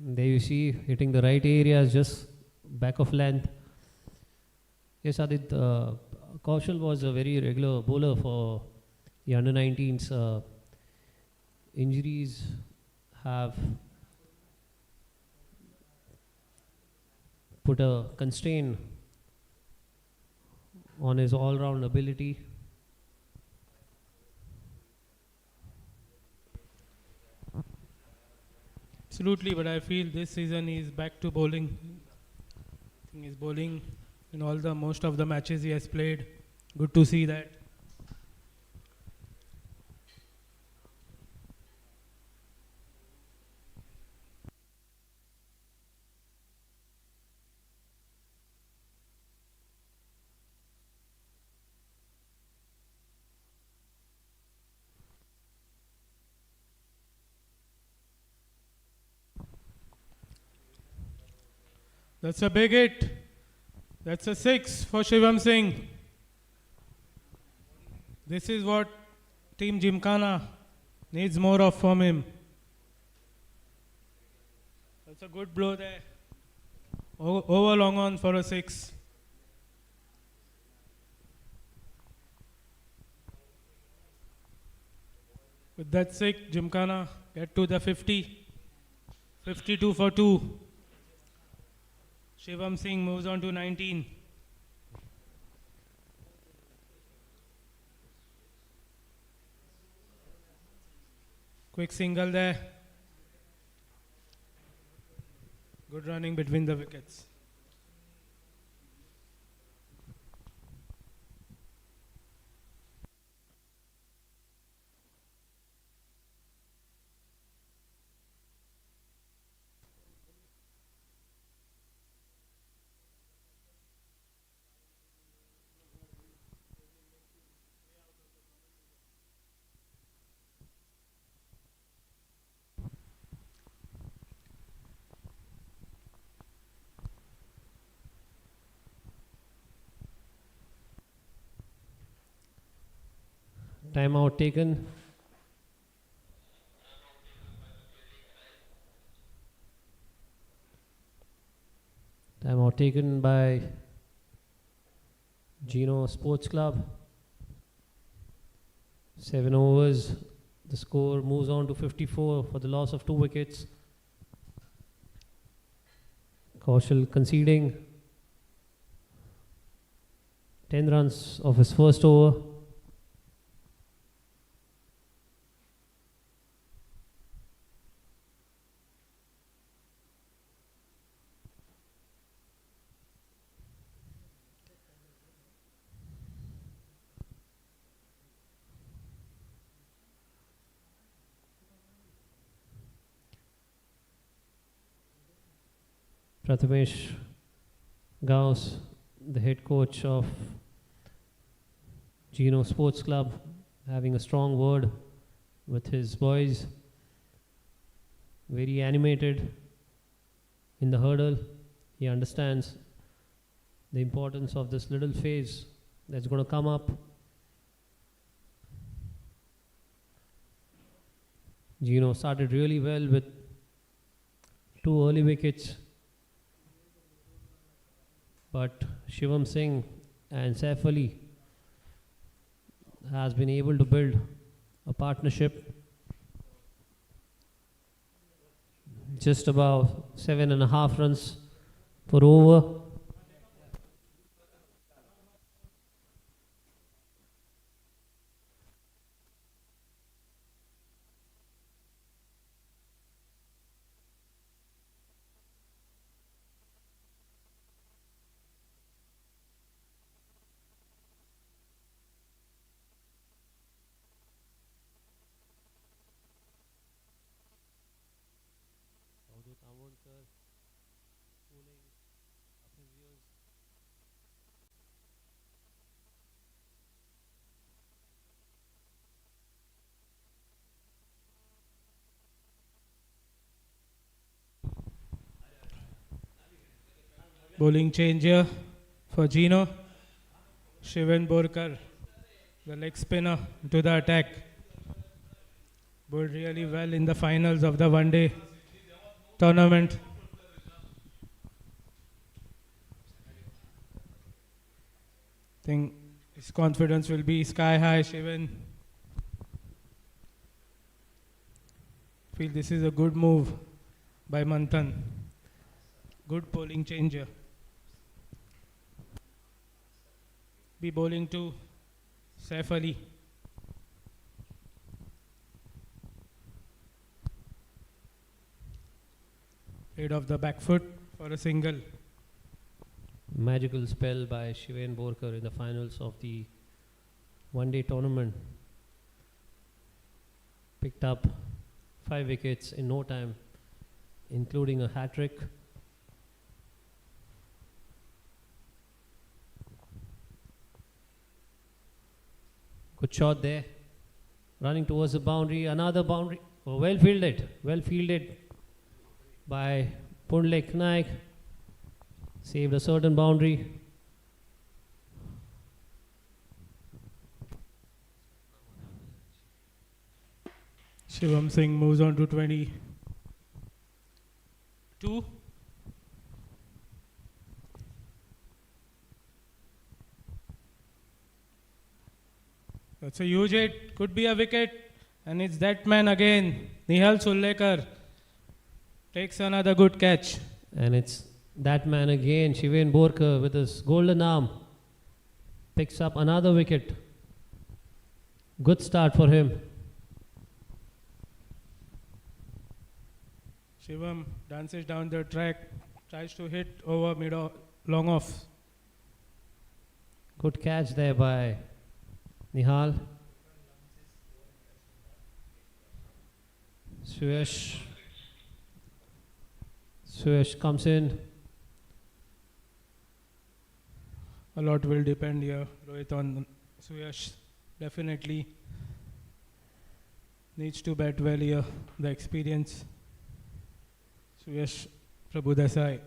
[SPEAKER 3] There you see, hitting the right areas, just back of length. Yes, Adit, Kaushal was a very regular bowler for the under-19s. Injuries have put a constraint on his all-round ability.
[SPEAKER 2] Absolutely, but I feel this season he is back to bowling. I think he's bowling in most of the matches he has played. Good to see that. That's a big hit. That's a 6 for Shivam Singh. This is what Team Gymkhana needs more of from him. That's a good blow there. Over long on for a 6. With that 6, Gymkhana get to the 50. 52 for 2. Shivam Singh moves on to 19. Quick single there. Good running between the wickets.
[SPEAKER 3] Timeout taken Time out taken by Geno Sports Club. 7 overs. The score moves on to 54 for the loss of 2 wickets. Kaushal conceding 10 runs of his first over. Prathamesh Gauss, the head coach of Geno Sports Club, having a strong word with his boys. Very animated in the hurdle. He understands the importance of this little phase that's going to come up. Geno started really well with 2 early wickets. But Shivam Singh and Saif Ali has been able to build a partnership. Just about 7.5 runs per over.
[SPEAKER 2] Bowling change here for Geno. Shivan Borkar, the leg spinner, to the attack. Bowled really well in the finals of the one-day tournament. Think his confidence will be sky high, Shivan. Feel this is a good move by Manthan. Good bowling changer. Be bowling to Saif Ali. Head of the back foot for a single.
[SPEAKER 3] Magical spell by Shivan Borkar in the finals of the one-day tournament. Picked up 5 wickets in no time, including a hat-trick. Good shot there. Running towards the boundary. Another boundary. Oh, well fielded. Well fielded by Pundlek Naik. Saved a certain boundary.
[SPEAKER 2] Shivam Singh moves on to 22. That's a huge hit. Could be a wicket. And it's that man again. Nihal Sullekar takes another good catch.
[SPEAKER 3] And it's that man again, Shivan Borkar, with his golden arm. Picks up another wicket. Good start for him.
[SPEAKER 2] Shivam dances down the track, tries to hit over long off.
[SPEAKER 3] Good catch there by Nihal. Suyash comes in.
[SPEAKER 2] A lot will depend here, Rohit, on Suyash. Definitely needs to bat well here, the experience. Suyash Prabhu Desai.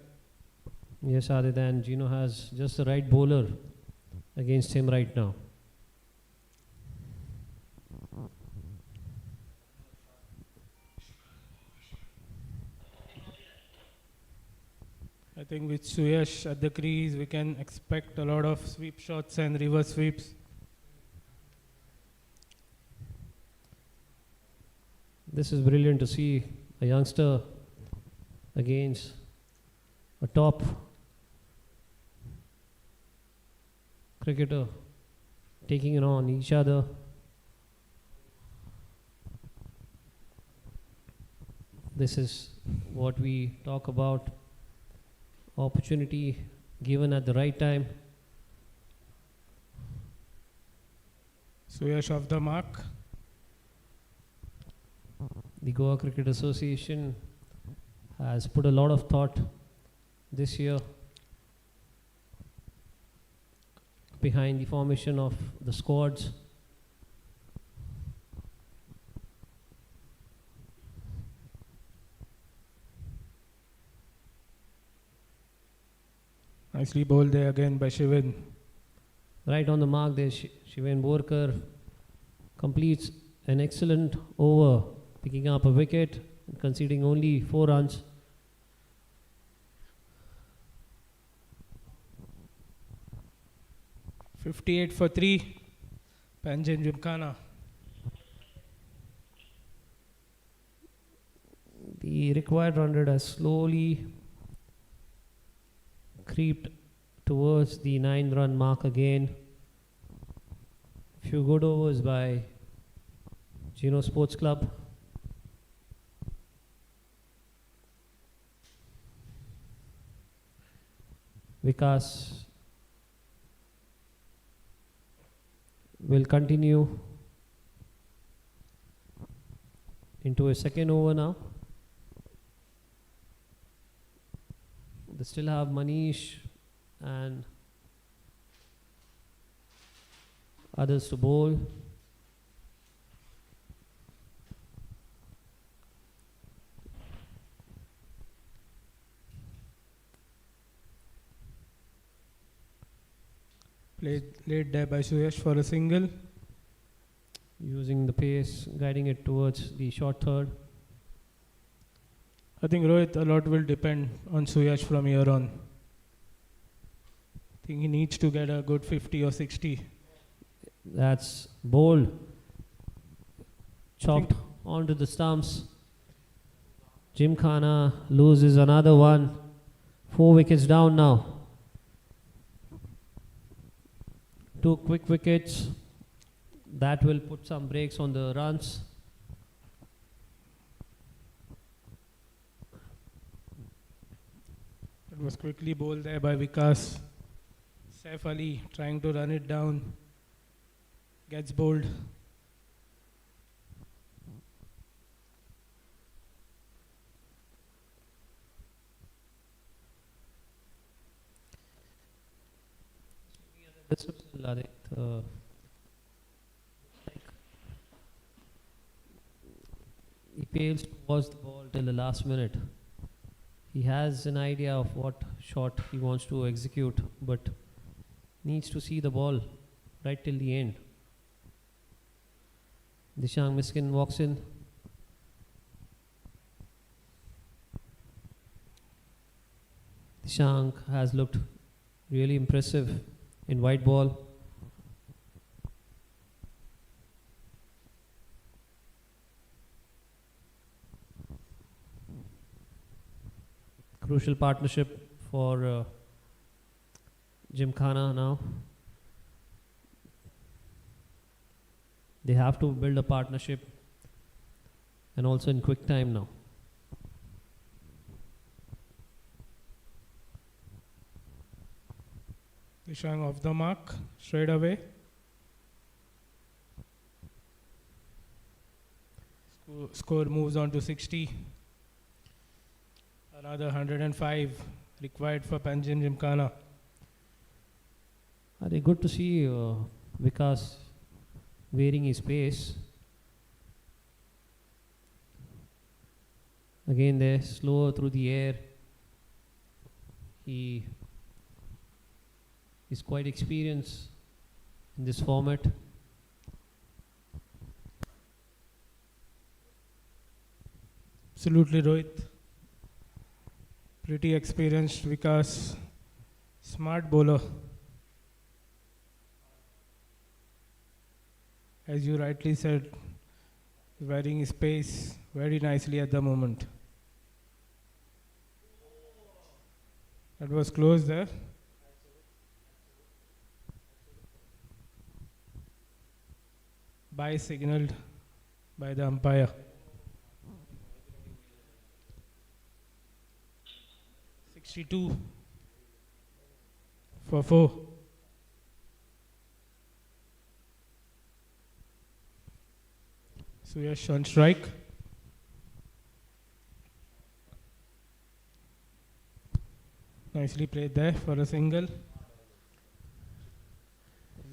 [SPEAKER 3] Yes, Adit, and Geno has just the right bowler against him right now.
[SPEAKER 2] think with Suyash at the crease, we can expect a lot of sweep shots and reverse sweeps.
[SPEAKER 3] This is brilliant to see a youngster against a top cricketer taking it on each other. This is what we talk about. Opportunity given at the right time.
[SPEAKER 2] Suyash off the mark.
[SPEAKER 3] The Goa Cricket Association has put a lot of thought this year behind the formation of the squads.
[SPEAKER 2] Nicely bowled there again by Shivan.
[SPEAKER 3] Right on the mark there, Shiven Borkar completes an excellent over, picking up a wicket and conceding only 4 runs.
[SPEAKER 2] .58 for 3. Panjim Gymkhana.
[SPEAKER 3] The required run rate has slowly creeped towards the 9-run mark again. Few good overs by Geno Sports Club. Vikas will continue into a second over now. They still have Manish and others to bowl.
[SPEAKER 2] Played late there by Suyash for a single.
[SPEAKER 3] Using the pace, guiding it towards the short third.
[SPEAKER 2] I think Rohit, a lot will depend on Suyash from here on. I think he needs to get a good 50 or 60.
[SPEAKER 3] That's bold. Chopped onto the stumps. Gymkhana loses another one. 4 wickets down now. 2 quick wickets. That will put some brakes on the runs.
[SPEAKER 2] It was quickly bowled there by Vikas. Saif Ali trying to run it down. Gets bowled.
[SPEAKER 3] He fails to watch the ball till the last minute. He has an idea of what shot he wants to execute, but needs to see the ball right till the end. Dishang Miskin walks in. Dishang has looked really impressive in white ball. Crucial partnership for Gymkhana now. They have to build a partnership and also in quick time now.
[SPEAKER 2] Dishang off the mark straight away. Score moves on to 60. Another 105 required for Panjim Gymkhana.
[SPEAKER 3] Are they good to see Vikas varying his pace? Again, they're slower through the air. He is quite experienced in this format.
[SPEAKER 2] Absolutely, Rohit. Pretty experienced Vikas, smart bowler. As you rightly said, varying his pace very nicely at the moment. That was close there. Bye signaled by the umpire. 62 for 4. Suyash on strike. Nicely played there for a single.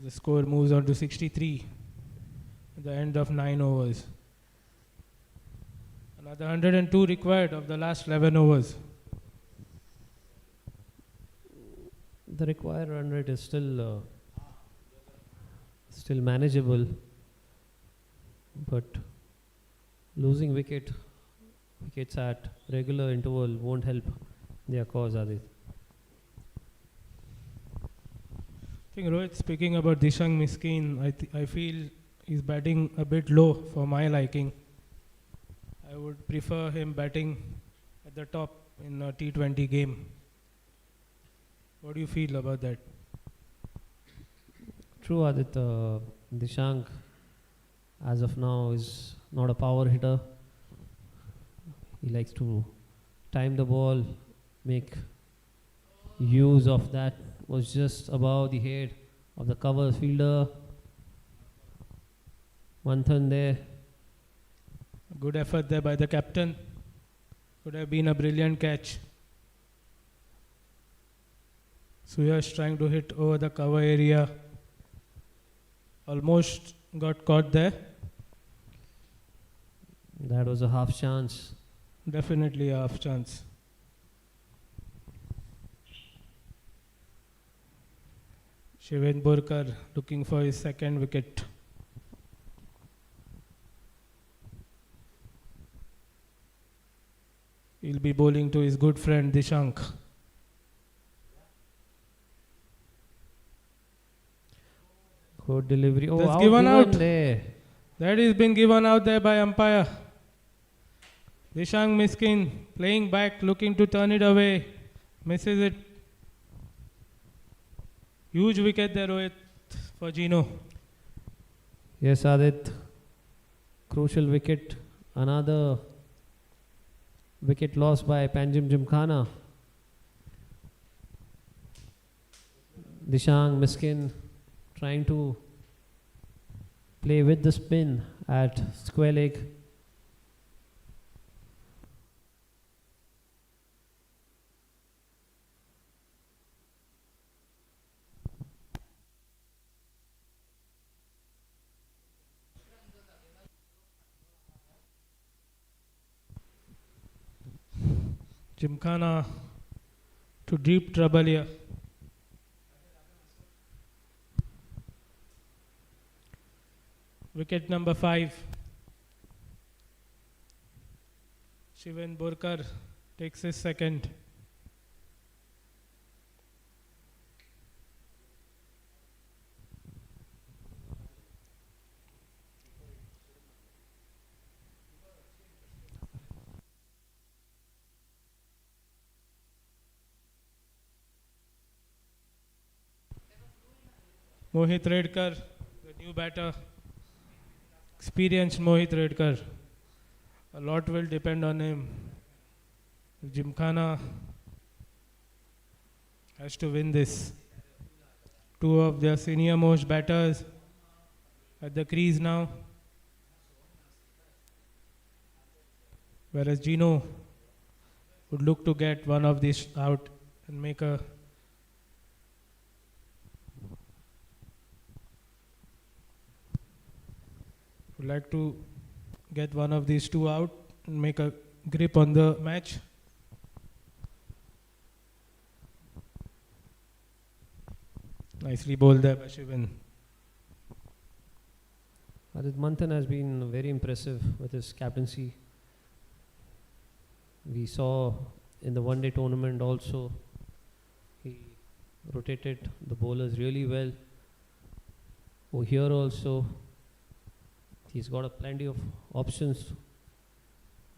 [SPEAKER 2] The score moves on to 63 at the end of 9 overs. Another 102 required of the last 11 overs.
[SPEAKER 3] The required run rate is still manageable, but losing wickets at regular interval won't help their cause, Adit.
[SPEAKER 2] I think Rohit, speaking about Dishang Miskin, I feel he's batting a bit low for my liking. I would prefer him batting at the top in a T20 game. What do you feel about that?
[SPEAKER 3] True, Adit. Dishank, as of now, is not a power hitter. He likes to time the ball, make use of that. Was just above the head of the cover fielder. Manthan there.
[SPEAKER 2] Good effort there by the captain. Could have been a brilliant catch. Suyash trying to hit over the cover area. Almost got caught there.
[SPEAKER 3] That was a half chance.
[SPEAKER 2] Definitely a half chance. Shiven Borkar looking for his second wicket. He'll be bowling to his good friend Dishank.
[SPEAKER 3] Good delivery. Oh,
[SPEAKER 2] That's given out.
[SPEAKER 3] There.
[SPEAKER 2] That has been given out there by umpire. Dishank Miskin playing back, looking to turn it away. Misses it. Huge wicket there, Rohit, for Geno.
[SPEAKER 3] Yes, Adit. Crucial wicket. Another wicket lost by Panjim Gymkhana. Dishang Miskin trying to play with the spin at square leg.
[SPEAKER 2] Gymkhana to deep trouble here. Wicket number 5. Shiven Borkar takes his second. Mohit Redkar, the new batter. Experienced Mohit Redkar. A lot will depend on him. Gymkhana has to win this. Two of their senior most batters at the crease now. Whereas Geno would look to get one of these out and make a would like to get one of these two out and make a grip on the match. Nicely bowled there by Shivan.
[SPEAKER 3] Adit Manthan has been very impressive with his captaincy. We saw in the one-day tournament also, he rotated the bowlers really well. Over here also, he's got a plenty of options,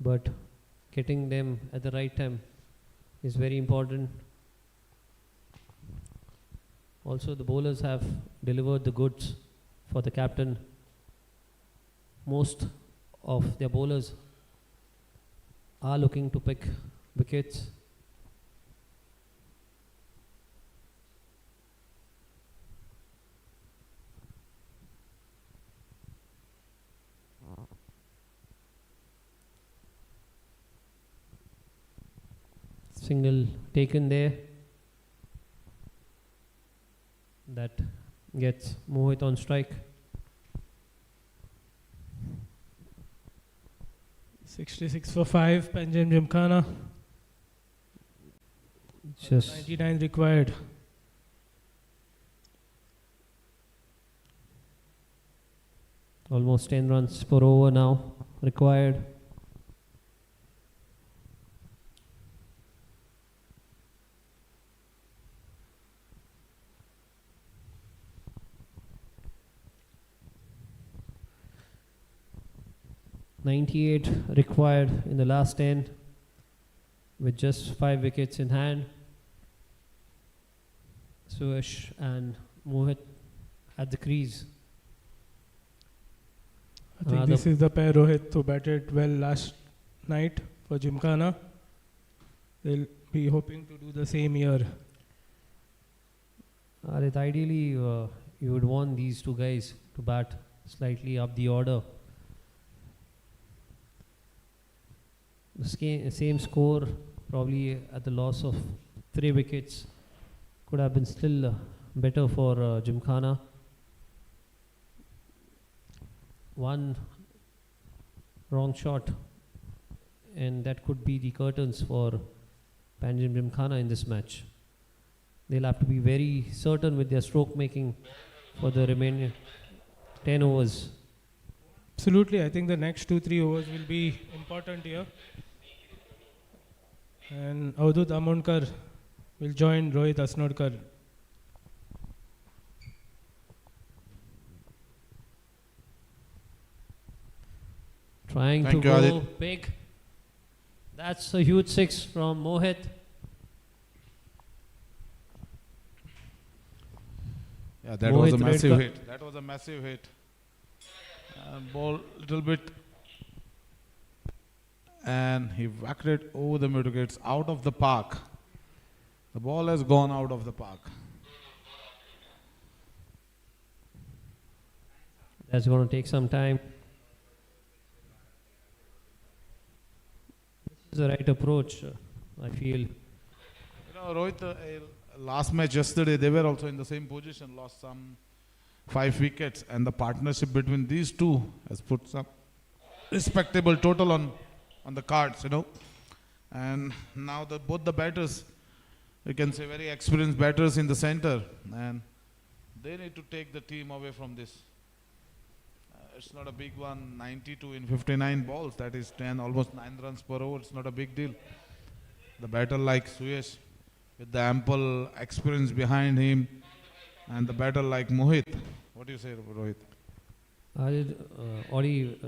[SPEAKER 3] but getting them at the right time is very important. Also, the bowlers have delivered the goods for the captain. Most of their bowlers are looking to pick wickets. Single taken there. That gets Mohit on strike.
[SPEAKER 2] 66 for 5, Panjim Gymkhana.
[SPEAKER 3] Just
[SPEAKER 2] 99 required.
[SPEAKER 3] almost 10 runs per over now required. .98 required in the last 10 with just 5 wickets in hand. Suyash and Mohit at the crease.
[SPEAKER 2] I think this is the pair Rohit who batted well last night for Gymkhana. They'll be hoping to do the same here.
[SPEAKER 3] Ideally, you would want these two guys to bat slightly up the order. The same score, probably at the loss of 3 wickets, could have been still better for Gymkhana. One wrong shot, and that could be the curtains for Panjim Gymkhana in this match. They'll have to be very certain with their stroke making for the remaining 10 overs.
[SPEAKER 2] Absolutely, I think the next 2-3 overs will be important here. And Avadut Amonkar will join Rohit Asnodkar.
[SPEAKER 3] Trying
[SPEAKER 4] Thank
[SPEAKER 3] to
[SPEAKER 4] you,
[SPEAKER 3] go
[SPEAKER 4] Adit.
[SPEAKER 3] big. That's a huge 6 from Mohit.
[SPEAKER 4] Yeah, that
[SPEAKER 3] Mohit
[SPEAKER 4] was a
[SPEAKER 3] red
[SPEAKER 4] massive
[SPEAKER 3] card.
[SPEAKER 4] hit. That was a massive hit. Ball little bit. And he whacked it over the mid wickets out of the park. The ball has gone out of the park.
[SPEAKER 3] That's going to take some time. This is the right approach, I feel.
[SPEAKER 4] You know, Rohit, last match yesterday, they were also in the same position, lost some 5 wickets, and the partnership between these two has put some respectable total on the cards, you know. And now both the batters, you can say very experienced batters in the center, and they need to take the team away from this. It's not a big one, 92 in 59 balls, that is 10, almost 9 runs per over, it's not a big deal. The batter like Suyash, with the ample experience behind him, and the batter like Mohit. What do you say, Rohit?
[SPEAKER 3] Audi,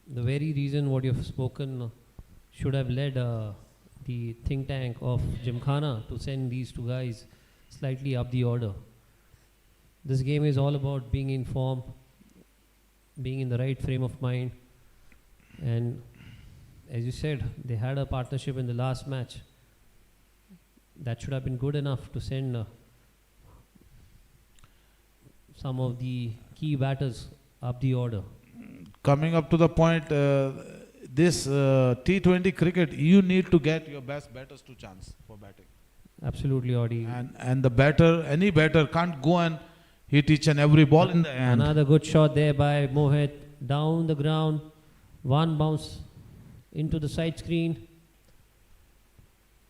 [SPEAKER 3] the very reason what you've spoken should have led the think tank of Gymkhana to send these two guys slightly up the order. This game is all about being in form, being in the right frame of mind, and as you said, they had a partnership in the last match. That should have been good enough to send some of the key batters up the order.
[SPEAKER 4] Coming up to the point, this T20 cricket, you need to get your best batters to chance for batting.
[SPEAKER 3] Absolutely, Audi.
[SPEAKER 4] And the batter, any batter can't go and hit each and every ball in the end.
[SPEAKER 3] Another good shot there by Mohit. Down the ground. One bounce into the side screen.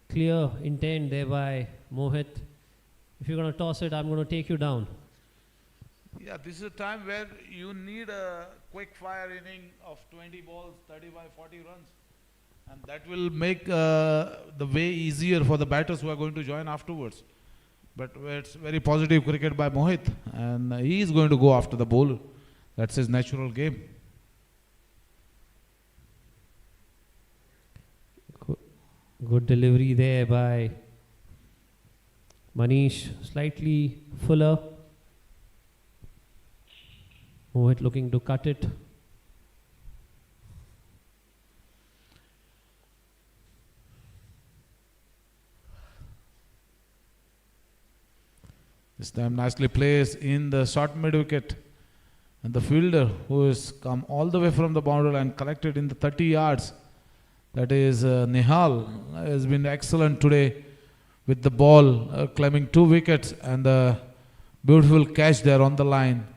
[SPEAKER 3] Clear intent there by Mohit. If you're going to toss it, I'm going to take you down.
[SPEAKER 4] Yeah, this is a time where you need a quick fire inning of 20 balls, 35, 40 runs. And that will make the way easier for the batters who are going to join afterwards. But it's very positive cricket by Mohit, and he is going to go after the bowler. That's his natural game.
[SPEAKER 3] Good delivery there by Manish, slightly fuller. Mohit looking to cut it.
[SPEAKER 4] This time nicely placed in the short mid wicket. And the fielder who has come all the way from the boundary line collected in the 30 yards. That is Nihal, has been excellent today with the ball, climbing 2 wickets and a beautiful catch there on the line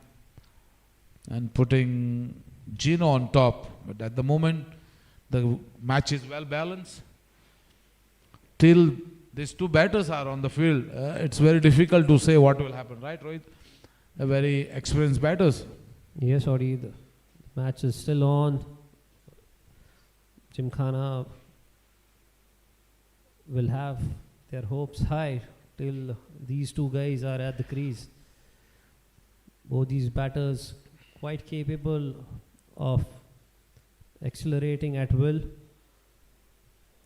[SPEAKER 4] and putting Geno on top. But at the moment, the match is well balanced. Till these 2 batters are on the field, it's very difficult to say what will happen, right, Rohit? A very experienced batters.
[SPEAKER 3] Yes, Odi, the match is still on. Gymkhana will have their hopes high till these 2 guys are at the crease. Both these batters quite capable of accelerating at will.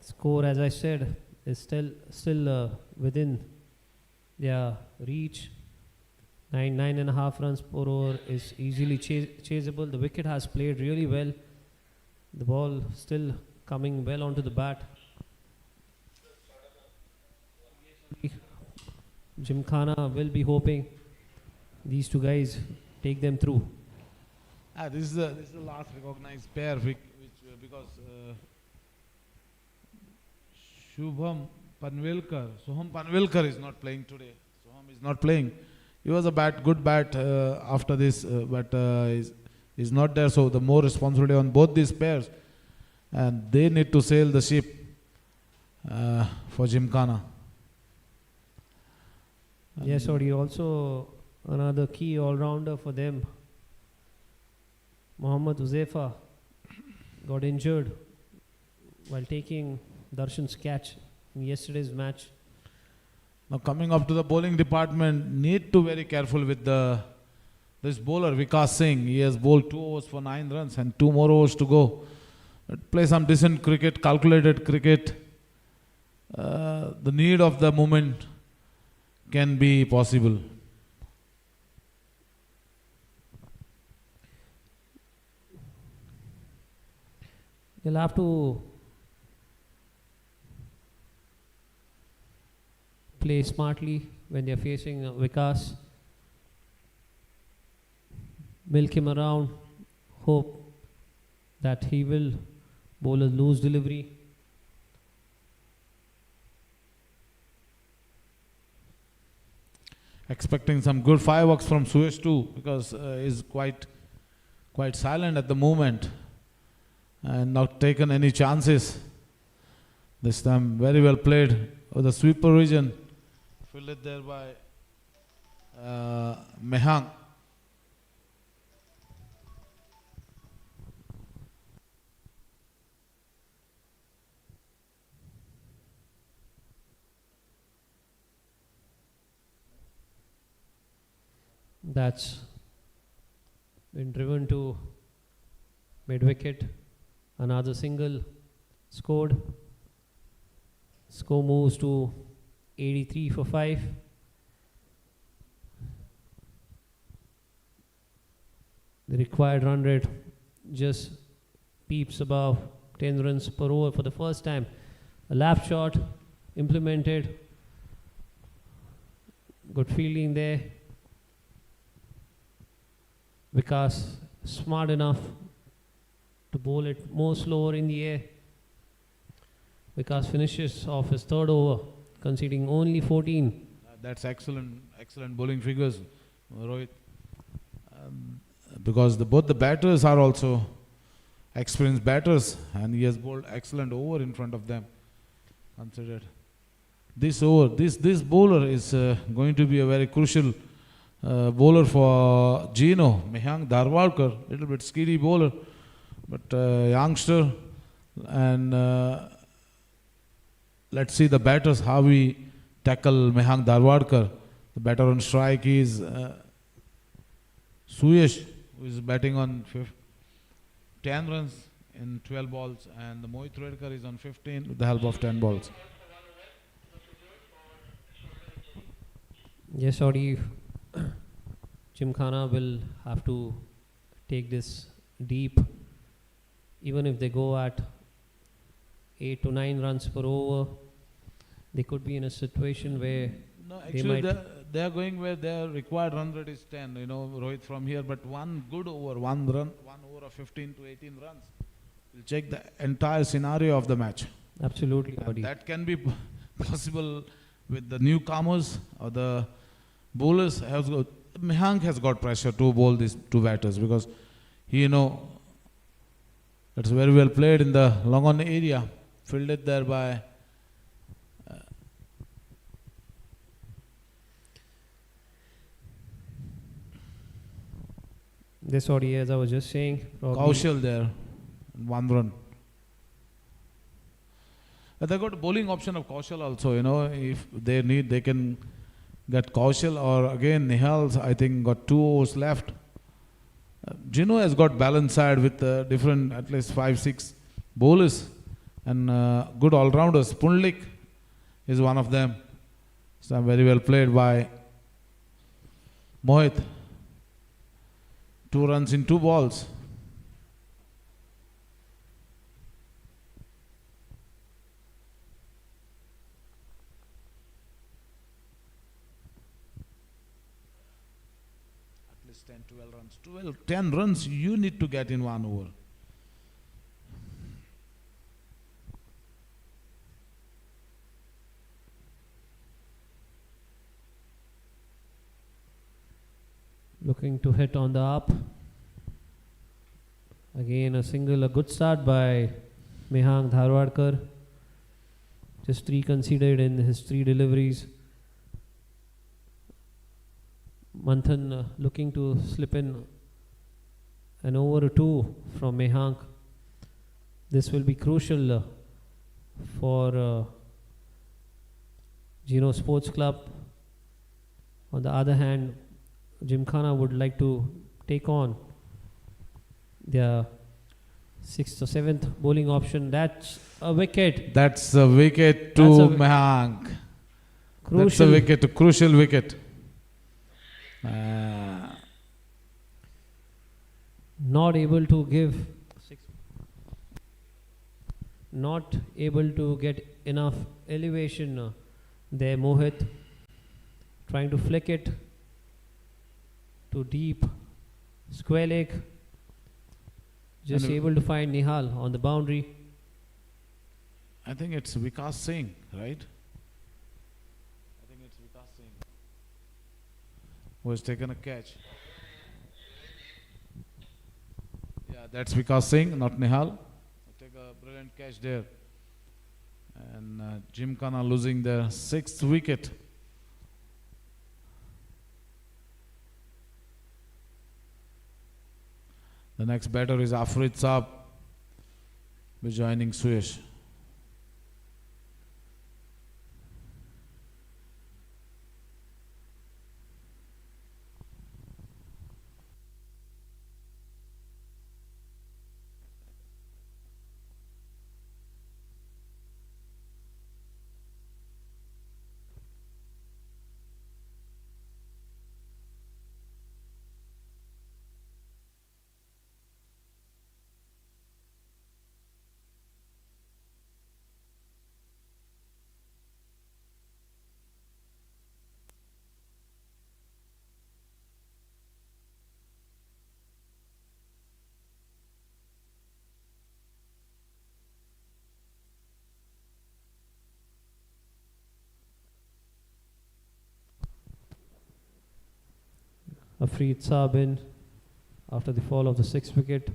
[SPEAKER 3] Score, as I said, is still within their reach. 9.5 runs per over is easily chaseable. The wicket has played really well. The ball still coming well onto the bat. Gymkhana will be hoping these 2 guys take them through.
[SPEAKER 4] This is the last recognized pair because Soham Panvelkar is not playing today. Soham is not playing. He was a good bat after this, but is not there. So the more responsibility on both these pairs, and they need to sail the ship for Gymkhana.
[SPEAKER 3] Yes, Odi, also another key all-rounder for them. Mohammad Uzaifa got injured while taking Darshan's catch in yesterday's match.
[SPEAKER 4] Now coming up to the bowling department, need to be very careful with this bowler Vikas Singh. He has bowled 2 overs for 9 runs and 2 more overs to go. Play some decent cricket, calculated cricket. The need of the moment can be possible.
[SPEAKER 3] They'll have to play smartly when they're facing Vikas. Milk him around, hope that he will bowl a loose delivery.
[SPEAKER 4] Expecting some good fireworks from Suresh too, because he's quite silent at the moment and not taken any chances. This time very well played with the sweeper region, fielded there by Mehang.
[SPEAKER 3] That's been driven to mid-wicket. Another single scored. Score moves to 83 for 5. The required run rate just peeps above 10 runs per over for the first time. A lap shot implemented. Good fielding there. Vikas smart enough to bowl it more slower in the air. Vikas finishes off his 3rd over, conceding only 14.
[SPEAKER 4] That's excellent bowling figures, Rohit. Because both the batters are also experienced batters, and he has bowled excellent over in front of them. Considered this over, this bowler is going to be a very crucial bowler for Geno, Mehang Dharwadkar, little bit skiddy bowler, but youngster, And let's see the batters, how we tackle Mehang Darwadkar. The batter on strike is Suyesh, who is batting on 10 runs in 12 balls, and the Mohit Redkar is on 15 with the help of 10 balls.
[SPEAKER 3] Yes, Audi. Gymkhana will have to take this deep. Even if they go at 8 to 9 runs per over, they could be in a situation where
[SPEAKER 4] No,
[SPEAKER 3] they
[SPEAKER 4] actually
[SPEAKER 3] might.
[SPEAKER 4] they are going where their required run rate is 10, Rohit, from here, but one good over, one over of 15 to 18 runs will check the entire scenario of the match.
[SPEAKER 3] Absolutely,
[SPEAKER 4] And
[SPEAKER 3] Audi.
[SPEAKER 4] that can be possible with the newcomers or the bowlers. Mehang has got pressure to bowl these two batters because he, that's very well played in the long on area, fielded there by
[SPEAKER 3] This Audi, as I was just saying,
[SPEAKER 4] Kaushal there, 1 run. They got a bowling option of Kaushal also, if they need, they can get Kaushal, or again Nihal, I think, got 2 overs left. Geno has got balanced side with different, at least 5-6 bowlers and good all-rounders. Pundlik is one of them. So very well played by Mohit. 2 runs in 2 balls. At least 10, 12 runs. 10 runs you need to get in 1 over.
[SPEAKER 3] looking to hit on the up. Again, a good start by Mehang Dharwadkar. Just 3 conceded in his 3 deliveries. Manthan looking to slip in an over or 2 from Mehang. This will be crucial for Geno Sports Club. On the other hand, Gymkhana would like to take on their 6th or 7th bowling option. That's a wicket.
[SPEAKER 4] That's a wicket to Mehang. That's a wicket, a crucial wicket.
[SPEAKER 3] Not able to get enough elevation there. Mohit trying to flick it to deep square leg. Just able to find Nihal on the boundary.
[SPEAKER 4] I think it's Vikas Singh, right? I think it's Vikas Singh who has taken a catch. Yeah, that's Vikas Singh, not Nihal. Take a brilliant catch there. And Gymkhana losing their 6th wicket. The next batter is Afrid Saab, joining Suyesh.
[SPEAKER 3] Afreed Saab in after the fall of the 6th wicket.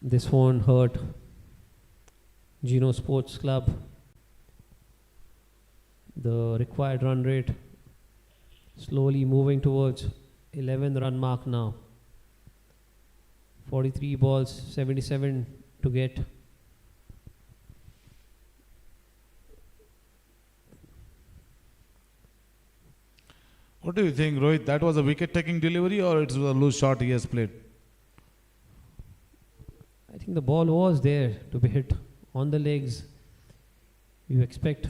[SPEAKER 3] This won't hurt Geno Sports Club. The required run rate slowly moving towards 11 run mark now. 43 balls, 77 to get.
[SPEAKER 4] What do you think, Rohit? That was a wicket-taking delivery or it was a loose shot he has played?
[SPEAKER 3] I think the ball was there to be hit on the legs. You expect,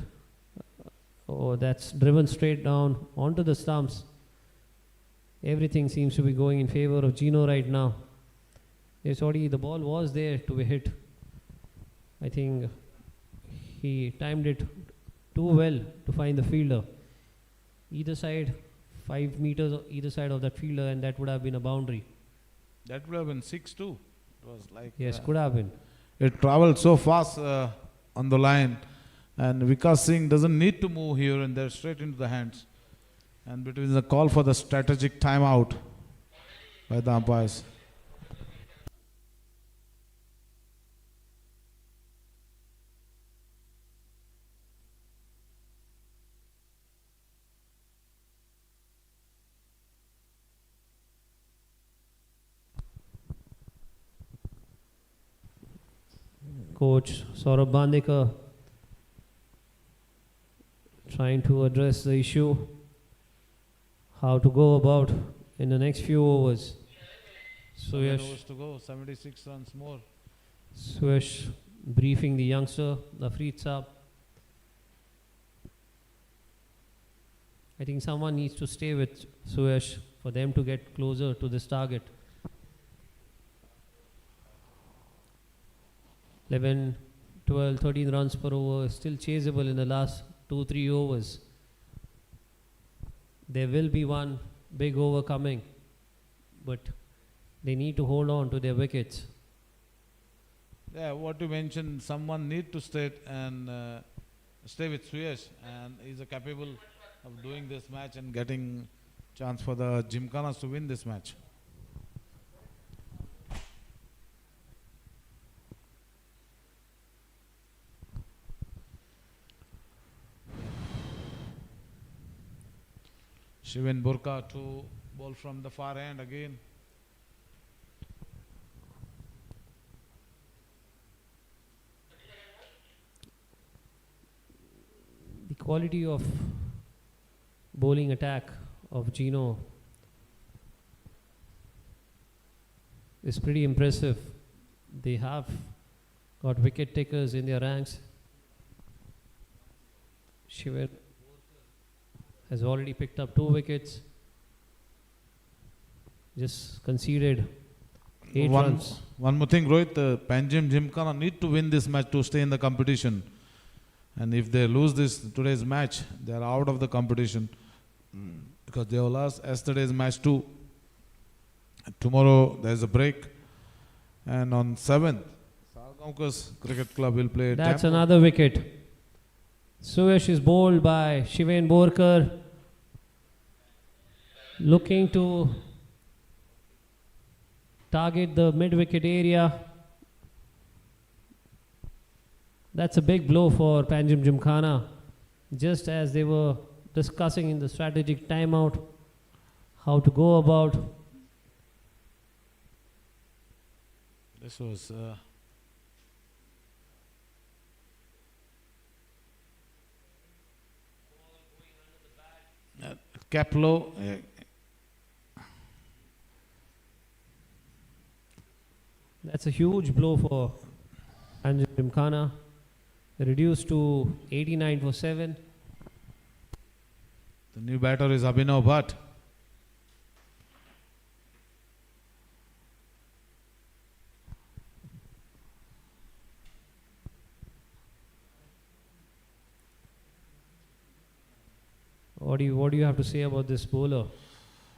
[SPEAKER 3] oh, that's driven straight down onto the stumps. Everything seems to be going in favor of Geno right now. Yes, Sporty, the ball was there to be hit. I think he timed it too well to find the fielder. Either side, 5 meters either side of that fielder, and that would have been a boundary.
[SPEAKER 4] That would have been 6-2. It was like
[SPEAKER 3] Yes, could have been.
[SPEAKER 4] it traveled so fast on the line, and Vikas Singh doesn't need to move here and there, straight into the hands. And between the call for the strategic timeout by the umpires.
[SPEAKER 3] Coach Saurabh Bandekar trying to address the issue, how to go about in the next few overs.
[SPEAKER 4] 7
[SPEAKER 3] Suyash,
[SPEAKER 4] overs to go, 76 runs more.
[SPEAKER 3] Suyash briefing the youngster, Afrid Saab. I think someone needs to stay with Suyash for them to get closer to this target. 11, 12, 13 runs per over, still chaseable in the last 2-3 overs. There will be one big over coming, but they need to hold on to their wickets.
[SPEAKER 4] Yeah, what you mentioned, someone need to stay and stay with Suyash, and he's capable of doing this match and getting chance for the Gymkhanas to win this match. Shiven Burka to ball from the far end again.
[SPEAKER 3] The quality of bowling attack of Geno is pretty impressive. They have got wicket takers in their ranks. Shiver has already picked up 2 wickets. Just conceded 8 runs.
[SPEAKER 4] One more thing, Rohit, Panjim Gymkhana need to win this match to stay in the competition. And if they lose today's match, they are out of the competition because they have lost yesterday's match too. Tomorrow there is a break, and on 7th, Sanguem Cricket Club will play.
[SPEAKER 3] That's another wicket. Suyash is bowled by Shiven Borkar, looking to target the mid-wicket area. That's a big blow for Panjim Gymkhana. Just as they were discussing in the strategic timeout how to go about.
[SPEAKER 4] This was cap low.
[SPEAKER 3] That's a huge blow for Panjim Gymkhana. Reduced to 89 for 7.
[SPEAKER 4] The new batter is Abhinav Bhatt.
[SPEAKER 3] What do you have to say about this bowler?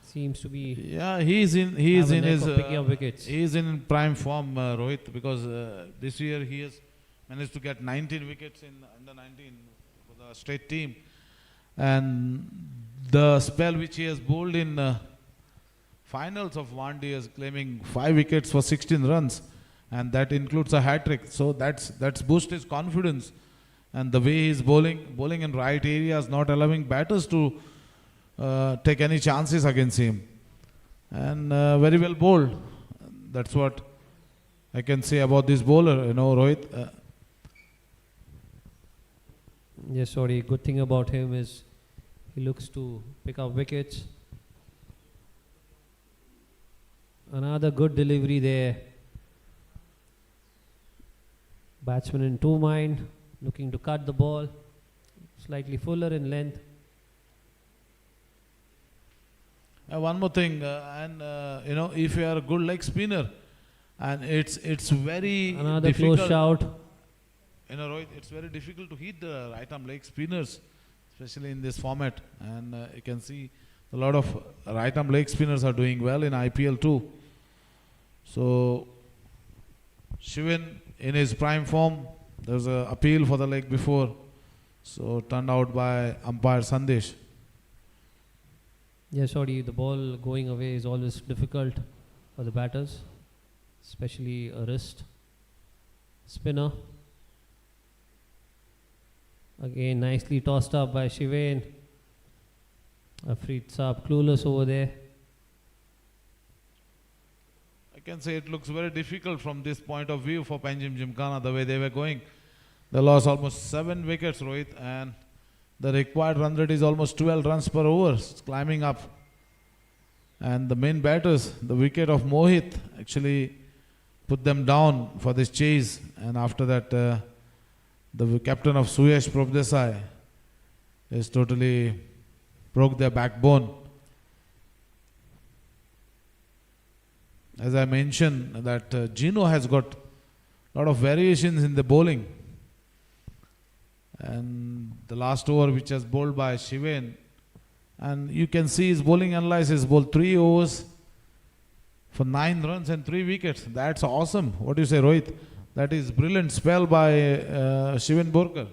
[SPEAKER 3] Seems to be
[SPEAKER 4] He is in his
[SPEAKER 3] picking up wickets.
[SPEAKER 4] he is in prime form, Rohit, because this year he has managed to get 19 wickets in under 19 for the state team, and the spell which he has bowled in finals of one day is claiming 5 wickets for 16 runs, and that includes a hat trick. So that's boost his confidence, and the way he is bowling in right areas, not allowing batters to take any chances against him. And very well bowled. That's what I can say about this bowler, Rohit.
[SPEAKER 3] Yes, sorry. Good thing about him is he looks to pick up wickets. Another good delivery there. Batsman in two mind, looking to cut the ball, slightly fuller in length.
[SPEAKER 4] One more thing, if you are a good leg spinner, and it's very
[SPEAKER 3] Another
[SPEAKER 4] difficult.
[SPEAKER 3] close shout.
[SPEAKER 4] Rohit, it's very difficult to hit the right arm leg spinners, especially in this format. And you can see a lot of right arm leg spinners are doing well in IPL too. So Shivan in his prime form, there was an appeal for the leg before, so turned out by umpire Sandesh.
[SPEAKER 3] Yes, sorry. The ball going away is always difficult for the batters, especially a wrist spinner. Again, nicely tossed up by Shivan. Afreed Saab clueless over there.
[SPEAKER 4] I can say it looks very difficult from this point of view for Panjim Gymkhana, the way they were going. They lost almost 7 wickets, Rohit, and the required run rate is almost 12 runs per over, it's climbing up. And the main batters, the wicket of Mohit, actually put them down for this chase. And after that, the captain of Suyash Prabhadesai is totally broke their backbone. As I mentioned, that Geno has got a lot of variations in the bowling. And the last over which was bowled by Shivan, and you can see his bowling analysis, bowled 3 overs for 9 runs and 3 wickets. That's awesome. What do you say, Rohit? That is brilliant spell by Shivan Borkar.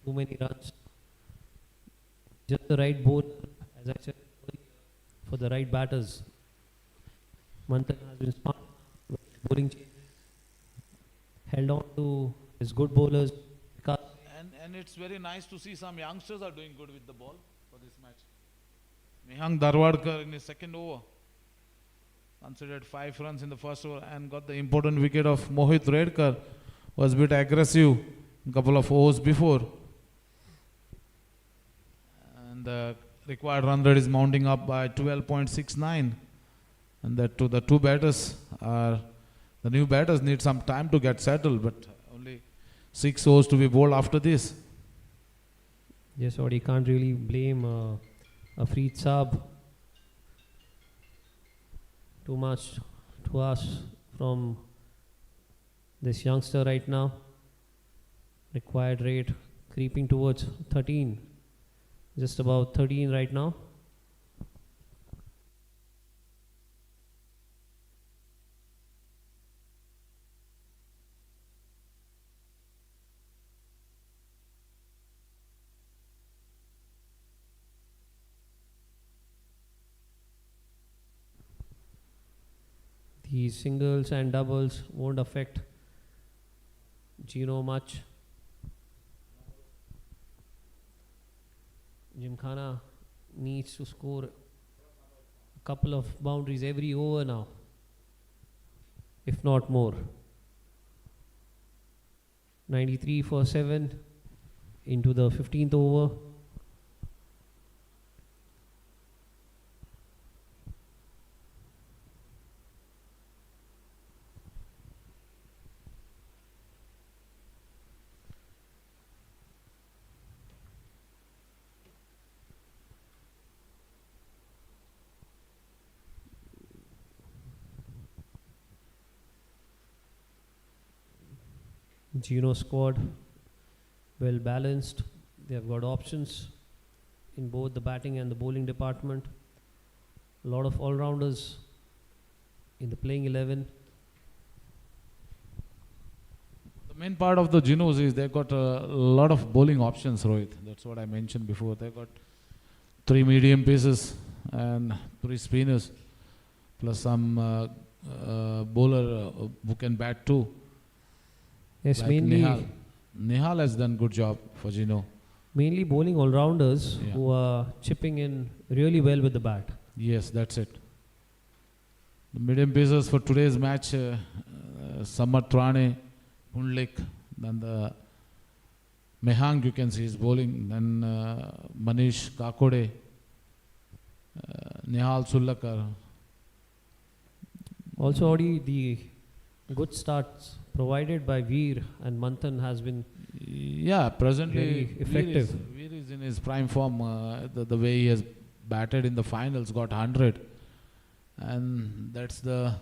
[SPEAKER 3] Too many runs. Just the right ball, as I said, for the right batters. Manthan has been smart with bowling changes. Held on to his good bowlers.
[SPEAKER 4] And it's very nice to see some youngsters are doing good with the ball for this match. Mihang Darwadkar in his second over considered 5 runs in the first over and got the important wicket of Mohit Redkar, was a bit aggressive a couple of overs before. And the required run rate is mounting up by 12.69. And that to the two batters are, the new batters need some time to get settled, but only 6 overs to be bowled after this.
[SPEAKER 3] Yes, or you can't really blame Afreed Saab. Too much to ask from this youngster right now. Required rate creeping towards 13. Just about 13 right now. These singles and doubles won't affect Geno much. Gymkhana needs to score a couple of boundaries every over now, if not more. 93 for 7 into the 15th over. Geno squad well balanced. They have got options in both the batting and the bowling department. A lot of all-rounders in the playing 11.
[SPEAKER 4] The main part of the Genos is they've got a lot of bowling options, Rohit. That's what I mentioned before. They've got 3 medium paces and 3 spinners, plus some bowler who can bat too.
[SPEAKER 3] Yes,
[SPEAKER 4] like
[SPEAKER 3] mainly
[SPEAKER 4] Nihal. Nihal has done good job for Geno.
[SPEAKER 3] Mainly bowling all-rounders
[SPEAKER 4] Yeah.
[SPEAKER 3] who are chipping in really well with the bat.
[SPEAKER 4] Yes, that's it. The medium pacers for today's match, Samat Rane, Pundlik, then the Mehang you can see is bowling, then Manish Kakode, Nihal Sullakar.
[SPEAKER 3] Also, Audi, the good starts provided by Veer and Manthan has been
[SPEAKER 4] Yeah, presently
[SPEAKER 3] Very effective.
[SPEAKER 4] Veer is in his prime form. The way he has batted in the finals, got 100. And that's the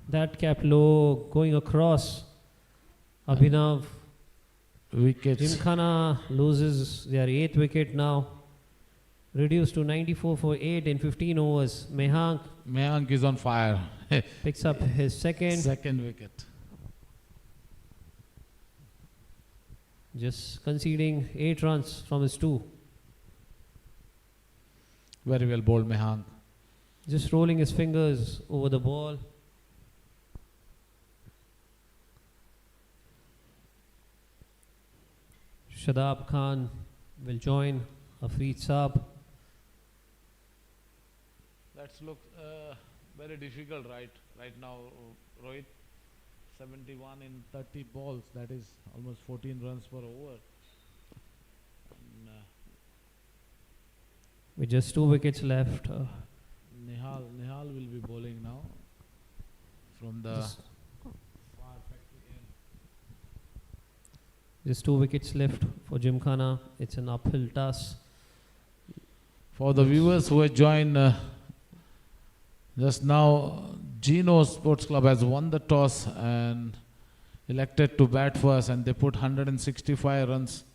[SPEAKER 3] that kept low going across. Abhinav,
[SPEAKER 4] wickets.
[SPEAKER 3] Gymkhana loses their 8th wicket now. Reduced to 94 for 8 in 15 overs.
[SPEAKER 4] Mehank is on fire.
[SPEAKER 3] Picks up his
[SPEAKER 4] Second wicket.
[SPEAKER 3] just conceding 8 runs from his 2.
[SPEAKER 4] Very well bowled Mehank.
[SPEAKER 3] Just rolling his fingers over the ball. Shadab Khan will join Afreed Saab.
[SPEAKER 4] Let's look very difficult right now, Rohit. 71 in 30 balls, that is almost 14 runs per over. And,
[SPEAKER 3] With just 2 wickets left.
[SPEAKER 4] Nihal will be bowling now from the
[SPEAKER 3] Just-
[SPEAKER 4] far factory end.
[SPEAKER 3] Just 2 wickets left for Gymkhana. It's an uphill task.
[SPEAKER 4] For the viewers who have joined just now, Geno Sports Club has won the toss and elected to bat first, and they put 165 runs.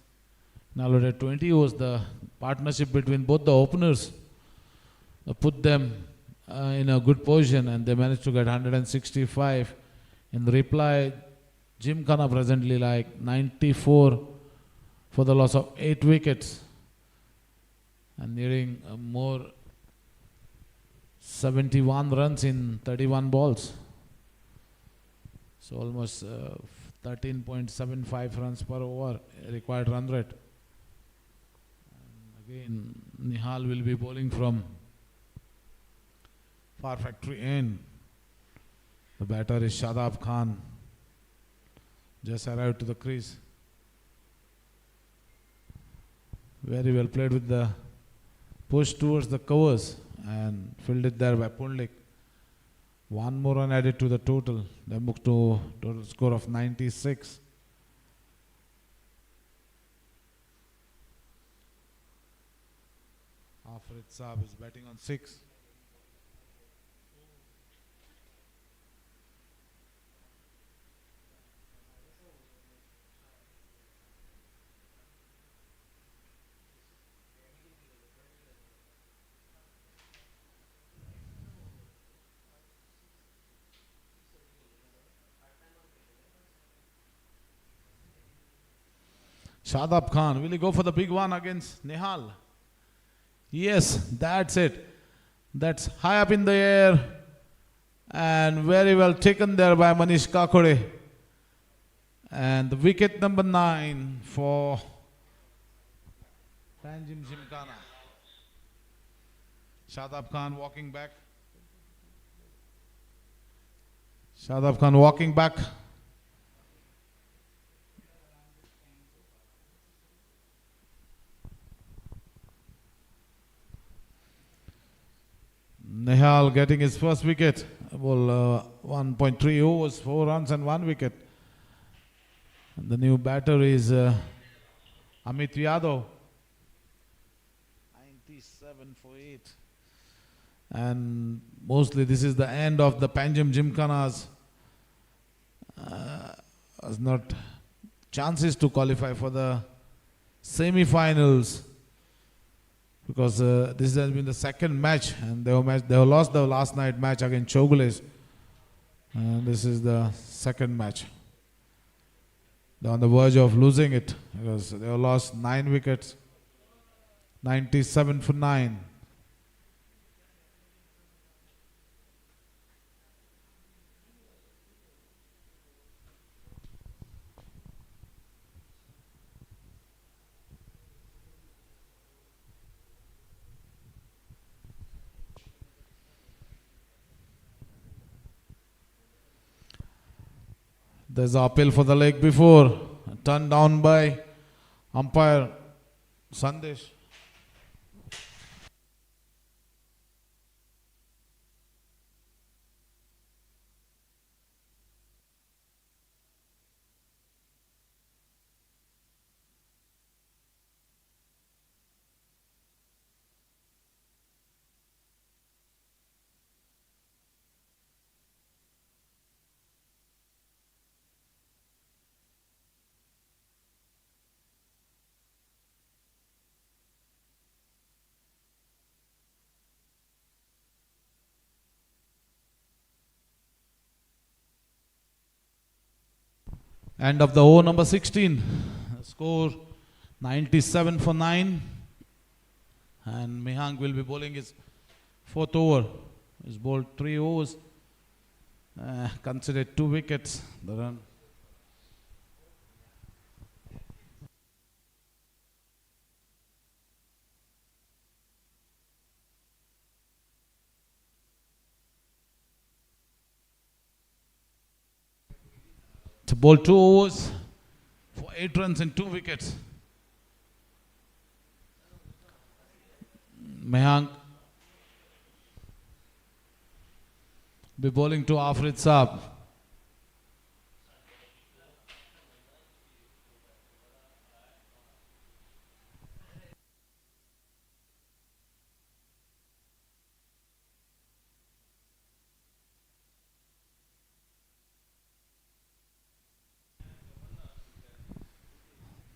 [SPEAKER 4] Now at 20 overs, the partnership between both the openers put them in a good position, and they managed to get 165. In reply, Gymkhana presently like 94 for the loss of 8 wickets and nearing more 71 runs in 31 balls. So almost 13.75 runs per over required run rate. And again, Nihal will be bowling from far factory end. The batter is Shadab Khan. Just arrived to the crease. Very well played with the push towards the covers and fielded there by Pundlik. 1 more run added to the total. They moved to total score of 96. Afrid Saab is batting on 6. Shadab Khan, will he go for the big one against Nihal? Yes, that's it. That's high up in the air and very well taken there by Manish Kakode. And the wicket number 9 for Panjim Gymkhana. Shadab Khan walking back. Shadab Khan walking back. Nihal getting his first wicket. Well, 1.3 overs, 4 runs and 1 wicket. And the new batter is Amit Yadav. 97 for 8. And mostly this is the end of the Panjim Gymkhana's has not chances to qualify for the semi-finals, because this has been the second match, and they have lost the last night match against Chogules, and this is the second match. They're on the verge of losing it because they have lost 9 wickets, 97 for 9. There's an appeal for the leg before. Turned down by umpire Sandesh. End of the over number 16. Score 97 for 9. And Mihang will be bowling his fourth over. He's bowled 3 overs. Considered 2 wickets. The run. To bowl 2 overs for 8 runs and 2 wickets. Mehang be bowling to Afrid Saab.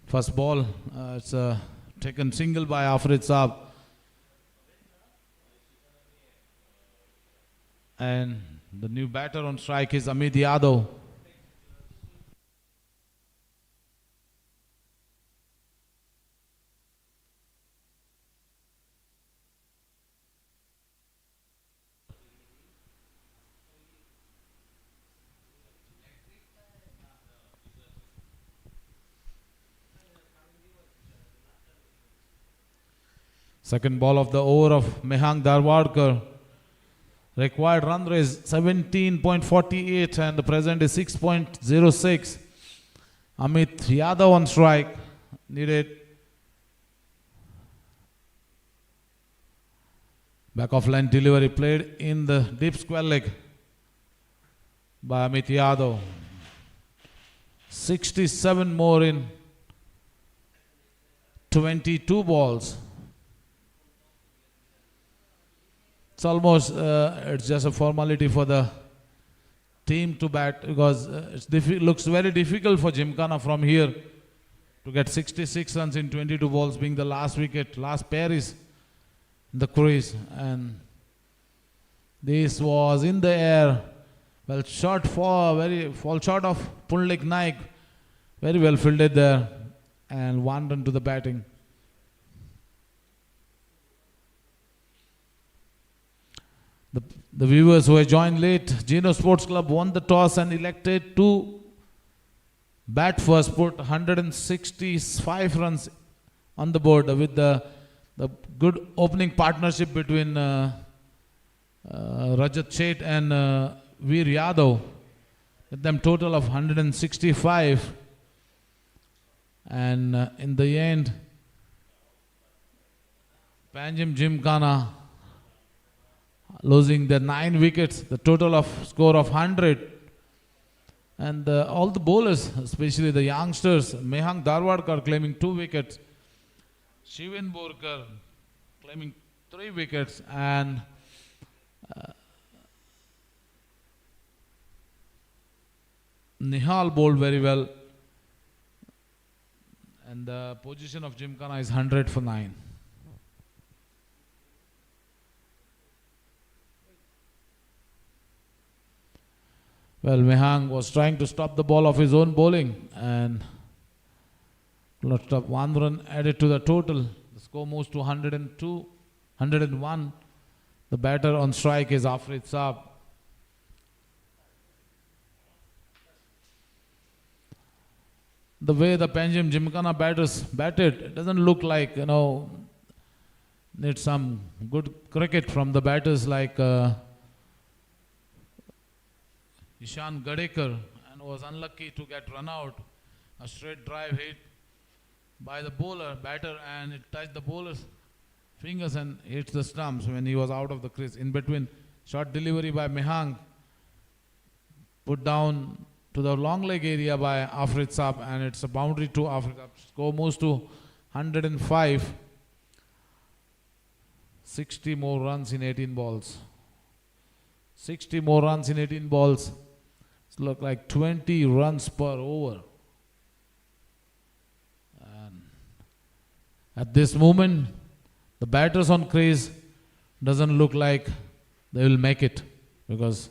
[SPEAKER 4] First ball, it's taken single by Afrid Saab. And the new batter on strike is Amit Yadav. Second ball of the over of Mehang Darwadkar. Required run rate is 17.48 and the present is 6.06. Amit Yadav on strike. Needed back of line delivery played in the deep square leg by Amit Yadav. 67 more in 22 balls. It's almost, it's just a formality for the team to bat because it looks very difficult for Gymkhana from here to get 66 runs in 22 balls, being the last wicket, last pair is in the crease. And this was in the air, well short for, very fall short of Punlik Naik, very well fielded there, and 1 run to the batting. The viewers who have joined late, Geno Sports Club won the toss and elected to bat first, put 165 runs on the board with the good opening partnership between Rajat Shet and Veer Yadav, with them total of 165. And in the end, Panjim Gymkhana losing the 9 wickets, the total of score of 100. And all the bowlers, especially the youngsters, Mehang Darwadkar claiming 2 wickets, Shiven Borkar claiming 3 wickets, and Nihal bowled very well. And the position of Gymkhana is 100 for 9. Well, Mehang was trying to stop the ball of his own bowling and lot of 1 run added to the total. The score moves to 102, 101. The batter on strike is Afrid Saab. The way the Panjim Gymkhana batters batted, it doesn't look like, need some good cricket from the batters like Ishan Gadekar and and was unlucky to get run out. A straight drive hit by the batter, and it touched the bowler's fingers and hit the stumps when he was out of the crease. In between, short delivery by Mehang, put down to the long leg area by Afrit Saab, and it's a boundary to Afrit Saab. Score moves to 105. 60 more runs in 18 balls. 60 more runs in 18 balls. It's look like 20 runs per over. And at this moment, the batters on crease doesn't look like they will make it, because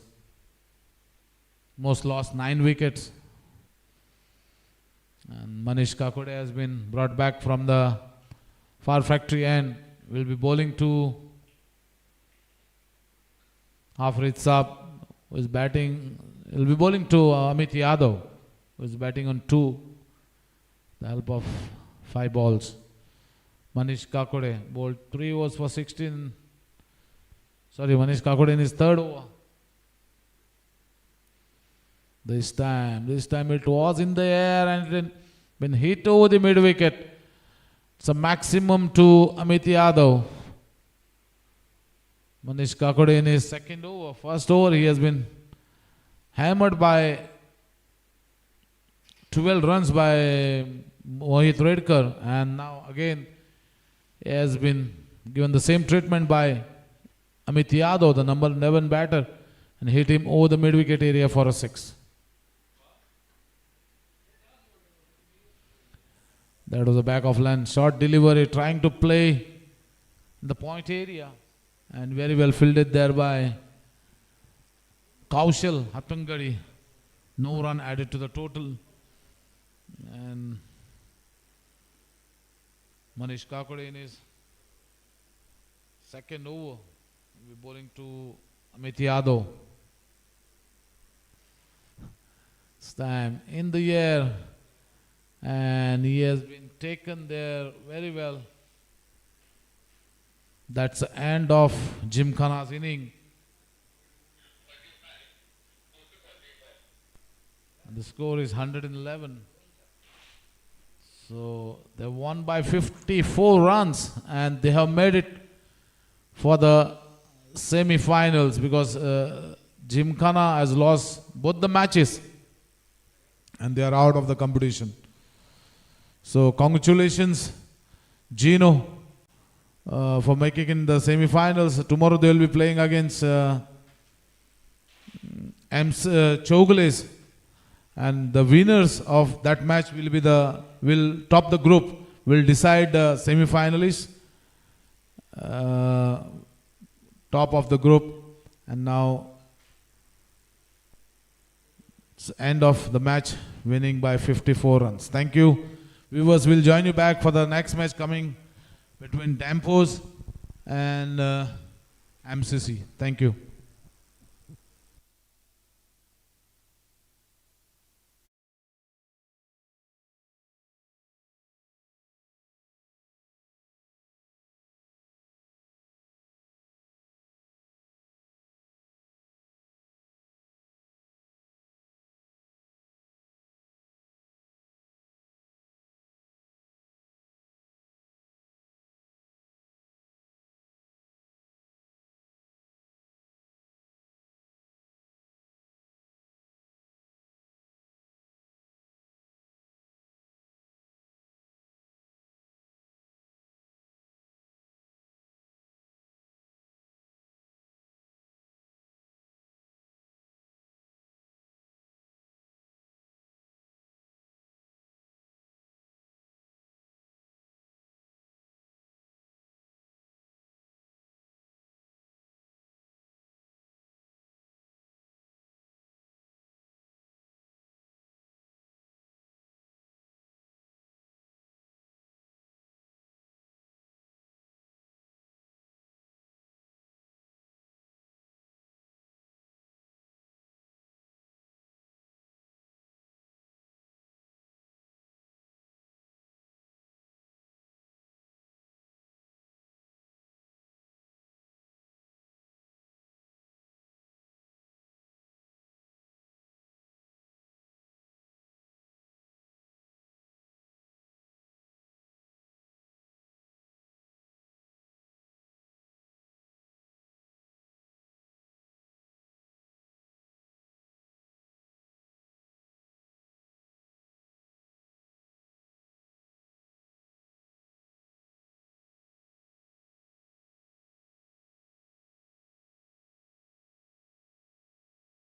[SPEAKER 4] most lost 9 wickets. And Manish Kakode has been brought back from the far factory and will be bowling to Afrit Saab, who is batting. He will be bowling to Amit Yadav, who is batting on 2, the help of 5 balls. Manish Kakode bowled 3 overs for 16. Sorry, Manish Kakode in his 3rd over. This time it was in the air and it been hit over the mid wicket. It's a maximum to Amit Yadav. Manish Kakode in his 2nd over. 1st over he has been hammered by 12 runs by Mohit Redkar, and now again he has been given the same treatment by Amit Yadav, the number 11 batter, and hit him over the mid wicket area for a 6. That was a back of line short delivery, trying to play in the point area, and very well fielded there by Kaushal Hatangadi. No run added to the total. And Manish Kakode in his 2nd over will be bowling to Amit Yadav. This time in the air, and he has been taken there very well. That's the end of Gymkhana's inning. And the score is 111. So they won by 54 runs, and they have made it for the semi-finals, because Gymkhana has lost both the matches and they are out of the competition. So congratulations, Geno, for making in the semi-finals. Tomorrow they will be playing against Chogles, and the winners of that match will top the group, will decide the semi-finalists, top of the group. And now it's the end of the match, winning by 54 runs. Thank you. Viewers, will join you back for the next match coming between Dampos and MCC. Thank you.